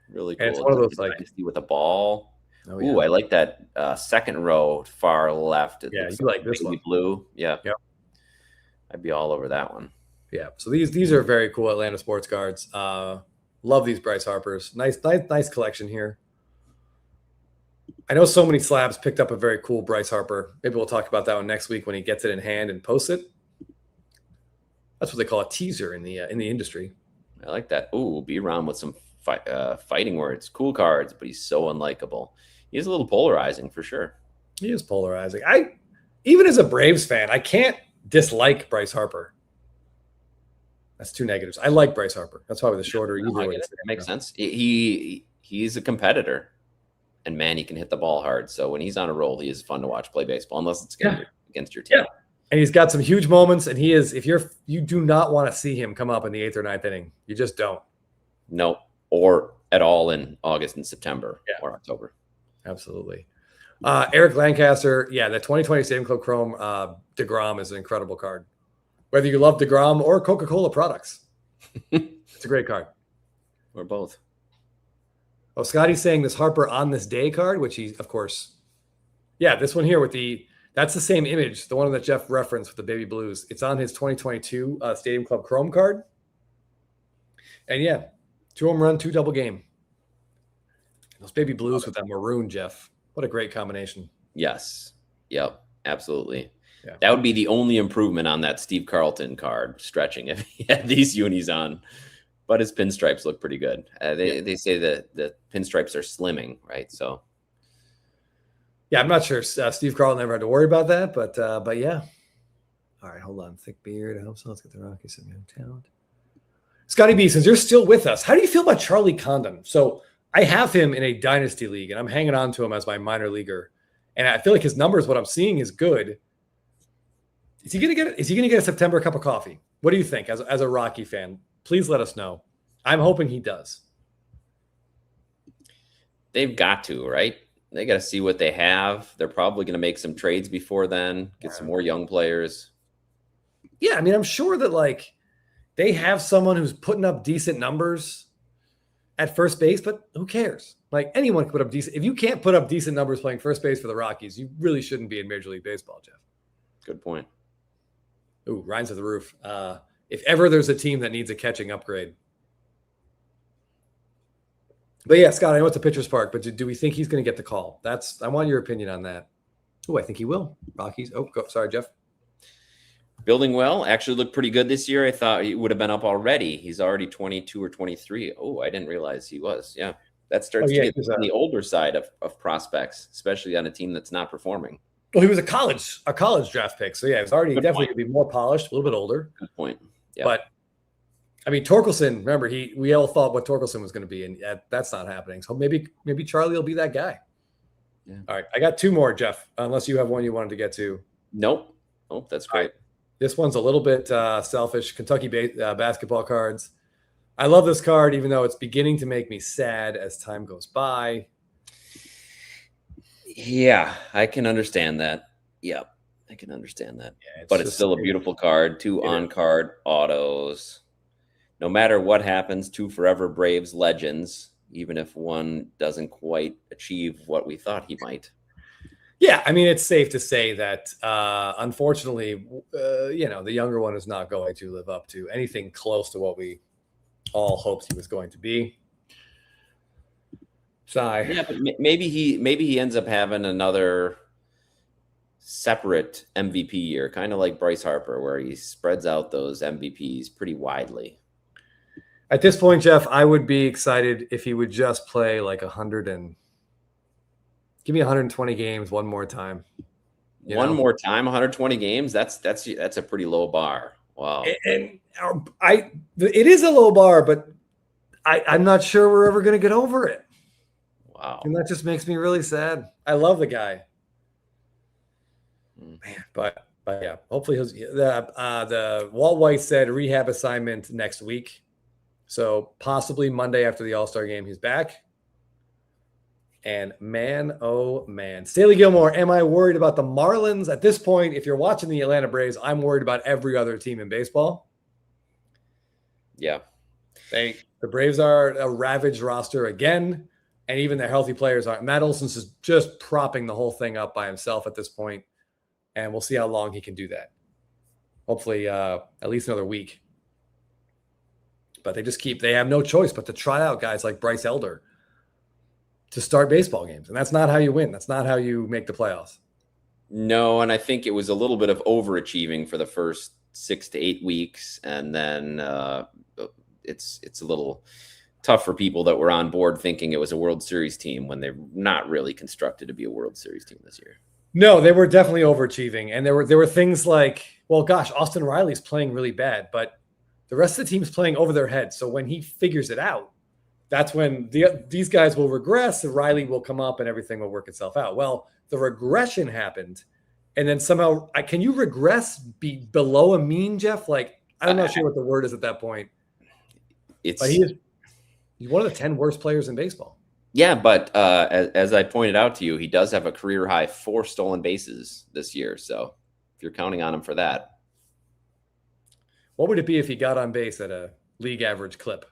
really cool. And it's one of those like Dynasty with a ball. Oh, yeah. Ooh, I like that second row far left. Yeah, you like this one. Blue. Yeah. Yep. I'd be all over that one. Yeah. So these are very cool Atlanta Sports Cards. Love these Bryce Harpers. Nice collection here. I know so many slabs picked up a very cool Bryce Harper. Maybe we'll talk about that one next week when he gets it in hand and posts it. That's what they call a teaser in the industry. I like that. Ooh, B-Ron with some fighting words. Cool cards, but he's so unlikable. He's a little polarizing for sure. He is polarizing. Even as a Braves fan, I can't dislike Bryce Harper. That's two negatives. I like Bryce Harper. That's probably the shorter. It makes sense. He's a competitor, and man, he can hit the ball hard. So when he's on a roll, he is fun to watch play baseball, unless it's against your team. Yeah. And he's got some huge moments, and he is. If you do not want to see him come up in the 8th or 9th inning, you just don't. No, or at all in August and September or October. Absolutely. Eric Lancaster, the 2020 Stadium Club Chrome DeGrom is an incredible card. Whether you love DeGrom or Coca-Cola products, it's a great card. Or both. Oh, Scotty's saying this Harper on this day card, which he, of course, this one here with that's the same image, the one that Jeff referenced with the baby blues. It's on his 2022 Stadium Club Chrome card. And 2 home run, 2 double game. Those baby blues with that maroon, Jeff. What a great combination. Yes. Yep. Absolutely. Yeah. That would be the only improvement on that Steve Carlton card, stretching, if he had these unis on. But his pinstripes look pretty good. They say that the pinstripes are slimming, right? So, I'm not sure. Steve Carlton never had to worry about that, but yeah. All right, hold on. Thick beard. I hope so. Let's get the Rockies some young talent. Scotty B, since you're still with us, how do you feel about Charlie Condon? So I have him in a dynasty league, and I'm hanging on to him as my minor leaguer. And I feel like his numbers, what I'm seeing, is good. Is he gonna get a September cup of coffee? What do you think as a Rocky fan? Please let us know. I'm hoping he does. They've got to, right? They got to see what they have. They're probably going to make some trades before then, get some more young players. Yeah, I mean, I'm sure that they have someone who's putting up decent numbers at first base, but who cares? Anyone can put up decent. If you can't put up decent numbers playing first base for the Rockies, you really shouldn't be in Major League Baseball, Jeff. Good point. Ooh, Ryan's to the roof. If ever there's a team that needs a catching upgrade. But yeah, Scott, I know it's a pitcher's park, but do we think he's going to get the call? I want your opinion on that. Oh, I think he will. Rockies. Oh, sorry, Jeff. Building well. Actually looked pretty good this year. I thought he would have been up already. He's already 22 or 23. Oh, I didn't realize he was. Yeah. That starts to get on the older side of prospects, especially on a team that's not performing. Well, he was a college draft pick. So, he's already definitely going to be more polished, a little bit older. Good point. Yeah. But, I mean, Torkelson, remember, we all thought what Torkelson was going to be, and that's not happening. So maybe Charlie will be that guy. Yeah. All right. I got 2 more, Jeff, unless you have one you wanted to get to. Nope. Oh, that's great. Right. This one's a little bit selfish. Kentucky basketball cards. I love this card, even though it's beginning to make me sad as time goes by. Yeah, I can understand that. Yeah, I can understand that. Yeah, but it's still a beautiful card. 2 on-card autos. No matter what happens, 2 forever Braves legends, even if one doesn't quite achieve what we thought he might. Yeah, I mean, it's safe to say that, unfortunately, the younger one is not going to live up to anything close to what we all hoped he was going to be. Sigh. Yeah, but maybe he ends up having another separate MVP year, kind of like Bryce Harper, where he spreads out those MVPs pretty widely. At this point, Jeff, I would be excited if he would just play give me 120 games one more time. More time, 120 games. That's a pretty low bar. Wow. And it is a low bar, but I'm not sure we're ever going to get over it. Wow. And that just makes me really sad. I love the guy. Man, but yeah, hopefully the Walt White said rehab assignment next week. So possibly Monday after the All-Star game, he's back. And man, oh man. Staley Gilmore, am I worried about the Marlins? At this point, if you're watching the Atlanta Braves, I'm worried about every other team in baseball. Yeah. The Braves are a ravaged roster again, and even their healthy players aren't. Matt Olson's is just propping the whole thing up by himself at this point, and we'll see how long he can do that. Hopefully, at least another week. But they have no choice but to try out guys like Bryce Elder to start baseball games. And that's not how you win. That's not how you make the playoffs. No, and I think it was a little bit of overachieving for the first 6 to 8 weeks. And then it's a little tough for people that were on board thinking it was a World Series team when they're not really constructed to be a World Series team this year. No, they were definitely overachieving. And there were things like, well, gosh, Austin Riley's playing really bad, but the rest of the team's playing over their heads. So when he figures it out, that's when these guys will regress and Riley will come up and everything will work itself out. Well, the regression happened. And then somehow, can you regress below a mean, Jeff? Like, I'm not sure what the word is at that point. But he's one of the 10 worst players in baseball. Yeah, but as I pointed out to you, he does have a career high 4 stolen bases this year. So if you're counting on him for that. What would it be if he got on base at a league average clip?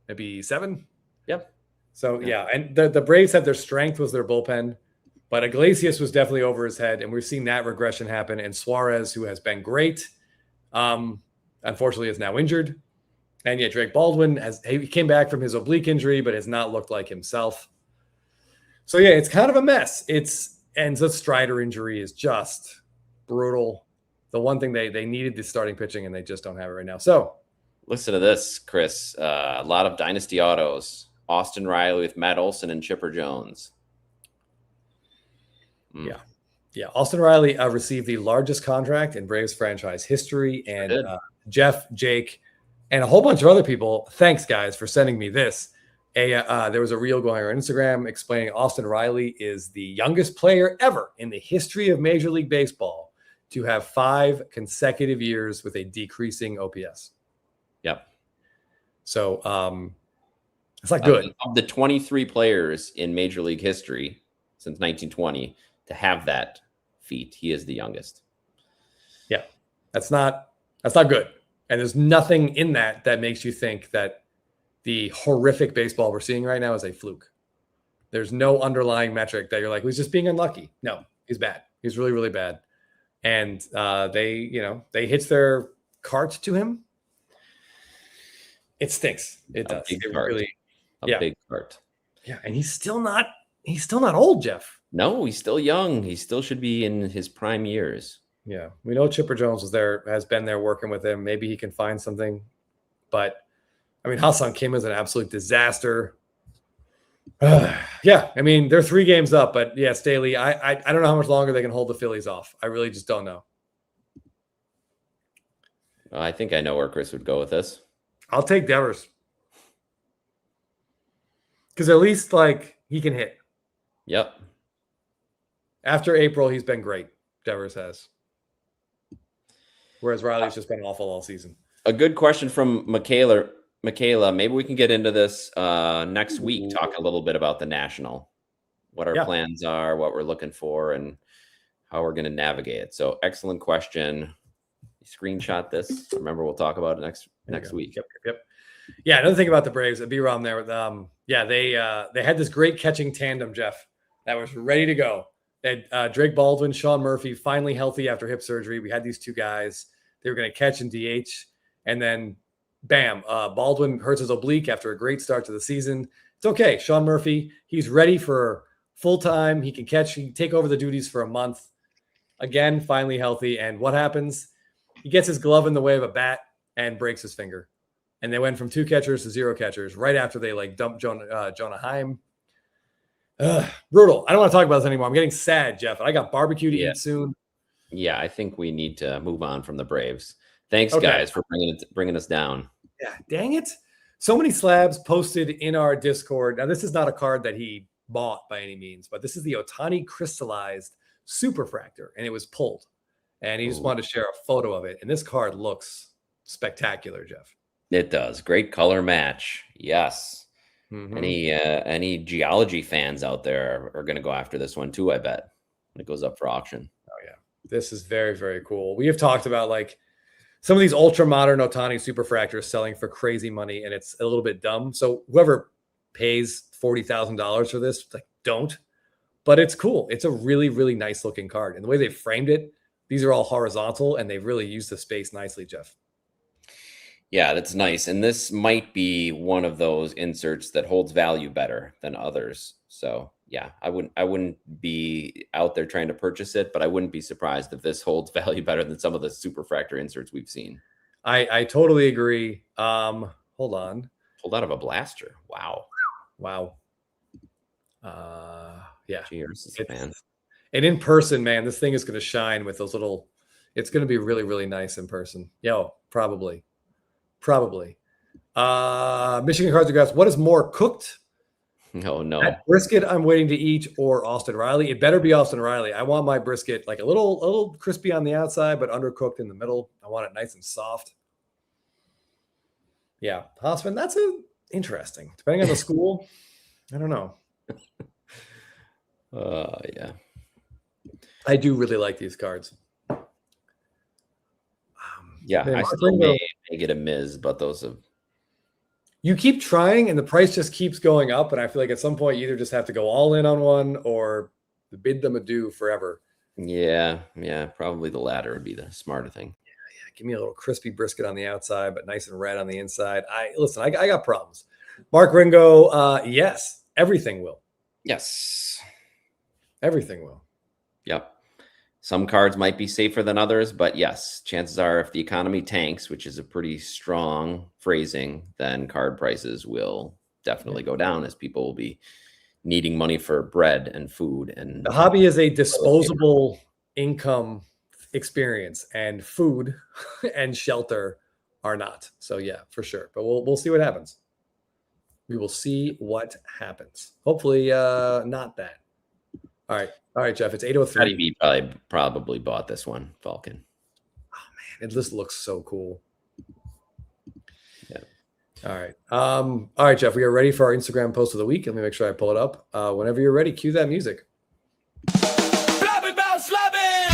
Maybe 7? Yep. So, yeah. And the Braves had their strength was their bullpen, but Iglesias was definitely over his head. And we've seen that regression happen. And Suarez, who has been great, unfortunately is now injured. And yet Drake Baldwin he came back from his oblique injury, but has not looked like himself. So, yeah, it's kind of a mess. And the Strider injury is just brutal. The one thing they needed the starting pitching, and they just don't have it right now. So listen to this, Chris. A lot of dynasty autos. Austin Riley with Matt Olson and Chipper Jones. Yeah. Austin Riley received the largest contract in Braves franchise history, and Jeff, Jake, and a whole bunch of other people. Thanks, guys, for sending me this. There was a reel going on Instagram explaining Austin Riley is the youngest player ever in the history of Major League Baseball to have 5 consecutive years with a decreasing OPS. Yep. So it's not good. Of the 23 players in Major League history since 1920 to have that feat, he is the youngest. Yeah, that's not good. And there's nothing in that makes you think that the horrific baseball we're seeing right now is a fluke. There's no underlying metric that you're like, he's just being unlucky. No, he's bad. He's really, really bad. And they hitch their cart to him. It stinks. It does. Big cart. Yeah, and he's still not old, Jeff. No, he's still young. He still should be in his prime years. Yeah, we know Chipper Jones has been there working with him. Maybe he can find something. But I mean, Ha-Seong Kim is an absolute disaster. Yeah, I mean, they're 3 games up, but yeah, Staley, I don't know how much longer they can hold the Phillies off. I really just don't know. I think I know where Chris would go with this. I'll take Devers. Because at least, he can hit. Yep. After April, he's been great. Devers has. Whereas Riley's just been awful all season. A good question from Michaela. Maybe we can get into this next week, talk a little bit about the National, what our plans are, what we're looking for, and how we're going to navigate it. So excellent question. Screenshot this. Remember, we'll talk about it next week. Yep. Yeah, another thing about the Braves, I'd be around there with they had this great catching tandem, Jeff, that was ready to go. They had Drake Baldwin, Sean Murphy, finally healthy after hip surgery. We had these 2 guys. They were going to catch and DH, and then bam, Baldwin hurts his oblique after a great start to the season. It's okay. Sean Murphy, he's ready for full time. He can catch, he can take over the duties for a month. Again, finally healthy. And what happens? He gets his glove in the way of a bat and breaks his finger. And they went from 2 catchers to 0 catchers right after they dumped Jonah Heim. Brutal. I don't want to talk about this anymore. I'm getting sad, Jeff. I got barbecue to eat soon. Yeah, I think we need to move on from the Braves. Thanks, guys, for bringing us down. Yeah, dang it. So many slabs posted in our Discord. Now, this is not a card that he bought by any means, but this is the Ohtani crystallized superfractor, and it was pulled. And he just wanted to share a photo of it. And this card looks spectacular, Jeff. It does. Great color match. Yes. Any geology fans out there are going to go after this one too, I bet, when it goes up for auction. Oh, yeah. This is very, very cool. We have talked about like some of these ultra modern Ohtani superfractors selling for crazy money, and it's a little bit dumb. So whoever pays $40,000 for this, like, don't. But it's cool. It's a really, really nice looking card. And the way they framed it, these are all horizontal, and they've really used the space nicely, Jeff. Yeah, that's nice. And this might be one of those inserts that holds value better than others. So yeah, I wouldn't be out there trying to purchase it, but I wouldn't be surprised if this holds value better than some of the superfractor inserts we've seen. I totally agree. Hold on. Pulled out of a blaster. Wow. Yeah. Cheers, man. And in person, man, this thing is going to shine with those little, it's going to be really, really nice in person. Probably. Michigan Cards and Graphs. What is more cooked? Oh, no. That brisket I'm waiting to eat, or Austin Riley? It better be Austin Riley. I want my brisket like a little crispy on the outside, but undercooked in the middle. I want it nice and soft. Yeah. Hossman, that's interesting. Depending on the school, I don't know. Yeah. I do really like these cards. Yeah, I still may get a Miz, but those have. You keep trying, and the price just keeps going up. And I feel like at some point, you either just have to go all in on one or bid them adieu forever. Yeah, probably the latter would be the smarter thing. Yeah. Give me a little crispy brisket on the outside, but nice and red on the inside. I got problems. Mark Ringo, yes, everything will. Yes, everything will. Yep. Some cards might be safer than others, but yes, chances are if the economy tanks, which is a pretty strong phrasing, then card prices will definitely go down as people will be needing money for bread and food. And the hobby is a disposable income experience, and food and shelter are not. So yeah, for sure. But we'll see what happens. We will see what happens. Hopefully not that. All right, Jeff. It's 8:03. Patty B probably bought this one, Falcon. Oh man, it just looks so cool. Yeah. All right, Jeff. We are ready for our Instagram post of the week. Let me make sure I pull it up. Whenever you're ready, cue that music. Blabbin bounce, Blabbin!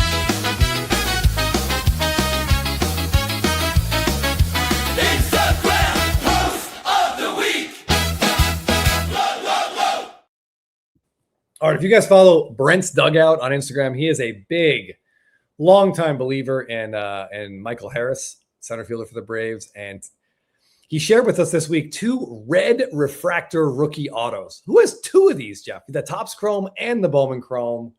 Instagram post of the week. All right, if you guys follow Brent's Dugout on Instagram, he is a big, longtime believer in Michael Harris, center fielder for the Braves. And he shared with us this week 2 red refractor rookie autos. Who has 2 of these, Jeff? The Topps Chrome and the Bowman Chrome.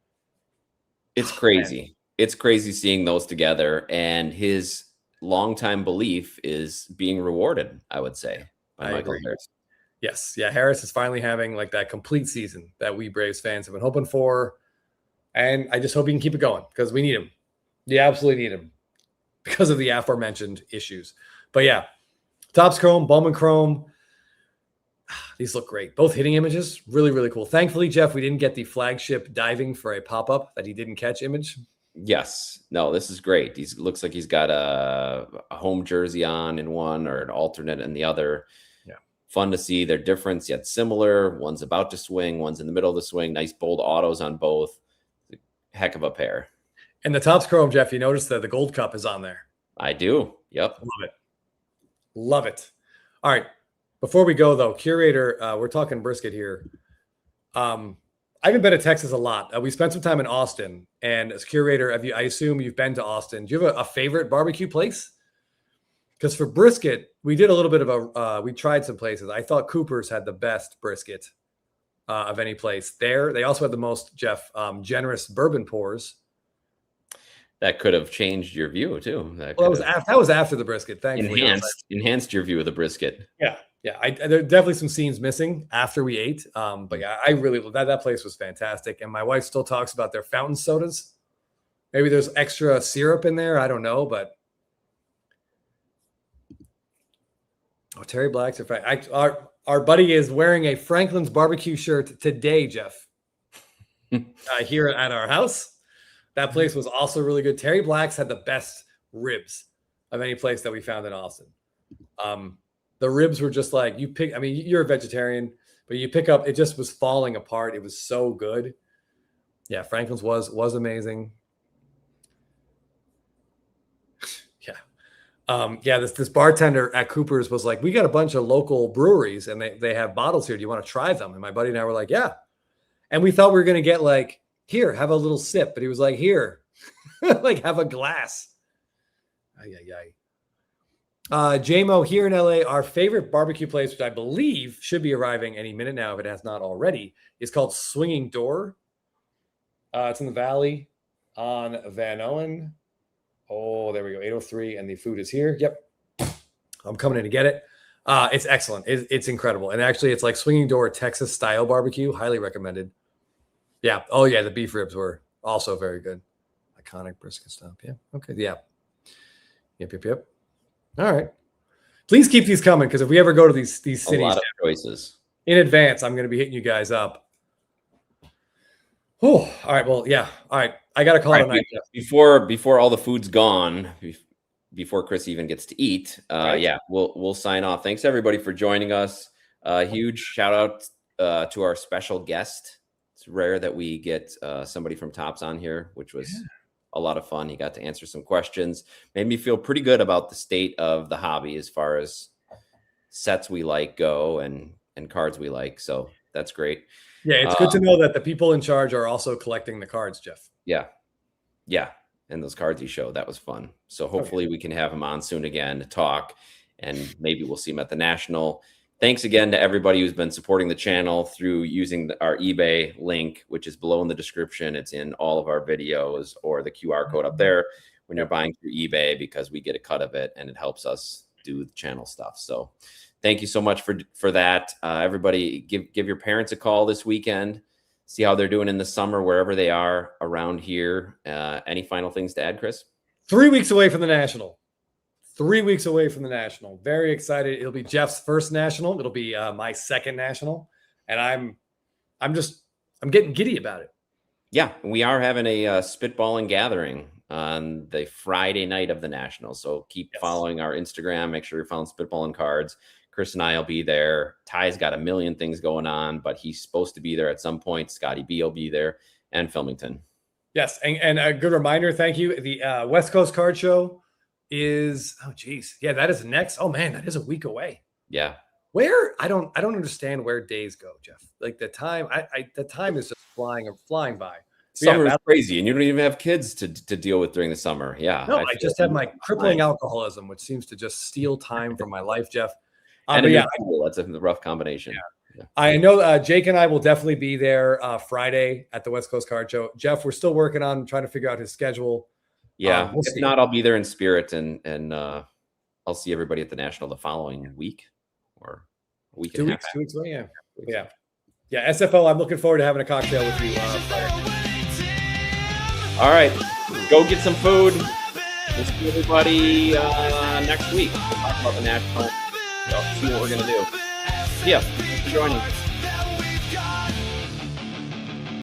It's crazy. Man. It's crazy seeing those together. And his longtime belief is being rewarded, I would say, by Michael Harris. Yes. Yeah. Harris is finally having like that complete season that we Braves fans have been hoping for. And I just hope he can keep it going because we need him. You absolutely need him because of the aforementioned issues. But yeah, Topps Chrome, Bowman Chrome. These look great. Both hitting images. Really, really cool. Thankfully, Jeff, we didn't get the flagship diving for a pop-up that he didn't catch image. Yes. No, this is great. He looks like he's got a home jersey on in one or an alternate in the other. Fun to see their difference, yet similar. One's about to swing, one's in the middle of the swing. Nice bold autos on both. Heck of a pair. And the Topps Chrome, Jeff, you notice that the Gold Cup is on there. I do. Yep. Love it. All right. Before we go, though, Curator, we're talking brisket here. I haven't been to Texas a lot. We spent some time in Austin. And as Curator, I assume you've been to Austin. Do you have a favorite barbecue place? Because for brisket, we did a little bit of we tried some places. I thought Cooper's had the best brisket of any place there. They also had the most, Jeff, generous bourbon pours. That could have changed your view too. That was after the brisket. Thankfully, enhanced your view of the brisket. Yeah. There are definitely some scenes missing after we ate. But yeah, I really that place was fantastic. And my wife still talks about their fountain sodas. Maybe there's extra syrup in there. I don't know, but Oh, Terry Blacks are fine. Our buddy is wearing a Franklin's barbecue shirt today, Jeff. Here at our house. That place was also really good. Terry Blacks had the best ribs of any place that we found in Austin. The ribs were just like you pick. I mean, you're a vegetarian, but you pick up. It just was falling apart. It was so good. Yeah, Franklin's was amazing. Yeah. This bartender at Cooper's was like, we got a bunch of local breweries and they have bottles here. Do you want to try them? And my buddy and I were like, yeah. And we thought we were going to get like, here, have a little sip. But he was like, here, like have a glass. JMO here in LA, our favorite barbecue place, which I believe should be arriving any minute now, if it has not already, is called Swinging Door. It's in the Valley on Van Owen. Oh, there we go. 803. And the food is here. Yep. I'm coming in to get it. It's excellent. It's incredible. And actually, it's like Swinging Door Texas style barbecue. Highly recommended. Yeah. Oh, yeah. The beef ribs were also very good. Iconic brisket stuff. Yeah. Okay. Yeah. Yep. All right. Please keep these coming because if we ever go to these cities, a lot of choices in advance, I'm going to be hitting you guys up. Oh, all right. Well, yeah. All right. I got to call it a night. Before all the food's gone, before Chris even gets to eat, yeah, we'll sign off. Thanks everybody for joining us. Huge shout out to our special guest. It's rare that we get somebody from Topps on here, which was a lot of fun. He got to answer some questions. Made me feel pretty good about the state of the hobby as far as sets we like go and cards we like. So that's great. Yeah, it's good to know that the people in charge are also collecting the cards, Jeff. Yeah. And those cards he showed, that was fun. So hopefully we can have him on soon again to talk, and maybe we'll see him at the National. Thanks again to everybody who's been supporting the channel through using our eBay link, which is below in the description. It's in all of our videos, or the QR code up there when you're buying through eBay, because we get a cut of it and it helps us do the channel stuff. So thank you so much for that. Everybody give your parents a call this weekend. See how they're doing in the summer, wherever they are around here. Any final things to add, Chris? 3 weeks away from the National. 3 weeks away from the National. Very excited. It'll be Jeff's first National. It'll be my second National. And I'm getting giddy about it. Yeah, we are having a spitballing gathering on the Friday night of the National. So keep following our Instagram. Make sure you're following Spitballing Cards. Chris and I will be there. Ty's got a million things going on, but he's supposed to be there at some point. Scotty B will be there, and Filmington. Yes, and a good reminder. Thank you. The West Coast Card Show is that is next. Oh man, that is a week away. Yeah. Where I don't understand where days go, Jeff. Like the time, the time is just flying by. Summer is crazy, and you don't even have kids to deal with during the summer. Yeah. No, I just have my crippling alcoholism, which seems to just steal time from my life, Jeff. And yeah, that's a rough combination. Yeah. I know Jake and I will definitely be there Friday at the West Coast Card Show. Jeff, we're still working on trying to figure out his schedule. Yeah, if not, I'll be there in spirit, and I'll see everybody at the National the following week or a week. 2 weeks. 2 weeks away. Yeah. SFO. I'm looking forward to having a cocktail with you. All right, go get some food. We'll see everybody next week. We'll talk about the National. See what we're gonna do. Yeah, thanks for joining.